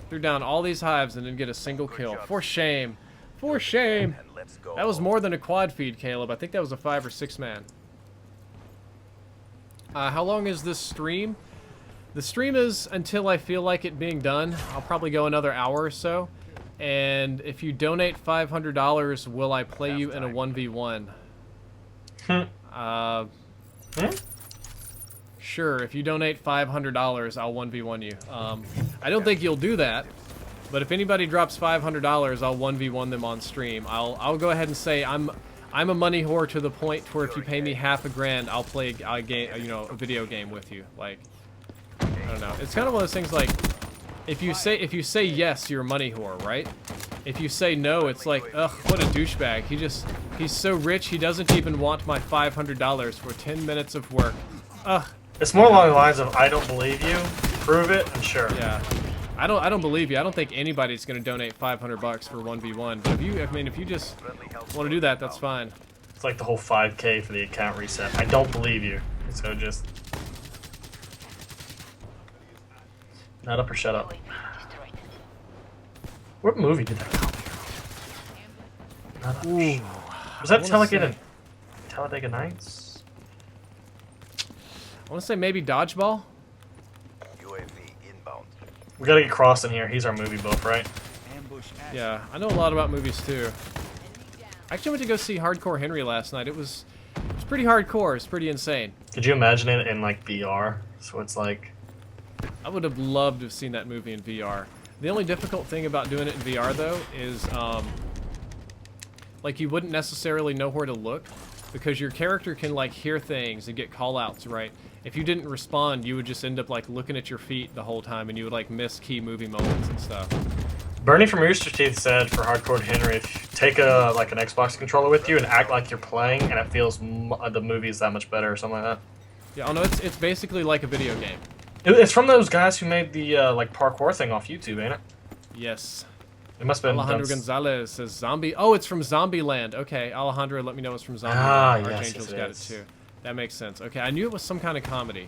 Threw down all these hives and didn't get a single kill. For shame. For shame. And let's go. That was more than a quad feed, Caleb. I think that was a 5 or 6 man. How long is this stream? The stream is until I feel like it being done. I'll probably go another hour or so. And if you donate $500, will I play you in a 1v1? Sure, if you donate $500, I'll 1v1 you. I don't think you'll do that, but if anybody drops $500, I'll 1v1 them on stream. I'll go ahead and say I'm a money whore to the point where if you pay me $50,000, I'll play a game, a video game with you. Like, I don't know. It's kind of one of those things like, if you say yes, you're a money whore, right? If you say no, it's like, ugh, what a douchebag. He's so rich, he doesn't even want my $500 for 10 minutes of work. Ugh. It's more along the lines of, I don't believe you, prove it, and sure. Yeah. I don't believe you. I don't think anybody's going to donate $500 for 1v1. But if you just want to do that, that's fine. It's like the whole 5K for the account reset. I don't believe you. So just... Not up or shut up. What movie did that come from? Not up or shut up. Was that Talladega Nights? I want to say maybe Dodgeball. UAV inbound. We gotta get Cross in here. He's our movie buff, right? Ambush. Yeah, I know a lot about movies too. I actually went to go see Hardcore Henry last night. It was pretty hardcore. It's pretty insane. Could you imagine it in like VR? So it's like... I would have loved to have seen that movie in VR. The only difficult thing about doing it in VR though is like you wouldn't necessarily know where to look because your character can like hear things and get call-outs, right? If you didn't respond, you would just end up like looking at your feet the whole time and you would like miss key movie moments and stuff. Bernie from Rooster Teeth said for Hardcore Henry, if you take an Xbox controller with you and act like you're playing, and it feels the movie is that much better or something like that. Yeah, oh no, it's basically like a video game. It's from those guys who made the parkour thing off YouTube, ain't it? Yes. It must have been Alejandro done. Gonzalez says zombie. Oh, it's from Zombieland. Okay, Alejandro, let me know it's from Zombieland. Ah, yes, Archangel's yes, it got it is. too. That makes sense. Okay, I knew it was some kind of comedy.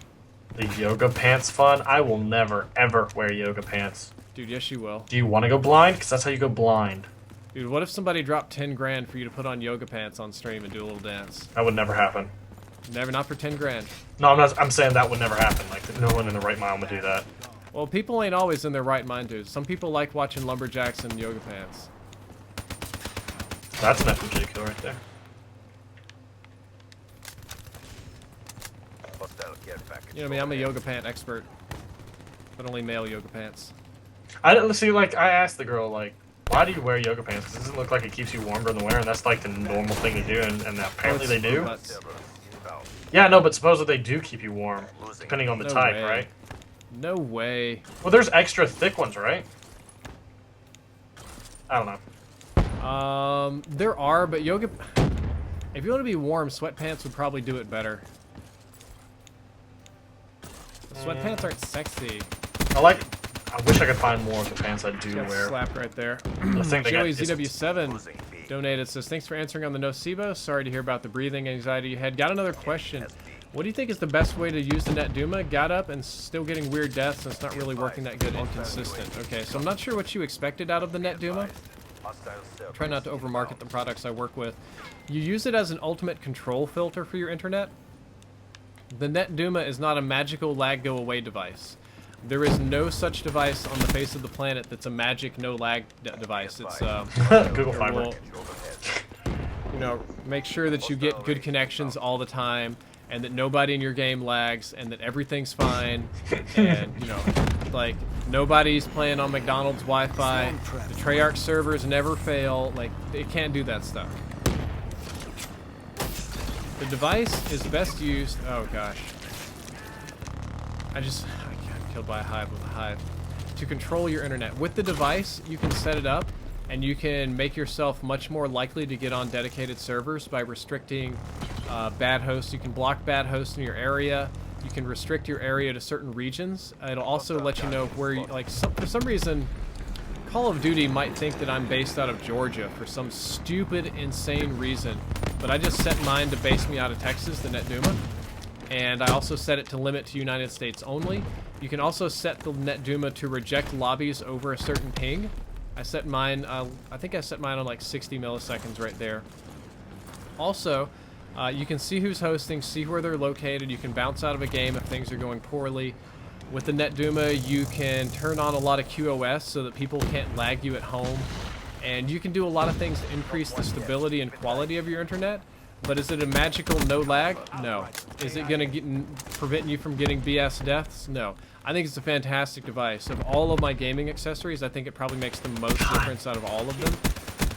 The yoga pants fun. I will never ever wear yoga pants. Dude, yes you will. Do you want to go blind? Because that's how you go blind. Dude, what if somebody dropped 10 grand for you to put on yoga pants on stream and do a little dance? That would never happen. Never, not for 10 grand. No, I'm not. I'm saying that would never happen. Like no one in the right mind would do that. Well, people ain't always in their right mind, dude. Some people like watching lumberjacks in yoga pants. That's an FMJ kill right there. Hostile care package. You know me, I'm a yoga pant expert. But only male yoga pants. I didn't see. Like I asked the girl, like, why do you wear yoga pants? 'Cause it doesn't look like it keeps you warm during the winter, and that's like the normal thing to do, and apparently they do. But Inbound. Yeah, no, but supposedly they do keep you warm, depending on the No type, way. right? no way. Well, there's extra thick ones, right? I don't know. There are, but yoga... If you want to be warm, sweatpants would probably do it better. Sweatpants aren't sexy. I wish I could find more of the pants I do Got wear. slapped right there. The thing they got Joey is- ZW7 Losing B. donated, says, thanks for answering on the nocebo. Sorry to hear about the breathing anxiety you had. Got another question. What do you think is the best way to use the Netduma? Got up and still getting weird deaths, and it's not really working that good, inconsistent. Okay, so I'm not sure what you expected out of the Netduma. Hostile server. Try not to overmarket the products I work with. You use it as an ultimate control filter for your internet. The Netduma is not a magical lag go away device. There is no such device on the face of the planet that's a magic no lag device. It's Google Fiber. will, you know, make sure that you get good connections all the time, and that nobody in your game lags, and that everything's fine, and you know, like nobody's playing on McDonald's Wi-Fi. The Treyarch servers never fail. Like it can't do that stuff. The device is best used. Oh gosh, I got killed by a hive with a hive. To control your internet with the device, you can set it up, and you can make yourself much more likely to get on dedicated servers by restricting bad hosts. You can block bad hosts in your area. You can restrict your area to certain regions. It'll also let you know where, for some reason, Call of Duty might think that I'm based out of Georgia for some stupid, insane reason. But I just set mine to base me out of Texas, the Netduma. And I also set it to limit to United States only. You can also set the Netduma to reject lobbies over a certain ping. I set mine, I think I set mine on like 60 milliseconds right there. Also, you can see who's hosting, see where they're located. You can bounce out of a game if things are going poorly. With the Netduma, you can turn on a lot of QoS so that people can't lag you at home. And you can do a lot of things to increase the stability and quality of your internet. But is it a magical no lag? No. Is it going to prevent you from getting BS deaths? No. I think it's a fantastic device. Of all of my gaming accessories, I think it probably makes the most difference out of all of them.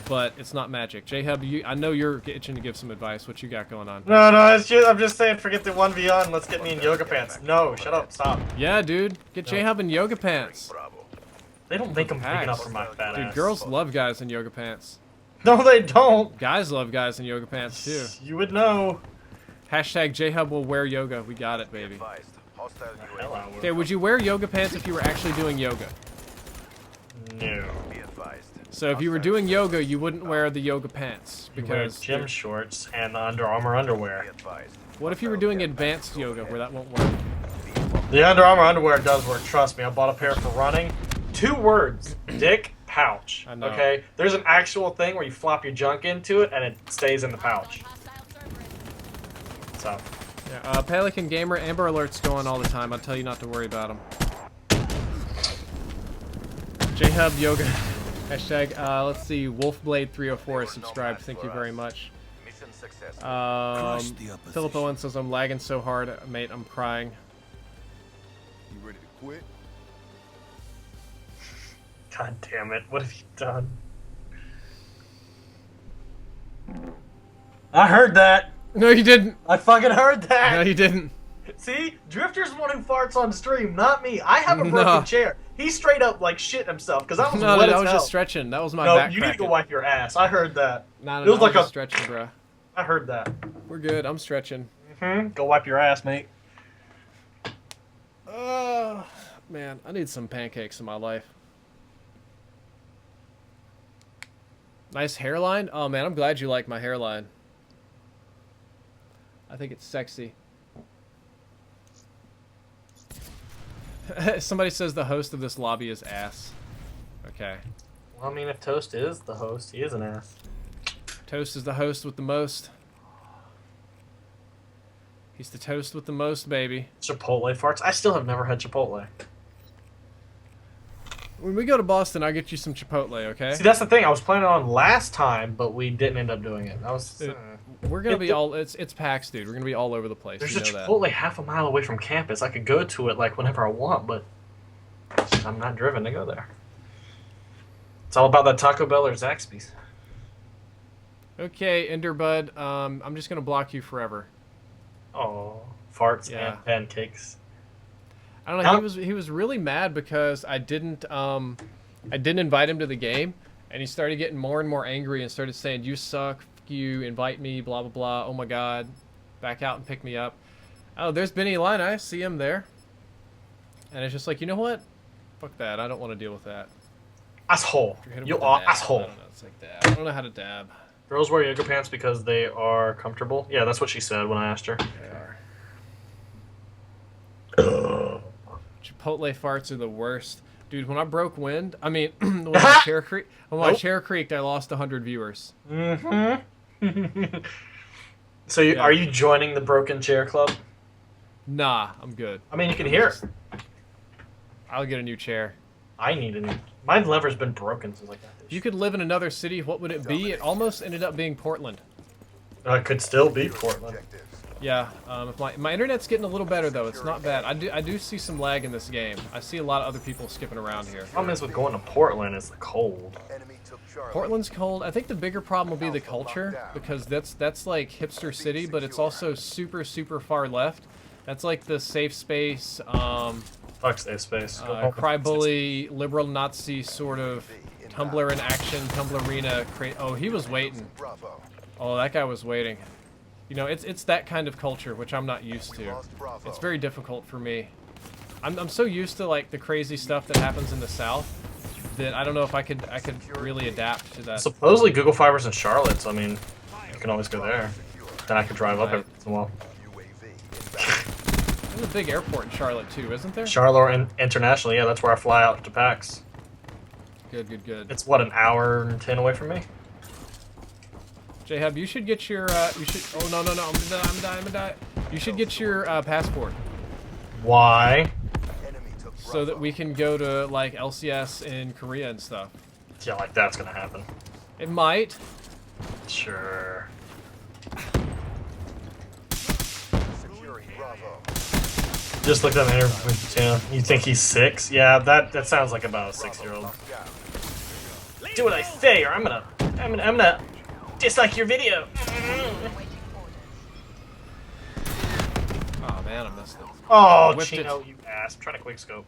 But it's not magic. J-Hub, I know you're itching to give some advice. What you got going on? No, I'm just saying, forget the 1v and let's get me in yoga pants. No, shut up, stop. Yeah, dude. Get J-Hub in yoga pants. Bravo. They don't make them big enough for my fat Dude, ass. girls love guys in yoga pants. No, they don't. Guys love guys in yoga pants, too. You would know. Hashtag J-Hub will wear yoga. We got it, baby. Advised. Hostile Hell, I UAV. would. Okay, would you wear yoga pants if you were actually doing yoga? No. Be advised. So if you were doing yoga, you wouldn't wear the yoga pants You wear because gym shorts and Under Armour underwear. Be advised. what if you were doing advanced yoga where that won't work? The Under Armour underwear does work, trust me. I bought a pair for running. 2 words. Dick pouch. I know. Okay? There's an actual thing where you flop your junk into it and it stays in the pouch. So, Yeah, Pelican Gamer, Amber Alert's going all the time. I'll tell you not to worry about them. J-Hub Yoga. Hashtag, let's see, Wolfblade304 is subscribed. Thank you very much. Mission success. Crush the opposition. Philip Owen says, I'm lagging so hard, mate, I'm crying. You ready to quit? god damn it. What have you done? I heard that. No, you didn't. I fucking heard that. No, you didn't. See? Drifter's the one who farts on stream, not me. I have a No. broken chair. He straight up like shit himself because I was No, wet that as was hell. just stretching. That was my No, back you need to go cracking. wipe your ass. I heard that. No, It was like I was a- stretching, bro. I heard that. We're good. I'm stretching. Go wipe your ass, mate. Oh, man. I need some pancakes in my life. Nice hairline? Oh, man. I'm glad you like my hairline. I think it's sexy. Somebody says the host of this lobby is ass. Okay. Well, I mean, if Toast is the host, he is an ass. Toast is the host with the most. He's the toast with the most, baby. Chipotle farts? I still have never had Chipotle. When we go to Boston, I'll get you some Chipotle, okay? See, that's the thing. I was planning on last time, but we didn't end up doing it. I was. We're gonna be all. It's PAX, dude. We're gonna be all over the place. There's You a know that. Chipotle half a mile away from campus. I could go to it like whenever I want, but I'm not driven to go there. It's all about that Taco Bell or Zaxby's. Okay, Enderbud. I'm just gonna block you forever. Oh, farts Yeah. and pancakes. I don't know. He was really mad because I didn't invite him to the game, and he started getting more and more angry and started saying, "You suck. Fuck you. Invite me. Blah blah blah. Oh my God, back out and pick me up." Oh, there's Benny Line. I see him there, and it's just like, you know what? Fuck that. I don't want to deal with that. Asshole. Hit him You with the are dab. asshole. I don't know. It's like dab. I don't know how to dab. Girls wear yoga pants because they are comfortable. Yeah, that's what she said when I asked her. They are. Chipotle farts are the worst. Dude, when I broke wind, I mean, when I chair creaked, I lost 100 viewers. Mm-hmm. So Yeah. are you joining the Broken Chair Club? Nah, I'm good. I mean, you can hear it. I'll get a new chair. I need a new... My lever's been broken since I got this. If you could live in another city, what would it be? It almost ended up being Portland. It could still be Portland. Yeah, if my internet's getting a little better though. It's not bad. I do see some lag in this game. I see a lot of other people skipping around here. The problem is with going to Portland is the cold. Enemy took Charlie. Portland's cold. I think the bigger problem will be the culture, because that's like hipster city, but it's also super far left. That's like the safe space, Fuck safe space. Go home. cry bully, liberal Nazi sort of Tumblr in action, Tumblr arena. Oh, he was waiting. Bravo. Oh, that guy was waiting. You know, it's that kind of culture which I'm not used to. Lost Bravo. It's very difficult for me. I'm so used to like the crazy stuff that happens in the South that I don't know if I could really adapt to that. Supposedly Google Fiber's in Charlotte, so I mean, you can always go there. Then I could drive up every once in a while. UAV There's a big airport in Charlotte too, isn't there? Charlotte International, yeah, that's where I fly out to PAX. Good. It's what, an hour and 10 away from me? J-Hub, you should get your oh no, I'm gonna die. You should get your passport Why? Enemy took so that we can go to like LCS in Korea and stuff. Yeah, like that's gonna happen. It might. Sure. Securing Bravo. Just looked at an interview with Tim. You think he's 6? Yeah, that sounds like about a 6-year-old. Locked down. Do what I say, or I'm gonna dislike your video. Oh man, I missed it. Oh, Whipped Chino, it. you ass. I'm trying to quick scope.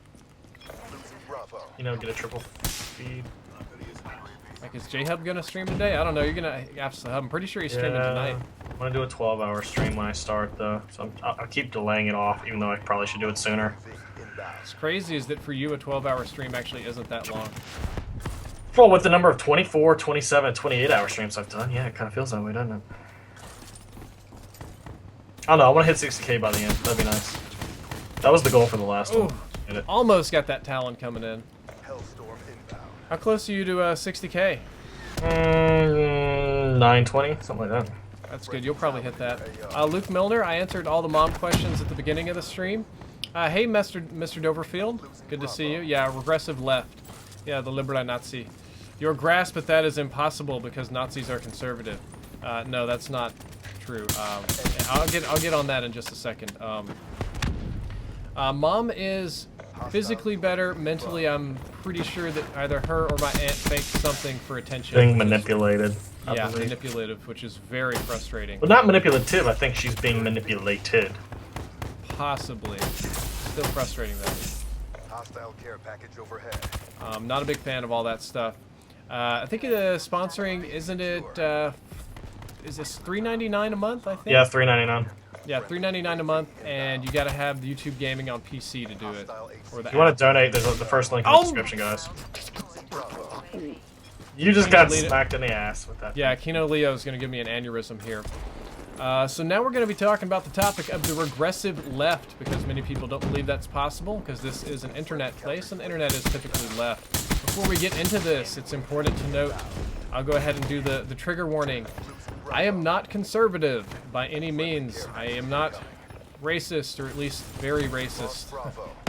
Losing Bravo. You know, get a triple feed. Like, is J-Hub gonna stream today? I don't know. You're gonna ask the Hub. I'm pretty sure he's streaming tonight. I'm gonna do a 12-hour stream when I start, though. So I'll keep delaying it off, even though I probably should do it sooner. Inbound. What's crazy is that for you, a 12-hour stream actually isn't that long. Well, with the number of 24, 27, 28-hour streams I've done, yeah, it kind of feels that way, doesn't it? I don't know. I want to hit 60K by the end. That'd be nice. That was the goal for the last Ooh, one. Hit it. almost got that Talon coming in. Hellstorm inbound. How close are you to 60K? 920, something like that. That's good. You'll probably hit that. Luke Milner, I answered all the mom questions at the beginning of the stream. Hey, Mr. Doverfield. Good to see you. Yeah, regressive left. Yeah, the liberal Nazi. Your grasp at that is impossible because Nazis are conservative. No, that's not true. I'll get on that in just a second. Mom is physically better. Mentally, I'm pretty sure that either her or my aunt faked something for attention. Being manipulated. I Yeah, believe. manipulative, which is very frustrating. But not manipulative. I think she's being manipulated. Possibly. Still frustrating though. Hostile care package overhead. Not a big fan of all that stuff. I think sponsoring, isn't it? Is this $3.99 a month? I think. Yeah, $3.99. Yeah, $3.99 a month, and you got to have the YouTube gaming on PC to do it. Or the If you want app. to donate, there's the first link in the description, guys. You just got smacked in the ass with that. Yeah, Kino Leo is going to give me an aneurysm here. So now we're going to be talking about the topic of the regressive left, because many people don't believe that's possible, because this is an internet place, and the internet is typically left. Before we get into this, it's important to note, I'll go ahead and do the trigger warning. I am not conservative by any means. I am not racist, or at least very racist,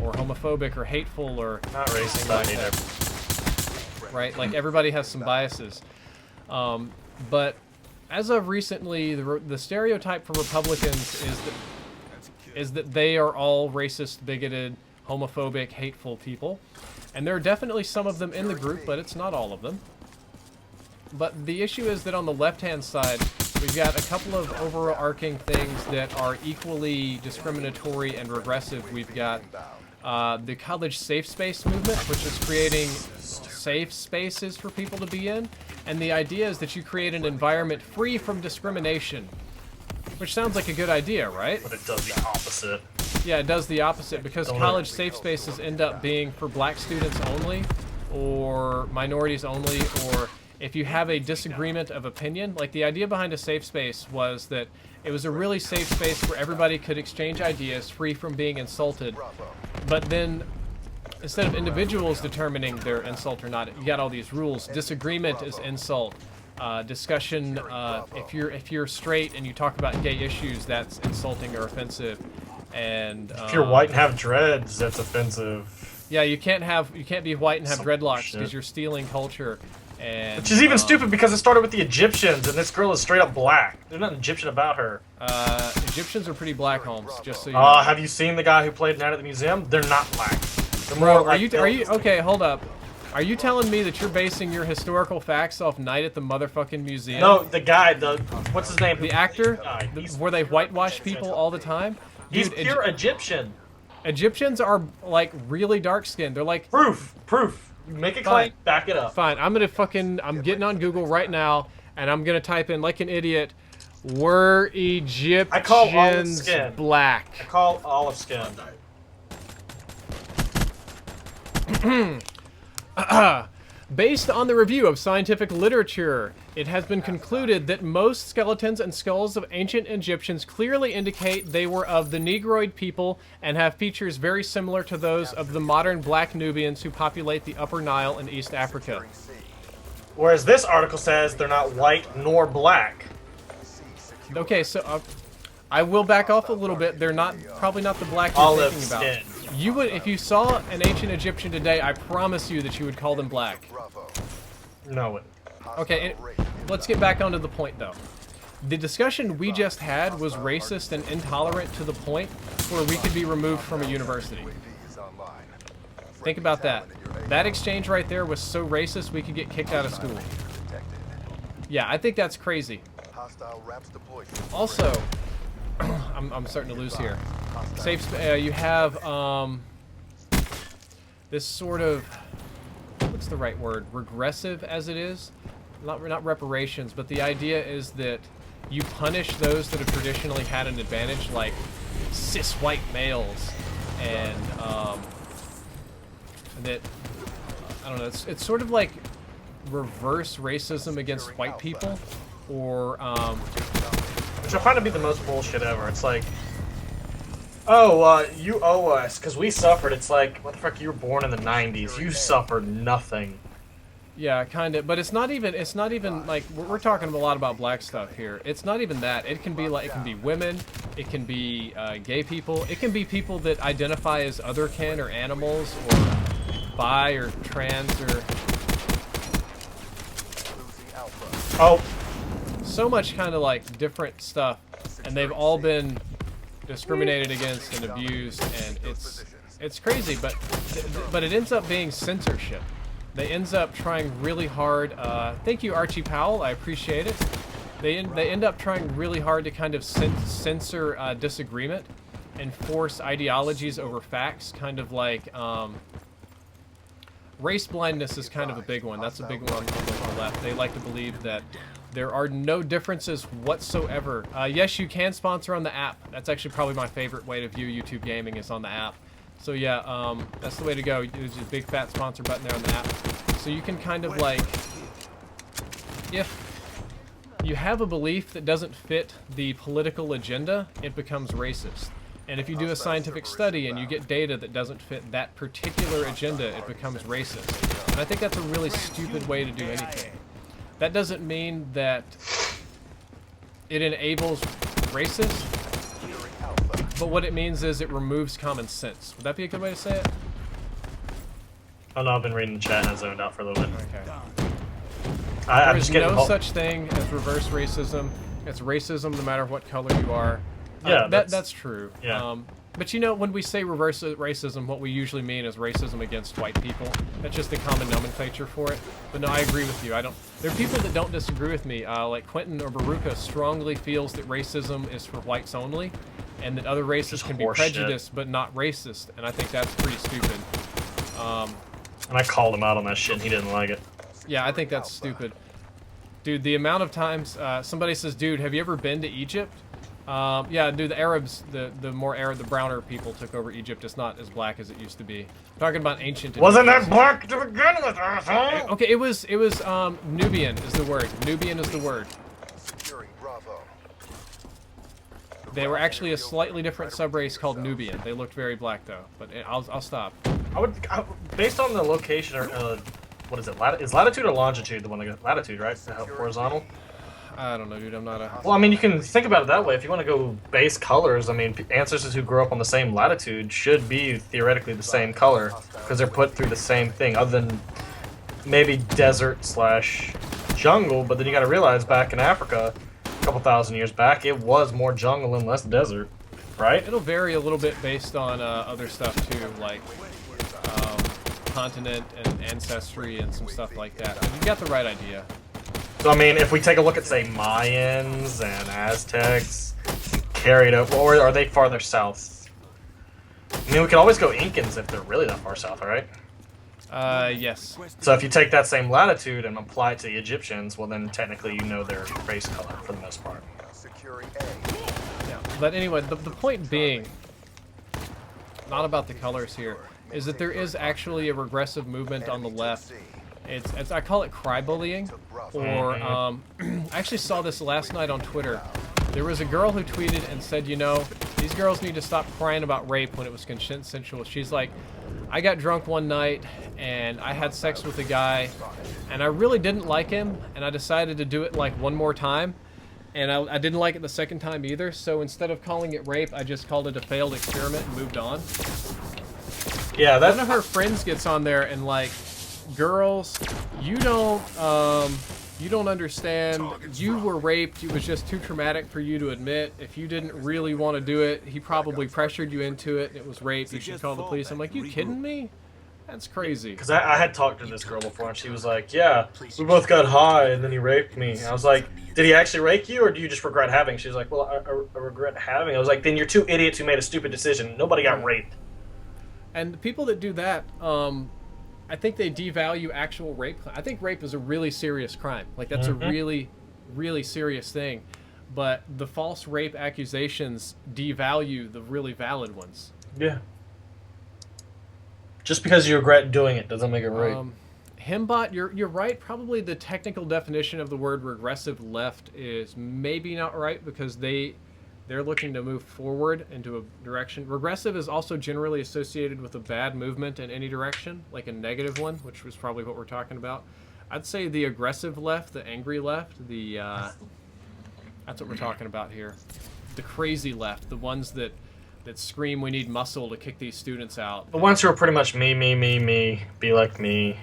or homophobic, or hateful, or Not racist, not either. right? Like, everybody has some biases. But as of recently, the stereotype for Republicans is that they are all racist, bigoted, homophobic, hateful people. And there are definitely some of them in the group, but it's not all of them. But the issue is that on the left-hand side, we've got a couple of overarching things that are equally discriminatory and regressive. We've got the college safe space movement, which is creating safe spaces for people to be in. And the idea is that you create an environment free from discrimination. Which sounds like a good idea, right? But it does the opposite. Yeah, it does the opposite, because college safe spaces end up being for black students only, or minorities only, or if you have a disagreement of opinion. Like, the idea behind a safe space was that it was a really safe space where everybody could exchange ideas free from being insulted. But then, instead of individuals determining their insult or not, you got all these rules. Disagreement is insult. Discussion, if you're straight and you talk about gay issues, that's insulting or offensive. And If you're white and have dreads, that's offensive. yeah, you can't be white and have Some dreadlocks shit. because you're stealing culture. And Which is even stupid because it started with the Egyptians, and this girl is straight up black. There's nothing Egyptian about her. Egyptians are pretty black, Holmes. Just so you know. Have you seen the guy who played Night at the Museum? They're not black. They're Bro, more are like you okay? Hold up. Are you telling me that you're basing your historical facts off Night at the motherfucking museum? No, the guy, what's his name? The actor, He's where they whitewash people all the time. He's Dude, pure Egyptian. Egyptians are like really dark skinned. They're like, Proof. Make a claim, back it up. fine. I'm getting on Google right now, and I'm gonna type in like an idiot. Were I call olive Egyptians skin. black? I call olive skin. Based on the review of scientific literature, it has been concluded that most skeletons and skulls of ancient Egyptians clearly indicate they were of the Negroid people and have features very similar to those of the modern black Nubians who populate the Upper Nile in East Africa. Whereas this article says they're not white nor black. Okay, so I will back off a little bit. They're probably not the black you're Olive thinking about. skin. You would, if you saw an ancient Egyptian today, I promise you that you would call them black. No. Okay, let's get back onto the point, though. The discussion we just had was racist and intolerant to the point where we could be removed from a university. Think about that. That exchange right there was so racist we could get kicked out of school. Yeah, I think that's crazy. Also, I'm starting to lose here. You have this sort of, what's the right word? Regressive, as it is. Not reparations, but the idea is that you punish those that have traditionally had an advantage, like cis white males, and that, I don't know. It's sort of like reverse racism against white people, or Which I find to be the most bullshit ever. It's like, oh, you owe us because we suffered. It's like, what the fuck? You were born in the '90s. You suffered nothing. yeah, kind of. But it's not even like we're talking a lot about black stuff here. It's not even that. It can be women. It can be gay people. It can be people that identify as other kin or animals or bi or trans or. Oh. So much kind of like different stuff, and they've all been discriminated against and abused, and it's crazy, but it ends up being censorship. They ends up trying really hard. Thank you, Archie Powell. I appreciate it. They end up trying really hard to kind of censor disagreement and force ideologies over facts, kind of like race blindness is kind of a big one. That's a big one on the left. They like to believe that there are no differences whatsoever. Yes, you can sponsor on the app. That's actually probably my favorite way to view YouTube gaming is on the app. So yeah, that's the way to go. There's a big fat sponsor button there on the app. So you can kind of like, if you have a belief that doesn't fit the political agenda, it becomes racist. And if you do a scientific study and you get data that doesn't fit that particular agenda, it becomes racist. And I think that's a really stupid way to do anything. That doesn't mean that it enables racist, but what it means is it removes common sense. Would that be a good way to say it? Oh no, I've been reading the chat and I zoned out for a little bit. Okay. I'm There just is getting no such thing as reverse racism. It's racism no matter what color you are. Yeah, that's true. Yeah. But you know, when we say reverse racism, what we usually mean is racism against white people. That's just the common nomenclature for it. But no, I agree with you. There are people that don't disagree with me. Like Quentin or Baruka strongly feels that racism is for whites only, and that other races can be prejudiced but not racist. And I think that's pretty stupid. And I called him out on that shit and he didn't like it. Yeah, I think that's stupid. Dude, the amount of times somebody says, dude, have you ever been to Egypt? Yeah, dude, the Arabs, the browner people took over Egypt. It's not as black as it used to be. I'm talking about ancient Egypt. Wasn't that black to begin with, asshole? Okay, it was Nubian is the word. Nubian is the word. Securing Bravo. They were actually a slightly different subrace called Nubian. They looked very black though, but I'll stop. Based on the location, or what is it? Is latitude or longitude the one that goes latitude, right? Horizontal. I don't know, dude. I'm not a. Well, I mean, you can think about it that way. If you want to go base colors, I mean, ancestors who grew up on the same latitude should be theoretically the same color because they're put through the same thing, other than maybe desert / jungle. But then you got to realize, back in Africa, a couple thousand years back, it was more jungle and less desert, right? It'll vary a little bit based on other stuff too, like continent and ancestry and some stuff like that. I mean, you got the right idea. So, I mean, if we take a look at, say, Mayans and Aztecs, carry it up, or are they farther south? I mean, we can always go Incans if they're really that far south, alright? Yes. So if you take that same latitude and apply it to the Egyptians, well then technically you know their race color for the most part. Securing A. Yeah. But anyway, the point being, not about the colors here, is that there is actually a regressive movement on the left. It's I call it cry bullying, or I actually saw this last night on Twitter. There was a girl who tweeted and said, you know, these girls need to stop crying about rape when it was consensual. She's like, I got drunk one night and I had sex with a guy and I really didn't like him and I decided to do it like one more time and I didn't like it the second time either, so instead of calling it rape, I just called it a failed experiment and moved on. Yeah, that's... One of her friends gets on there and like, girls, you don't understand. You were raped. It was just too traumatic for you to admit. If you didn't really want to do it, he probably pressured you into it. It was rape. You should call the police. I'm like, you kidding me? That's crazy. Because I had talked to this girl before, and she was like, yeah, we both got high, and then he raped me. And I was like, did he actually rape you, or do you just regret having? She was like, well, I regret having. I was like, then you're two idiots who made a stupid decision. Nobody got raped. And the people that do that, I think they devalue actual rape. I think rape is a really serious crime. Like, that's a really, really serious thing. But the false rape accusations devalue the really valid ones. Yeah. Just because you regret doing it doesn't make it rape. Himbot, you're right. Probably the technical definition of the word regressive left is maybe not right because they're looking to move forward into a direction. Regressive is also generally associated with a bad movement in any direction, like a negative one, which was probably what we're talking about. I'd say the aggressive left, the angry left, that's what we're talking about here. The crazy left, the ones that scream we need muscle to kick these students out. The ones who are pretty much me, be like me.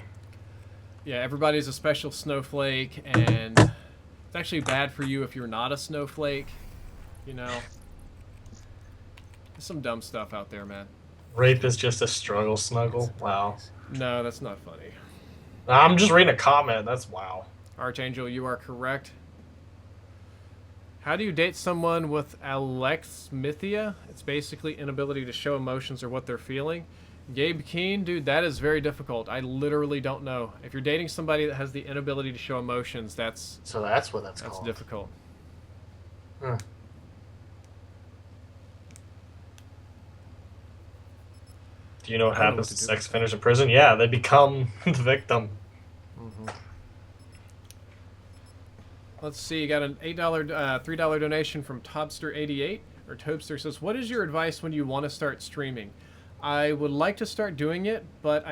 Yeah, everybody's a special snowflake, and it's actually bad for you if you're not a snowflake. You know, there's some dumb stuff out there, man. Rape is just a struggle snuggle. Wow. No, that's not funny. I'm just reading a comment. That's wow. Archangel, you are correct. How do you date someone with alexithymia? It's basically inability to show emotions or what they're feeling. Gabe Keen, dude, that is very difficult. I literally don't know. If you're dating somebody that has the inability to show emotions, that's So that's what that's called. difficult. Huh. Do you know what I don't know happens what to to do. sex offenders in prison? Yeah, they become the victim. Let's see, you got an $3 donation from Tobster88, or Tobster says, what is your advice when you want to start streaming? I would like to start doing it, but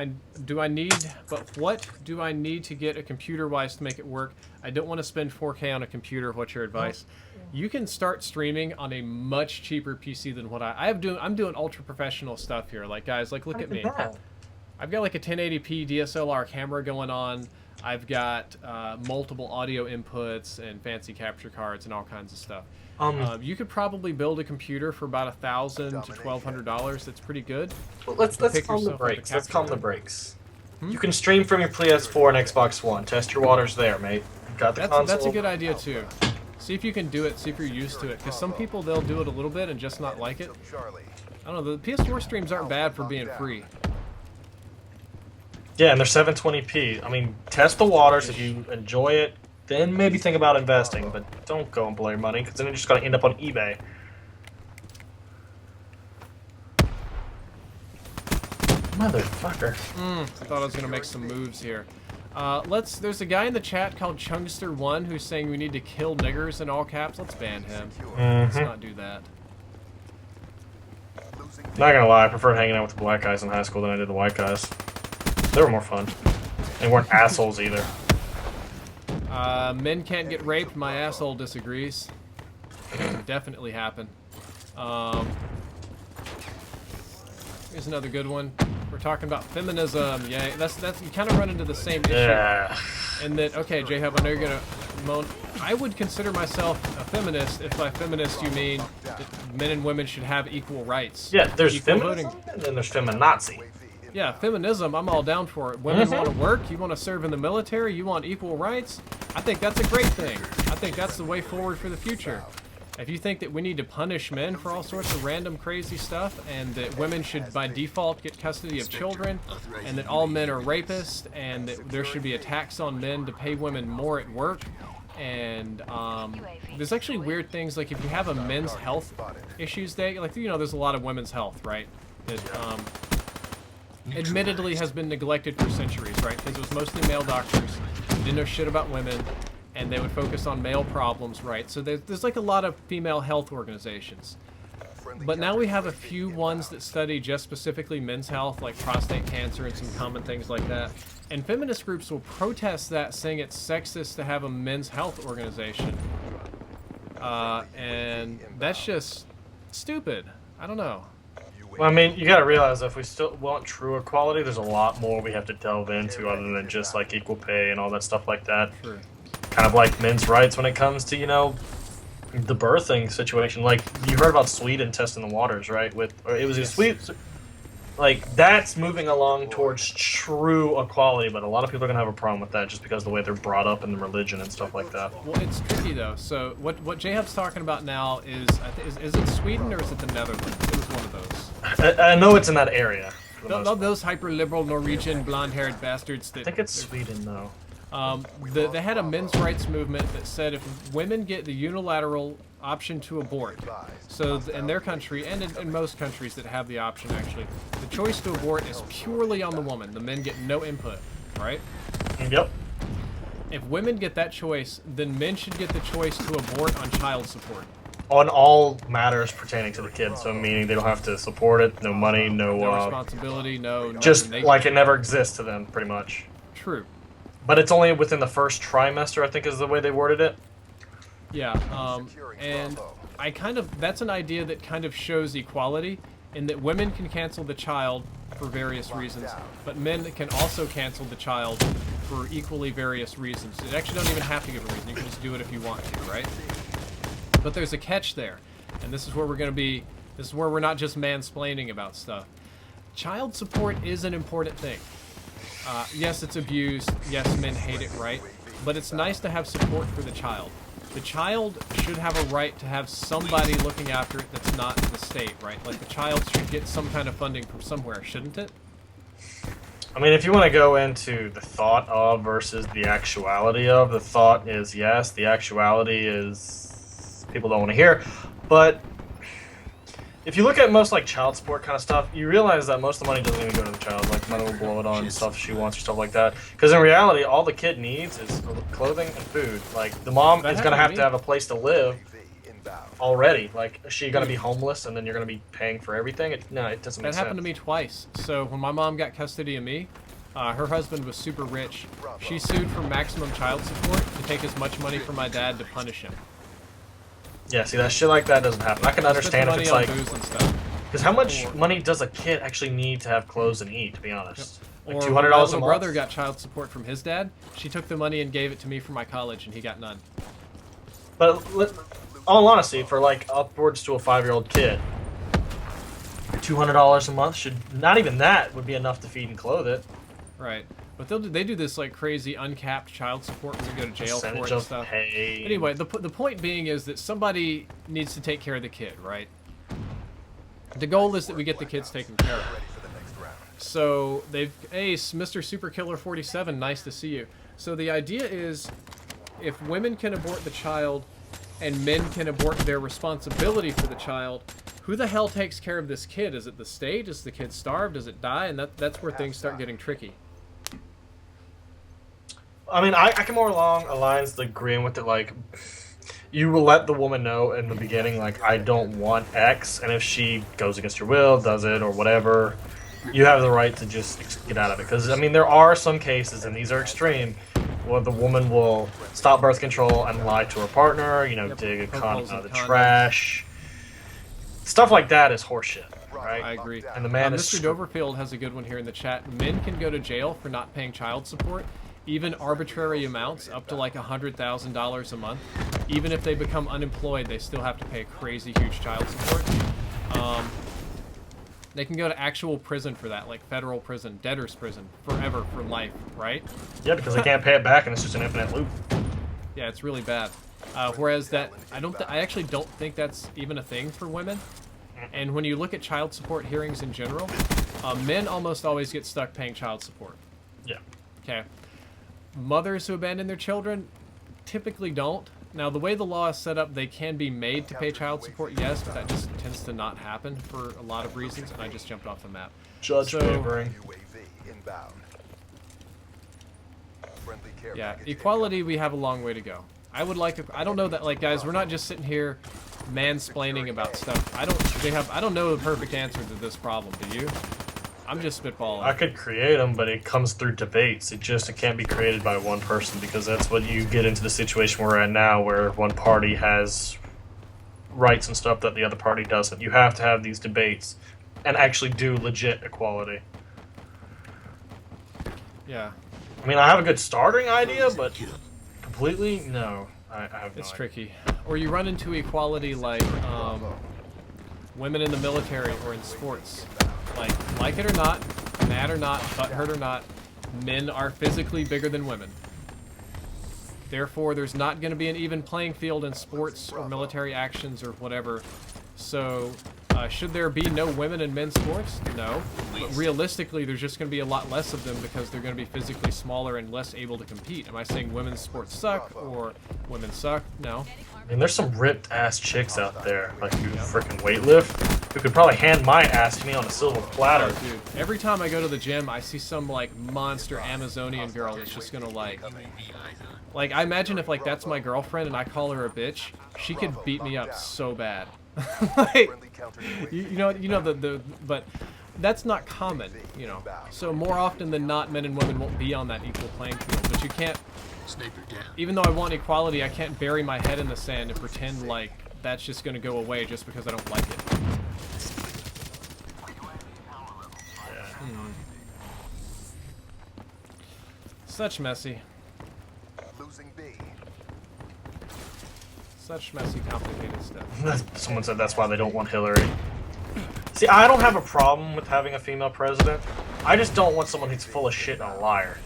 what do I need to get a computer-wise to make it work? I don't want to spend 4K on a computer. What's your advice? You can start streaming on a much cheaper PC than what I'm doing ultra professional stuff here. Like, guys, like, look at me. I've got like a 1080p DSLR camera going on. I've got multiple audio inputs and fancy capture cards and all kinds of stuff. You could probably build a computer for about $1,000 to $1,200. That's pretty good. Well, let's calm the yourself up brakes. a Let's capture calm the card. brakes. You can stream from your PS4 and Xbox One. Test your waters there, mate. You got the console. That's a good idea too. See if you can do it. See if you're used to it. Because some people, they'll do it a little bit and just not like it. Charlie. I don't know. The PS4 streams aren't bad for being free. Yeah, and they're 720p. I mean, test the waters. If you enjoy it, then maybe think about investing. But don't go and blow your money, because then you're just going to end up on eBay. Motherfucker. I thought I was gonna make some moves here. There's a guy in the chat called Chungster1 who's saying we need to kill niggers in all caps. Let's ban him. Let's not do that. Not gonna lie, I preferred hanging out with the black guys in high school than I did the white guys. They were more fun. They weren't assholes either. Men can't get raped. My asshole disagrees. It can definitely happen. Here's another good one. We're talking about feminism. Yeah, that's you kind of run into the same issue. Yeah. And that, okay, J-Hub, I know you're gonna moan. I would consider myself a feminist if by feminist you mean that men and women should have equal rights. Yeah, there's Equal feminism, voting. and then there's feminazi. Yeah, feminism, I'm all down for it. Women want to work, you want to serve in the military, you want equal rights. I think that's a great thing. I think that's the way forward for the future. If you think that we need to punish men for all sorts of random crazy stuff, and that women should by default get custody of children, and that all men are rapists, and that there should be a tax on men to pay women more at work, and there's actually weird things, like if you have a men's health issues day, like, you know, there's a lot of women's health, right? That admittedly has been neglected for centuries, right? Because it was mostly male doctors who didn't know shit about women, and they would focus on male problems, right? So there's like a lot of female health organizations. But now we have a few ones that study just specifically men's health, like prostate cancer and some common things like that. And feminist groups will protest that, saying it's sexist to have a men's health organization. And that's just stupid. I don't know. Well, I mean, you gotta realize if we still want true equality, there's a lot more we have to delve into other than just like equal pay and all that stuff like that. Sure. Kind of like men's rights when it comes to, you know, the birthing situation. Like, you heard about Sweden testing the waters, right? It was a Sweden. Like, that's moving along towards true equality, but a lot of people are gonna have a problem with that just because of the way they're brought up in the religion and stuff like that. Well, it's tricky though. So what J-Hub's talking about now is it Sweden or is it the Netherlands? It was one of those. I know it's in that area. for the most part. Those hyper-liberal Norwegian blonde-haired bastards that I think it's Sweden, though. they had a men's rights movement that said if women get the unilateral option to abort, so in their country and in most countries that have the option, actually, the choice to abort is purely on the woman. The men get no input, right? Yep. If women get that choice, then men should get the choice to abort on child support. On all matters pertaining to the kid, so meaning they don't have to support it, no money, No no, responsibility, no... just nothing. like it never exists to them, pretty much. True. But it's only within the first trimester, I think is the way they worded it. Yeah, and that's an idea that kind of shows equality in that women can cancel the child for various reasons, but men can also cancel the child for equally various reasons. You actually don't even have to give a reason, you can just do it if you want to, right? But there's a catch there, and this is where this is where we're not just mansplaining about stuff. Child support is an important thing. Yes, it's abused, yes, men hate it, right? But it's nice to have support for the child. The child should have a right to have somebody looking after it that's not the state, right? Like, the child should get some kind of funding from somewhere, shouldn't it? I mean, if you want to go into the thought of versus the actuality of, the thought is yes, the actuality is people don't want to hear. But if you look at most like child support kind of stuff, you realize that most of the money doesn't even go to the child. Like, money will blow it on stuff she wants or stuff like that. Because in reality, all the kid needs is clothing and food. Like, the mom is going to have a place to live UAV inbound. already. Like, is she going to be homeless and then you're going to be paying for everything? No, it doesn't make That sense. happened to me twice. So when my mom got custody of me, her husband was super rich. She sued for maximum child support to take as much money from my dad to punish him. Yeah, see, that shit like that doesn't happen. I can understand if it's like... booze and stuff. Because how much money does a kid actually need to have clothes and eat, to be honest? Like Or $200 when my a little month? brother got child support from his dad. She took the money and gave it to me for my college, and he got none. But all honesty, for like upwards to a 5-year-old kid, $200 a month should... Not even that would be enough to feed and clothe it. Right. But they do this like crazy uncapped child support when you go to jail for it Percentage and of stuff. pay. Anyway, the point being is that somebody needs to take care of the kid, right? The goal is that we get the kids taken care of. Ready for the next round. So they've... Hey, Mr. Superkiller 47, nice to see you. So the idea is, if women can abort the child and men can abort their responsibility for the child, who the hell takes care of this kid? Is it the state? Is the kid starved? Does it die? And that's where things start getting tricky. I mean, I can more along aligns agreeing with it, like, you will let the woman know in the beginning, like, I don't want X, and if she goes against your will, does it, or whatever, you have the right to just get out of it. Because, I mean, there are some cases, and these are extreme, where the woman will stop birth control and lie to her partner, you know, dig a poke condom holes out of the in condoms. trash. Stuff like that is horseshit, right? I agree. And the man is... Mr. Doverfield has a good one here in the chat. Men can go to jail for not paying child support, even arbitrary amounts up to like $100,000 a month. Even if they become unemployed, they still have to pay crazy huge child support. They can go to actual prison for that, like federal prison, debtor's prison, forever, for life, right? Yeah, because they can't pay it back, and it's just an infinite loop. Yeah, it's really bad. Whereas that, I actually don't think that's even a thing for women. And when you look at child support hearings in general, men almost always get stuck paying child support. Yeah. Okay. Mothers who abandon their children typically don't. Now, the way the law is set up, they can be made to pay child support, yes, but that just tends to not happen for a lot of reasons, and I just jumped off the map. Judge So- favoring. UAV inbound. Friendly care Yeah, package equality, we have a long way to go. I would like to, I don't know that, like, guys, we're not just sitting here mansplaining about stuff. I don't know the perfect answer to this problem, do you? I'm just spitballing. I could create them, but it comes through debates. It can't be created by one person, because that's what you get into the situation we're at now, where one party has rights and stuff that the other party doesn't. You have to have these debates and actually do legit equality. Yeah, I mean, I have a good starting idea, but completely, no. I have no it's idea. tricky. Or you run into equality like women in the military or in sports. Like it or not, mad or not, butthurt or not, men are physically bigger than women. Therefore, there's not going to be an even playing field in sports or military actions or whatever. So, should there be no women in men's sports? No. But realistically, there's just going to be a lot less of them because they're going to be physically smaller and less able to compete. Am I saying women's sports suck or women suck? No. I mean, there's some ripped ass chicks out there, like who freaking weightlift, who could probably hand my ass to me on a silver platter. Oh, dude. Every time I go to the gym, I see some, like, monster Amazonian girl that's just gonna, like, I imagine if, like, that's my girlfriend and I call her a bitch, she could beat me up so bad. Like, friendly counter but that's not common, you know. So more often than not, men and women won't be on that equal playing field. But you can't, even though I want equality, I can't bury my head in the sand and pretend like that's just gonna go away just because I don't like it. Such messy. losing B. Such messy, complicated stuff. Someone said that's why they don't want Hillary. See, I don't have a problem with having a female president. I just don't want someone who's full of shit and a liar.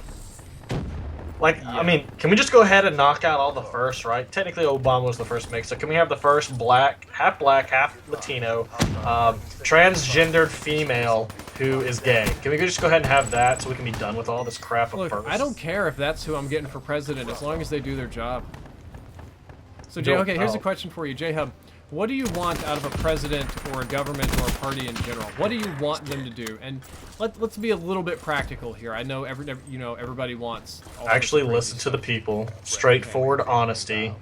Like, I mean, can we just go ahead and knock out all the first, right? Technically, Obama was the first mix, so can we have the first black, half Latino, transgendered female who is gay. Can we just go ahead and have that so we can be done with all this crap Look, first? I don't care if that's who I'm getting for president, as long as they do their job. So, Jay, okay, here's a question for you, J-Hub. What do you want out of a president or a government or a party in general? What do you want them to do? And let's be a little bit practical here. I know everybody wants. Actually listen to the people. Straightforward honesty.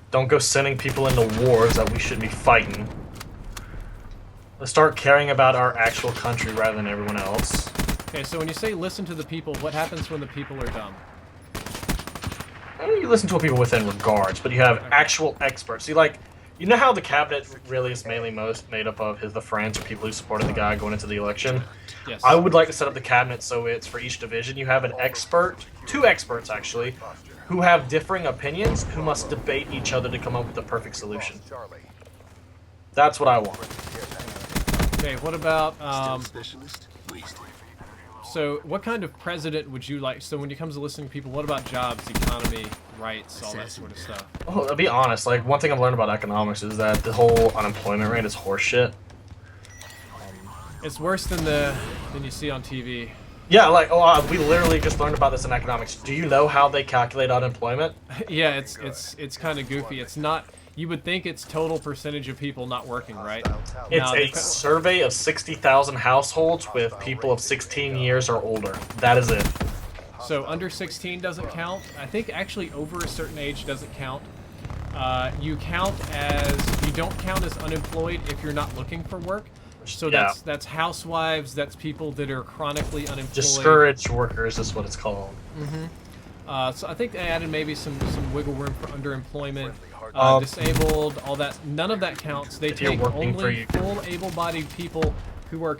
Don't go sending people into wars that we should be fighting. Let's start caring about our actual country rather than everyone else. Okay, so when you say listen to the people, what happens when the people are dumb? I mean, you listen to people within regards, but you have actual experts. See, like, you know how the cabinet really is mainly made up of the friends or people who supported the guy going into the election? Yes. I would like to set up the cabinet so it's for each division. You have an expert, 2 experts actually, who have differing opinions, who must debate each other to come up with the perfect solution. Charlie. That's what I want. Okay, what about Specialist? Wasted. so what kind of president would you like? So when it comes to listening to people, what about jobs, economy, rights, all that sort of stuff? Oh, I'll be honest, like, one thing I've learned about economics is that the whole unemployment rate is horseshit. It's worse than you see on TV. Yeah, like, we literally just learned about this in economics. Do you know how they calculate unemployment? Yeah, it's kind of goofy. It's not. You would think it's total percentage of people not working, right? It's No, a survey of 60,000 households with people of 16 years or older. That is it. So under 16 doesn't count. I think actually over a certain age doesn't count. You don't count as unemployed if you're not looking for work. So Yeah. that's housewives, that's people that are chronically unemployed. Discouraged workers is what it's called. So I think they added maybe some wiggle room for underemployment, Um, disabled, all that. None of that counts. They If you're take working for only you. full able-bodied people who are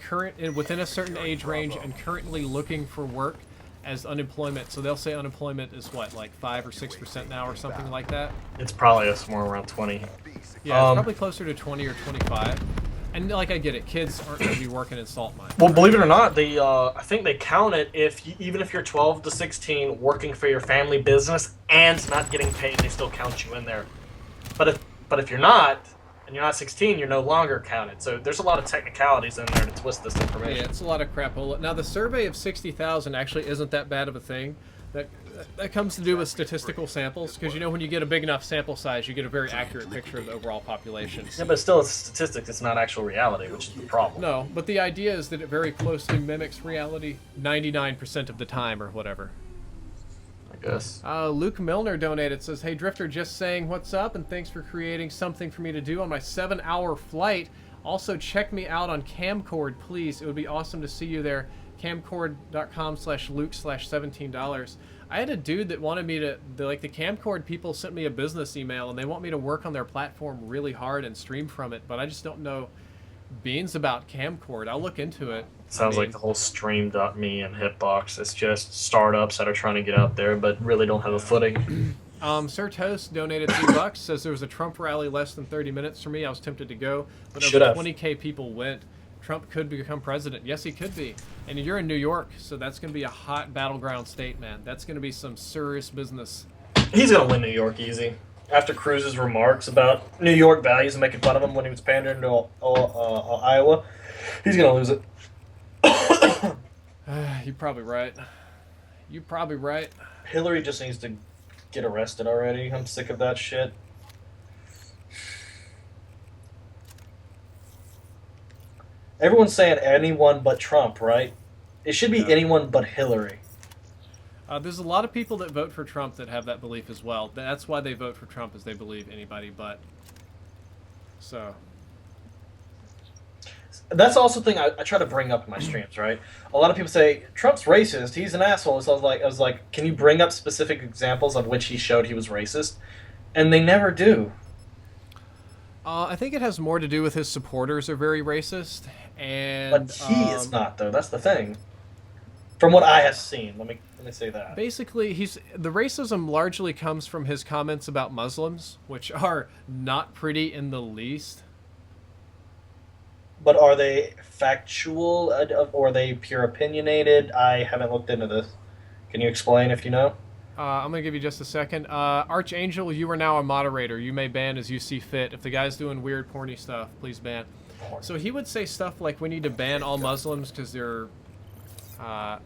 within a certain age range and currently looking for work as unemployment. So they'll say unemployment is what, like 5 or 6% now or something like that. It's probably somewhere around 20. Yeah, it's probably closer to 20 or 25. And like I get it, kids aren't going to be working in salt mines. Well, believe it or not, I think they count it even if you're 12 to 16 working for your family business and not getting paid, they still count you in there. But if you're not, and you're not 16, you're no longer counted. So there's a lot of technicalities in there to twist this information. Yeah, it's a lot of crapola. Now the survey of 60,000 actually isn't that bad of a thing. That comes to do with statistical samples, because when you get a big enough sample size, you get a very accurate picture of the overall population. Yeah, but still, it's statistics. It's not actual reality, which is the problem. No, but the idea is that it very closely mimics reality 99% of the time, or whatever. I guess. Luke Milner donated, says, "Hey Drifter, just saying what's up, and thanks for creating something for me to do on my 7-hour flight. Also, check me out on Camcord, please. It would be awesome to see you there. Camcord.com/Luke/$17. I had a dude that wanted me to, the Camcord people sent me a business email, and they want me to work on their platform really hard and stream from it, but I just don't know beans about Camcord. I'll look into it. Sounds like the whole Stream.me and Hitbox. It's just startups that are trying to get out there, but really don't have a footing. Sir Toast donated $2. Says there was a Trump rally less than 30 minutes for me. I was tempted to go, but Should over have. 20K people went. Trump could become president. Yes, he could be. And you're in New York, so that's going to be a hot battleground state, man. That's going to be some serious business. He's going to win New York easy. After Cruz's remarks about New York values and making fun of him when he was pandering to Iowa, he's going to lose it. You're probably right. You're probably right. Hillary just needs to get arrested already. I'm sick of that shit. Everyone's saying anyone but Trump, right? It should be anyone but Hillary. There's a lot of people that vote for Trump that have that belief as well. That's why they vote for Trump, is they believe anybody but. So. That's also the thing I try to bring up in my streams, right? A lot of people say, Trump's racist, he's an asshole. So I was like, can you bring up specific examples of which he showed he was racist? And they never do. I think it has more to do with his supporters are very racist, and But he is not, though. That's the thing. From what I have seen, let me say that. basically, the racism largely comes from his comments about Muslims, which are not pretty in the least. But are they factual, or are they pure opinionated? I haven't looked into this. Can you explain if you know? I'm going to give you just a second. Archangel, you are now a moderator. You may ban as you see fit. If the guy's doing weird, porny stuff, please ban. So he would say stuff like we need to ban all Muslims because they're a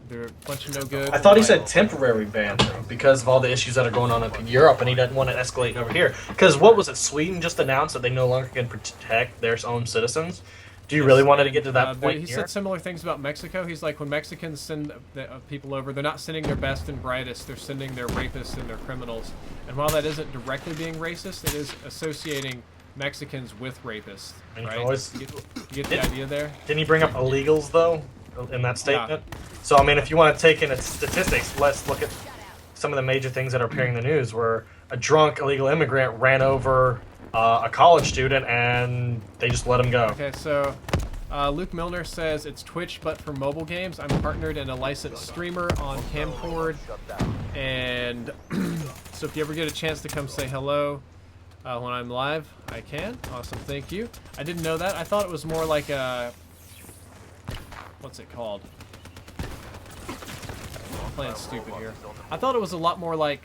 bunch of no good. I thought he said temporary ban though, because of all the issues that are going on up in Europe, and he doesn't want it escalating over here. Because what was it? Sweden just announced that they no longer can protect their own citizens. Do you really want it to get to that point He here? said similar things about Mexico. He's like, when Mexicans send people over, they're not sending their best and brightest. They're sending their rapists and their criminals. And while that isn't directly being racist, it is associating Mexicans with rapists. And you right? can always- You get the idea there? Didn't he bring up illegals though in that statement? So I mean, if you want to take in its statistics, let's look at some of the major things that are appearing in the news. Where a drunk illegal immigrant ran over a college student and they just let him go. Okay, so Luke Milner says it's Twitch, but for mobile games. I'm partnered in a licensed streamer on Camcord, and so if you ever get a chance to come say hello when I'm live, I can. Awesome, thank you. I didn't know that. I thought it was more like a... What's it called? I'm playing stupid here. I thought it was a lot more like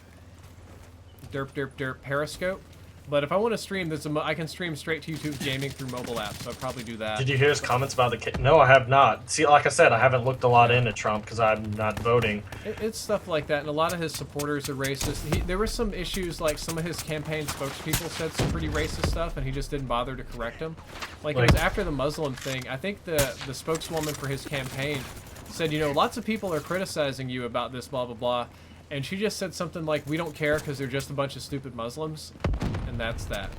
derp Periscope. But if I want to stream, I can stream straight to YouTube Gaming through mobile apps, so I'd probably do that. Did you hear his comments about the kid? No, I have not. See, like I said, I haven't looked a lot into Trump because I'm not voting. It's stuff like that, and a lot of his supporters are racist. There were some issues, like some of his campaign spokespeople said some pretty racist stuff, and he just didn't bother to correct them. Like it was after the Muslim thing. I think the spokeswoman for his campaign said, you know, lots of people are criticizing you about this, blah, blah, blah. And she just said something like, we don't care because they're just a bunch of stupid Muslims. And that's that.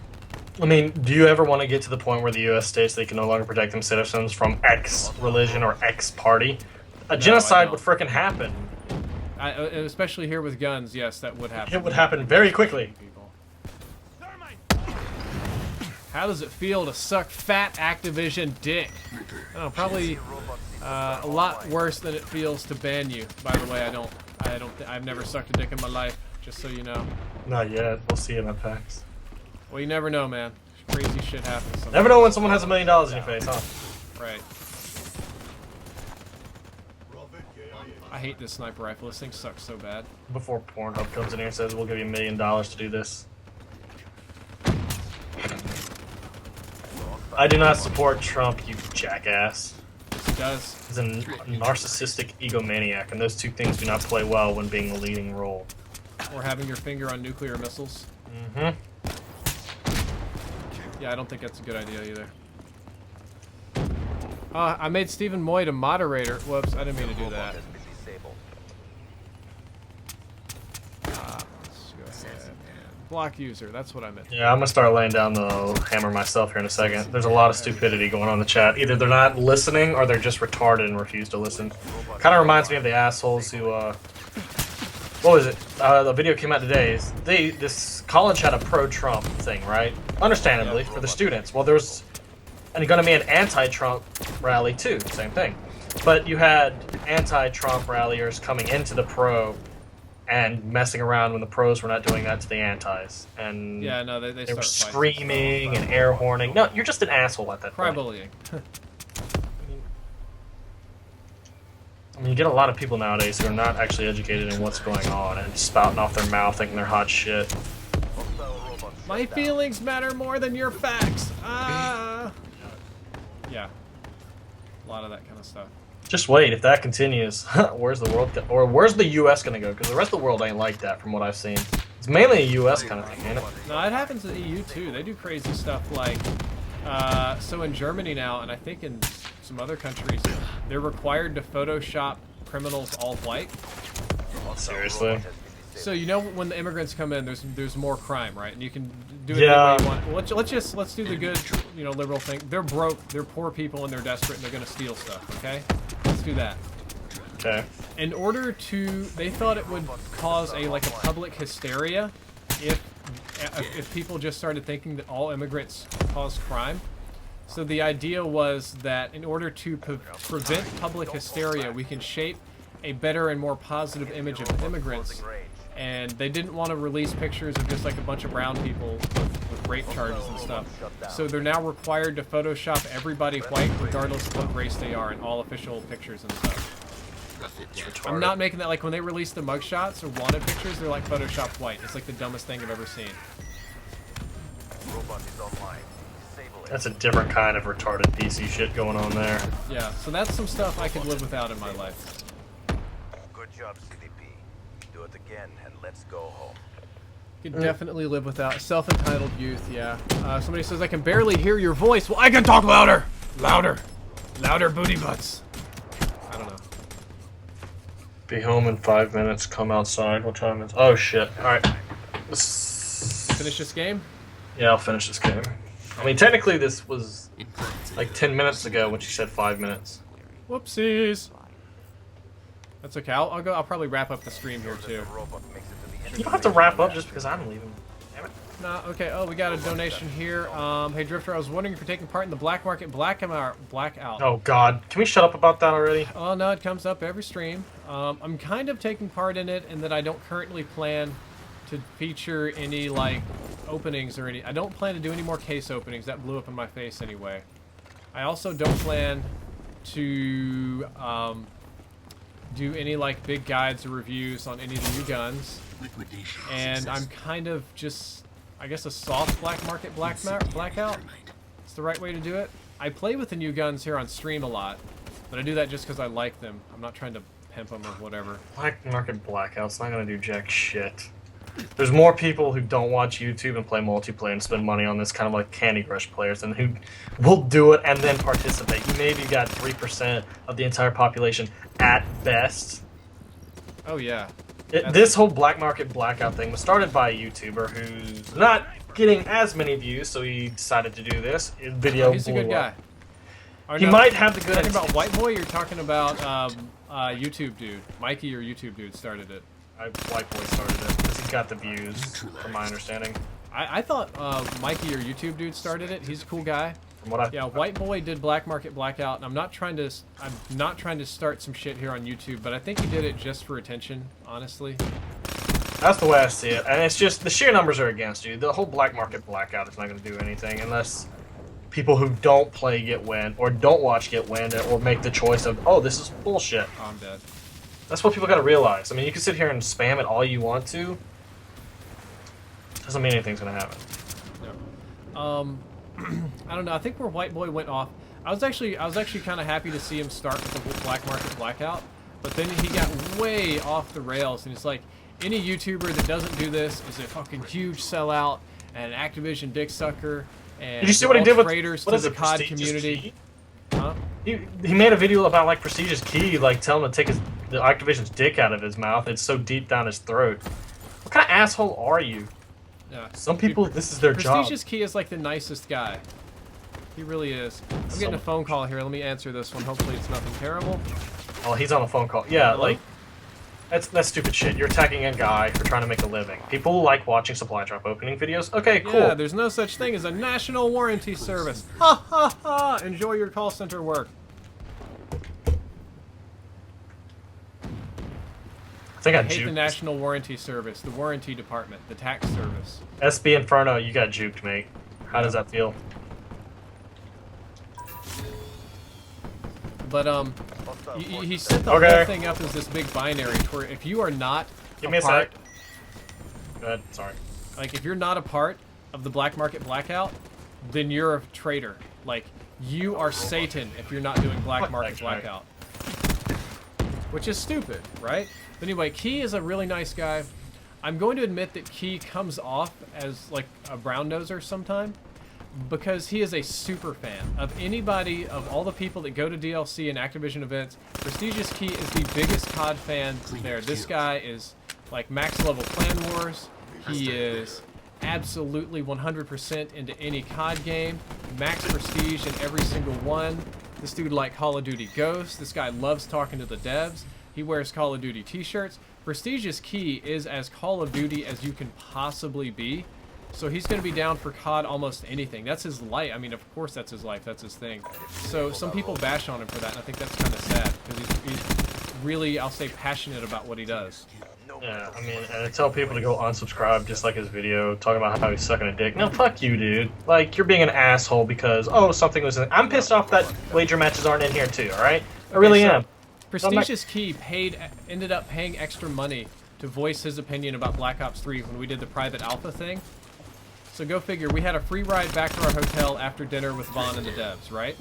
I mean, do you ever want to get to the point where the U.S. states they can no longer protect them citizens from X religion or X party? A genocide would frickin' happen. Especially here with guns, yes, that would happen. It would happen very quickly. How does it feel to suck fat Activision dick? Oh, probably a lot worse than it feels to ban you. By the way, I've never sucked a dick in my life, just so you know. Not yet. We'll see in that PAX. Well, you never know, man. Crazy shit happens sometimes. Never know when someone has $1 million in your face, huh? Right. I hate this sniper rifle. This thing sucks so bad. Before Pornhub comes in here and says, we'll give you $1 million to do this. I do not support Trump, you jackass. He does. He's a narcissistic egomaniac, and those two things do not play well when being the leading role. Or having your finger on nuclear missiles. Mm-hmm. Yeah, I don't think that's a good idea either. I made Stephen Moyd a moderator. Whoops, I didn't mean to do that. Let's go ahead and block user. That's what I meant. Yeah, I'm gonna start laying down the hammer myself here in a second. There's a lot of stupidity going on in the chat. Either they're not listening or they're just retarded and refuse to listen. Kind of reminds me of the assholes who, what was it? The video came out today. This college had a pro-Trump thing, right? Understandably, for the students. Well, there was going to be an anti-Trump rally too. Same thing. But you had anti-Trump ralliers coming into the pro and messing around when the pros were not doing that to the antis. And yeah, no, they were start screaming and air horning. No, you're just an asshole at that point. Cry-bullying. I mean, you get a lot of people nowadays who are not actually educated in what's going on and spouting off their mouth thinking they're hot shit. My feelings matter more than your facts. Yeah. A lot of that kind of stuff. Just wait, if that continues, where's the world or where's the U.S. gonna go? Because the rest of the world ain't like that, from what I've seen. It's mainly a U.S. kind of thing, ain't it? No, it happens in the EU too. They do crazy stuff like, so in Germany now, and I think in some other countries, they're required to Photoshop criminals all white. Seriously? So you know when the immigrants come in, there's more crime, right? And you can do it any way you want. Well, let's do the good, you know, liberal thing. They're broke, they're poor people, and they're desperate, and they're gonna steal stuff. Okay, let's do that. Okay. In order to, they thought it would cause a public hysteria if people just started thinking that all immigrants cause crime. So the idea was that in order to prevent public hysteria, we can shape a better and more positive image of immigrants. And they didn't want to release pictures of just like a bunch of brown people with rape charges and stuff. So they're now required to Photoshop everybody white regardless of what race they are in all official pictures and stuff. I'm not making that, like when they release the mugshots or wanted pictures, they're like Photoshopped white. It's like the dumbest thing I've ever seen. That's a different kind of retarded PC shit going on there. Yeah, so that's some stuff I could live without in my life. Good job, CDP. Do it again and let's go home. Could definitely live without self-entitled youth. Yeah. Somebody says I can barely hear your voice. Well, I can talk louder, louder, booty butts. I don't know. Be home in 5 minutes. Come outside. What time is? Oh shit! All right. Let's Finish this game. Yeah, I'll finish this game. I mean, technically, this was like 10 minutes ago when she said 5 minutes. Whoopsies. That's okay. I'll go. I'll probably wrap up the stream here too. You don't have to wrap up just because I'm leaving. Damn it. No. Okay. Oh, we got a donation here. Hey Drifter, I was wondering if you're taking part in the black market blackout. Oh God, can we shut up about that already? Oh no, it comes up every stream. I'm kind of taking part in it, and that I don't currently plan to feature any like openings or any. I don't plan to do any more case openings. That blew up in my face anyway. I also don't plan to do any like big guides or reviews on any of the new guns. And I'm kind of just, I guess, a soft black market blackout. It's the right way to do it. I play with the new guns here on stream a lot, but I do that just because I like them. I'm not trying to pimp them or whatever. Black market blackout's not gonna do jack shit. There's more people who don't watch YouTube and play multiplayer and spend money on this kind of like Candy Crush players than who will do it and then participate. You maybe got 3% of the entire population at best. Oh yeah. This whole black market blackout thing was started by a YouTuber who's not getting as many views, so he decided to do this. His video He's a good guy. Or He no, might have the good. Talking about White Boy, you're talking about YouTube dude. Mikey or YouTube dude started it. White Boy started it because he got the views, from my understanding. I thought Mikey or YouTube dude started it. He's a cool guy. From what I Yeah, White Boy did black market blackout, and I'm not trying to start some shit here on YouTube, but I think he did it just for attention, honestly. That's the way I see it, and it's just the sheer numbers are against you. The whole black market blackout is not going to do anything unless people who don't play get wind, or don't watch get wind, or make the choice of, oh, this is bullshit. Oh, I'm dead. That's what people got to realize. I mean, you can sit here and spam it all you want to. Doesn't mean anything's going to happen. No. I don't know. I think where White Boy went off, I was actually kind of happy to see him start with the black market blackout, but then he got way off the rails, and it's like any YouTuber that doesn't do this is a fucking huge sellout and an Activision dick sucker. And did you see what he did with traitors what to is the it, COD Prestigious community? Key? Huh? He made a video about like Prestigious Key, like telling him to take the Activision's dick out of his mouth. It's so deep down his throat. What kind of asshole are you? Yeah. Some people, this is their job. Prestigious Key is like the nicest guy. He really is. I'm getting a phone call here. Let me answer this one. Hopefully it's nothing terrible. Oh, he's on a phone call. Yeah, Hello? like that's stupid shit. You're attacking a guy for trying to make a living. People like watching supply drop opening videos. Okay, cool. Yeah, there's no such thing as a national warranty service. Ha ha ha! Enjoy your call center work. I think I Hate the juked. national warranty service, the warranty department, the tax service. SB Inferno, you got juked, mate. How does that feel? But he set the Okay. whole thing up as this big binary where if you are not Give me a part, sec. Go ahead. Sorry. like if you're not a part of the black market blackout, then you're a traitor. Like you are Satan if you're not doing black Fuck market that guy. blackout. Which is stupid, right? But anyway, Key is a really nice guy. I'm going to admit that Key comes off as like a brown noser sometime because he is a super fan of anybody, of all the people that go to DLC and Activision events. Prestigious Key is the biggest COD fan there. This guy is like max level Clan Wars. He is absolutely 100% into any COD game. Max prestige in every single one. This dude like Call of Duty Ghosts. This guy loves talking to the devs. He wears Call of Duty t-shirts. Prestigious Key is as Call of Duty as you can possibly be. So he's going to be down for COD almost anything. That's his life. I mean, of course that's his life. That's his thing. So some people bash on him for that, and I think that's kind of sad because he's really, I'll say, passionate about what he does. Yeah, I mean, and I tell people to go unsubscribe, just like his video, talking about how he's sucking a dick. No, fuck you, dude. Like, you're being an asshole because, oh, something was in... I'm pissed off that wager matches aren't in here, too, alright? I really am. Prestigious Key ended up paying extra money to voice his opinion about Black Ops 3 when we did the private alpha thing. So go figure. We had a free ride back to our hotel after dinner with Vaughn and the devs, right?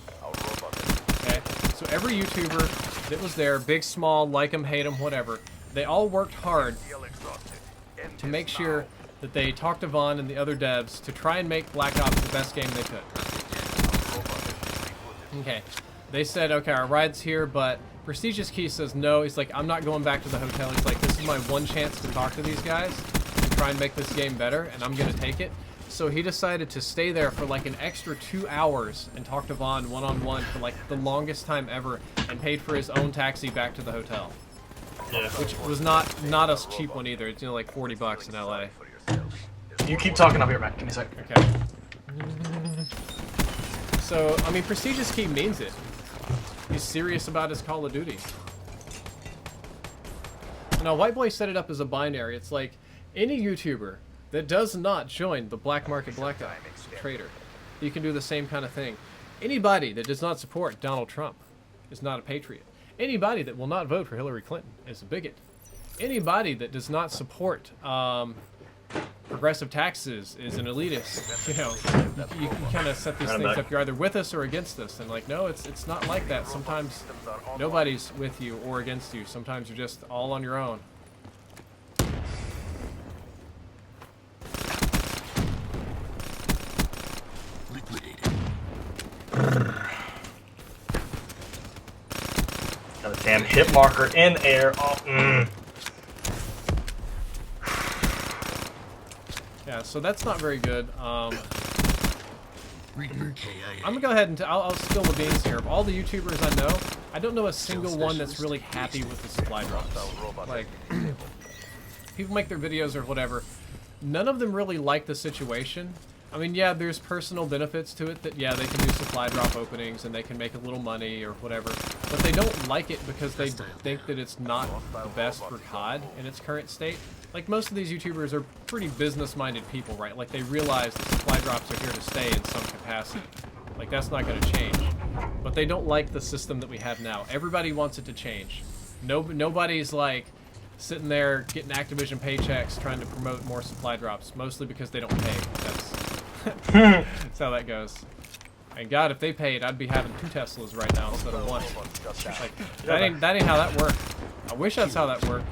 Okay. So every YouTuber that was there, big, small, like them, hate them, whatever, they all worked hard to make sure that they talked to Vaughn and the other devs to try and make Black Ops the best game they could. Okay. They said, okay, our ride's here, but Prestigious Key says no. He's like, I'm not going back to the hotel. He's like, this is my one chance to talk to these guys and try and make this game better, and I'm going to take it. So he decided to stay there for like an extra 2 hours and talk to Vaughn one-on-one for like the longest time ever and paid for his own taxi back to the hotel. Yeah. Which was not a cheap one either. It's, you know, like 40 bucks in LA. You keep talking, I'll be right back. Give me a sec. Okay. So, I mean, Prestigious Key means it. He's serious about his Call of Duty. Now, White Boy set it up as a binary. It's like any YouTuber that does not join the black market Black Ops is a traitor. You can do the same kind of thing. Anybody that does not support Donald Trump is not a patriot. Anybody that will not vote for Hillary Clinton is a bigot. Anybody that does not support progressive taxes is an elitist. You know, you kind of set these things up. You're either with us or against us. And like, no, it's not like that. Sometimes nobody's with you or against you. Sometimes you're just all on your own. Got a damn hit marker in air. Oh, Yeah, so that's not very good. I'm gonna go ahead and I'll spill the beans here. Of all the YouTubers I know, I don't know a single one that's really happy with the supply drops. Like, people make their videos or whatever. None of them really like the situation. I mean, yeah, there's personal benefits to it that, yeah, they can do supply drop openings and they can make a little money or whatever, but they don't like it because they think that it's not the best for COD in its current state. Like, most of these YouTubers are pretty business-minded people, right? Like, they realize that supply drops are here to stay in some capacity. Like, that's not going to change. But they don't like the system that we have now. Everybody wants it to change. Nobody's, like, sitting there getting Activision paychecks trying to promote more supply drops, mostly because they don't pay. That's how that goes. And God, if they paid, I'd be having 2 Teslas right now instead of 1. Like, that ain't how that worked. I wish that's how that worked.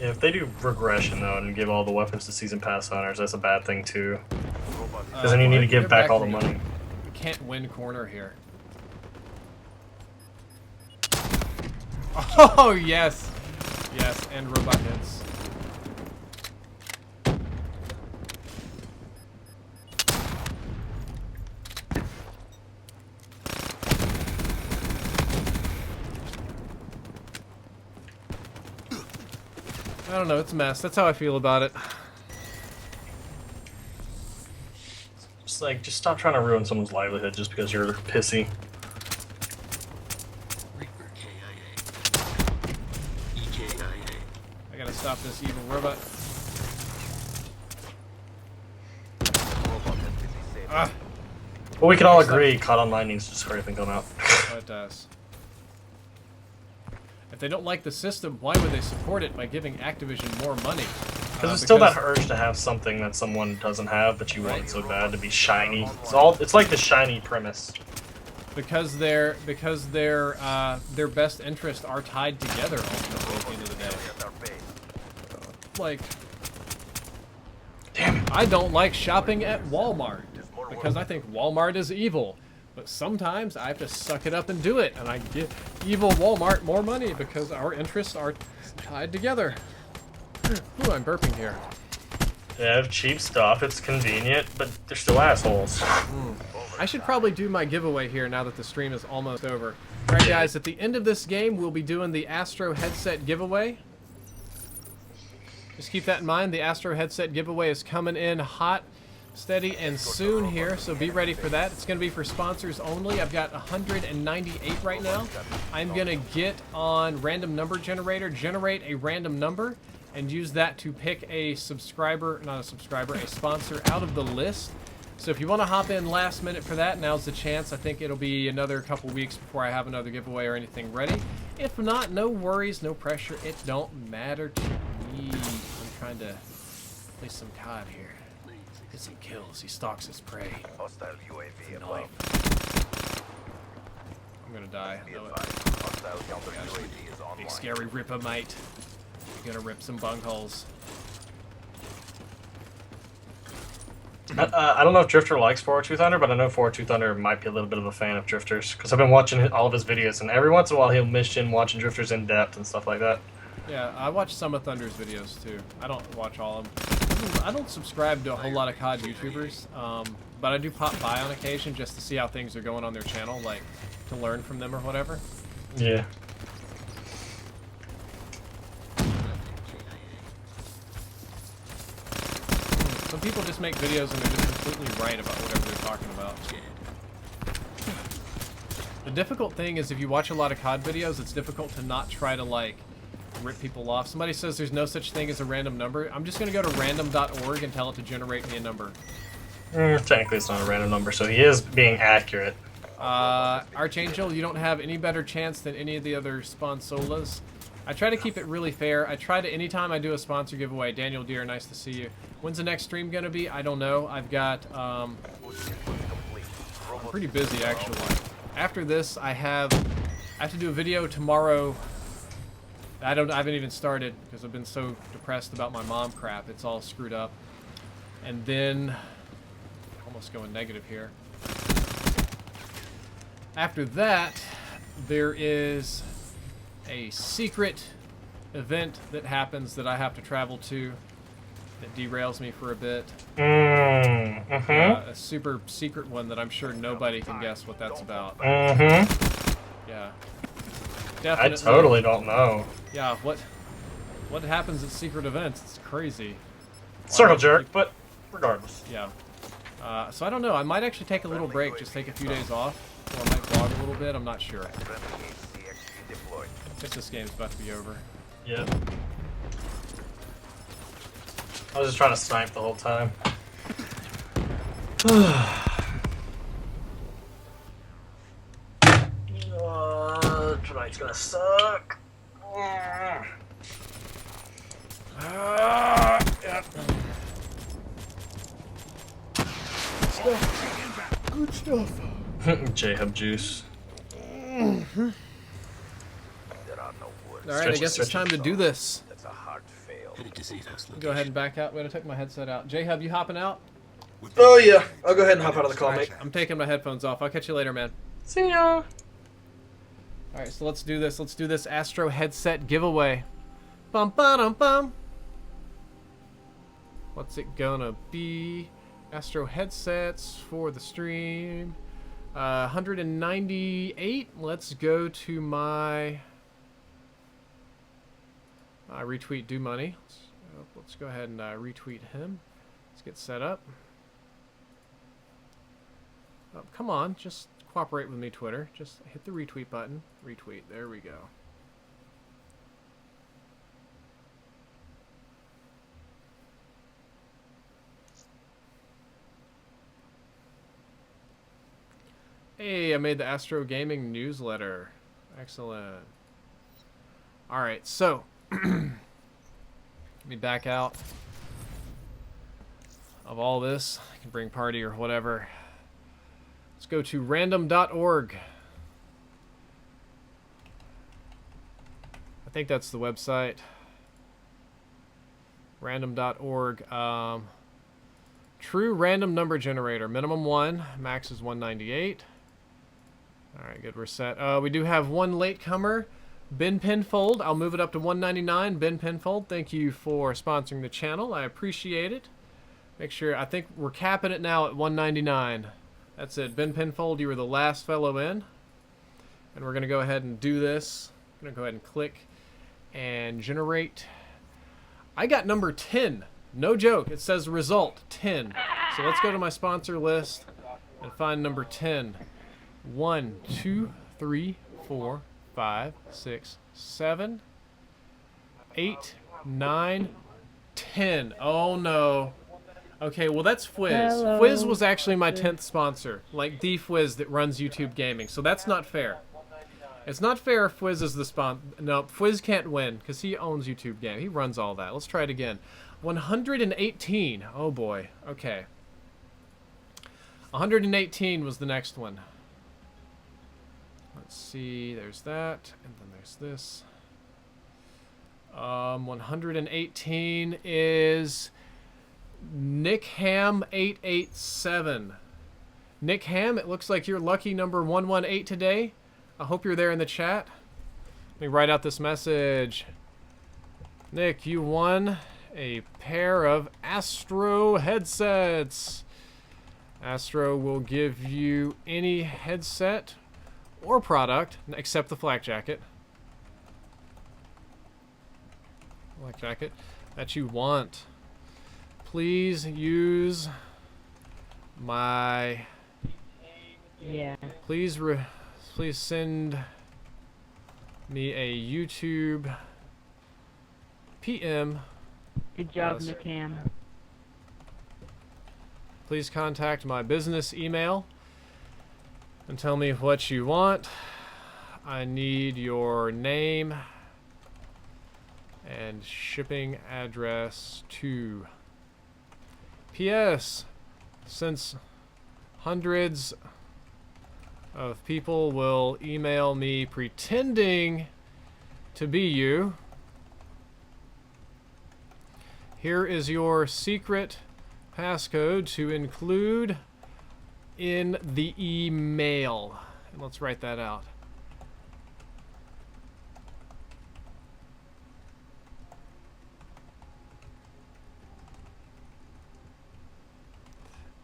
yeah, if they do regression though and give all the weapons to season pass owners, that's a bad thing too. Because then you need to give back all the money. We can't win corner here. Oh yes, yes, and robot hits. I don't know, it's a mess. That's how I feel about it. Just stop trying to ruin someone's livelihood just because you're pissy. I gotta stop this evil robot. Ah, Well, we can all agree COD Online needs to just hurry up and come out. it does. If they don't like the system, why would they support it by giving Activision more money? Because there's still that urge to have something that someone doesn't have, but you want it so bad to be shiny. It's like the shiny premise. Because their best interests are tied together ultimately at the end of the day. Like, Damn it. I don't like shopping at Walmart because I think Walmart is evil. But sometimes I have to suck it up and do it, and I give evil Walmart more money because our interests are tied together. Ooh, I'm burping here. They have cheap stuff, it's convenient, but they're still assholes. I should probably do my giveaway here now that the stream is almost over. Alright guys, at the end of this game, we'll be doing the Astro headset giveaway. Just keep that in mind, the Astro headset giveaway is coming in hot, steady, and soon here, so be ready for that. It's going to be for sponsors only. I've got 198 right now. I'm going to get on random number generator, generate a random number, and use that to pick a subscriber, not a subscriber, a sponsor out of the list. So if you want to hop in last minute for that, now's the chance. I think it'll be another couple weeks before I have another giveaway or anything ready. If not, no worries, no pressure. It don't matter to me. I'm trying to play some COD here. Get some kills. He stalks his prey. Hostile UAV above. Knife. I'm gonna die. Be Know it. advised, hostile counter UAV is online. Big scary ripper, mate. You're gonna rip some bung holes. I don't know if Drifter likes 402 Thunder, but I know 402 Thunder might be a little bit of a fan of Drifters because I've been watching all of his videos, and every once in a while he'll mention watching Drifters in depth and stuff like that. Yeah, I watch some of Thunder's videos too. I don't watch all of them. I don't subscribe to a whole lot of COD YouTubers, but I do pop by on occasion just to see how things are going on their channel, like to learn from them or whatever. Yeah. Some people just make videos and they're just completely right about whatever they're talking about. The difficult thing is if you watch a lot of COD videos, it's difficult to not try to, like, rip people off. Somebody says there's no such thing as a random number. I'm just going to go to random.org and tell it to generate me a number. Technically it's not a random number, so he is being accurate. Archangel, you don't have any better chance than any of the other sponsolas. I try to keep it really fair. I try to, anytime I do a sponsor giveaway, Daniel Deere, nice to see you. When's the next stream going to be? I don't know. I've got, I'm pretty busy actually. After this, I have to do a video tomorrow. I haven't even started because I've been so depressed about my mom crap. It's all screwed up. And then, almost going negative here. After that, there is a secret event that happens that I have to travel to that derails me for a bit. A super secret one that I'm sure nobody can guess what that's about. Yeah. Definitely. I totally don't know. Yeah, what happens at secret events? It's crazy. Circle jerk, but regardless. Yeah. So I don't know. I might actually take a little break, just take a few days off. Or I might vlog a little bit. I'm not sure. Guess this game's about to be over. Yeah. I was just trying to snipe the whole time. Tonight's gonna suck. Yep. Stuff. Good stuff. J-Hub juice. Alright, I guess it's time to do this. That's a hard fail. Go ahead and back out. We're gonna take my headset out. J-Hub, you hopping out? Oh yeah, I'll go ahead and hop out of the call, mate. I'm taking my headphones off. I'll catch you later, man. See ya. Alright, so let's do this. Let's do this Astro headset giveaway. Bum bum bum. What's it gonna be? Astro headsets for the stream. 198. Let's go to my retweet Do Money. Let's go ahead and retweet him. Let's get set up. Oh, come on, just cooperate with me, Twitter. Just hit the retweet button. Retweet. There we go. Hey, I made the Astro Gaming newsletter. Excellent. Alright, so let me back out of all this. I can bring party or whatever. Let's go to random.org. I think that's the website. Random.org. True random number generator. Minimum 1. Max is 198. Alright, good. We're set. We do have one latecomer. Ben Penfold. I'll move it up to 199. Ben Penfold, thank you for sponsoring the channel. I appreciate it. Make sure, I think we're capping it now at 199. That's it. Ben Penfold, you were the last fellow in. And we're going to go ahead and do this. I'm going to go ahead and click and generate. I got number 10. No joke. It says result 10. So let's go to my sponsor list and find number 10. 1, 2, 3, 4, 5, 6, 7, 8, 9, 10. Oh no. Okay, well that's Fwiz. Hello. Fwiz was actually my 10th sponsor. Like the Fwiz that runs YouTube Gaming. So that's not fair. It's not fair if Fwiz is the spawn. No, Fwiz can't win because he owns YouTube Game. He runs all that. Let's try it again. 118. Oh boy. Okay. 118 was the next one. Let's see. There's that, and then there's this. 118 is Nick Ham 887. Nick Ham, it looks like you're lucky number 118 today. I hope you're there in the chat. Let me write out this message. Nick, you won a pair of Astro headsets. Astro will give you any headset or product except the flak jacket. Flak jacket that you want. Please use my... Yeah. Please send me a YouTube PM. Good job, McCam. Please contact my business email and tell me what you want. I need your name and shipping address too. P.S. Since hundreds of people will email me pretending to be you, here is your secret passcode to include in the email. And let's write that out.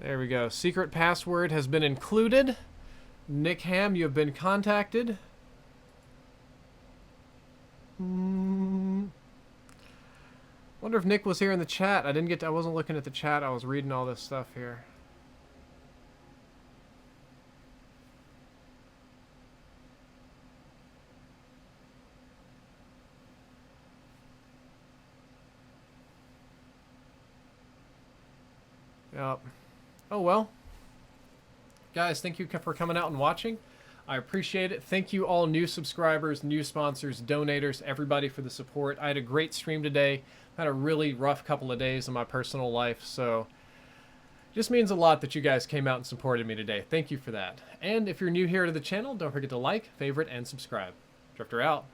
There we go. Secret password has been included. Nick Ham, you have been contacted. Wonder if Nick was here in the chat. I wasn't looking at the chat. I was reading all this stuff here. Yep. Oh well. Guys, thank you for coming out and watching. I appreciate it. Thank you all new subscribers, new sponsors, donators, everybody for the support. I had a great stream today. Had a really rough couple of days in my personal life, so it just means a lot that you guys came out and supported me today. Thank you for that. And if you're new here to the channel, don't forget to like, favorite, and subscribe. Drifter out.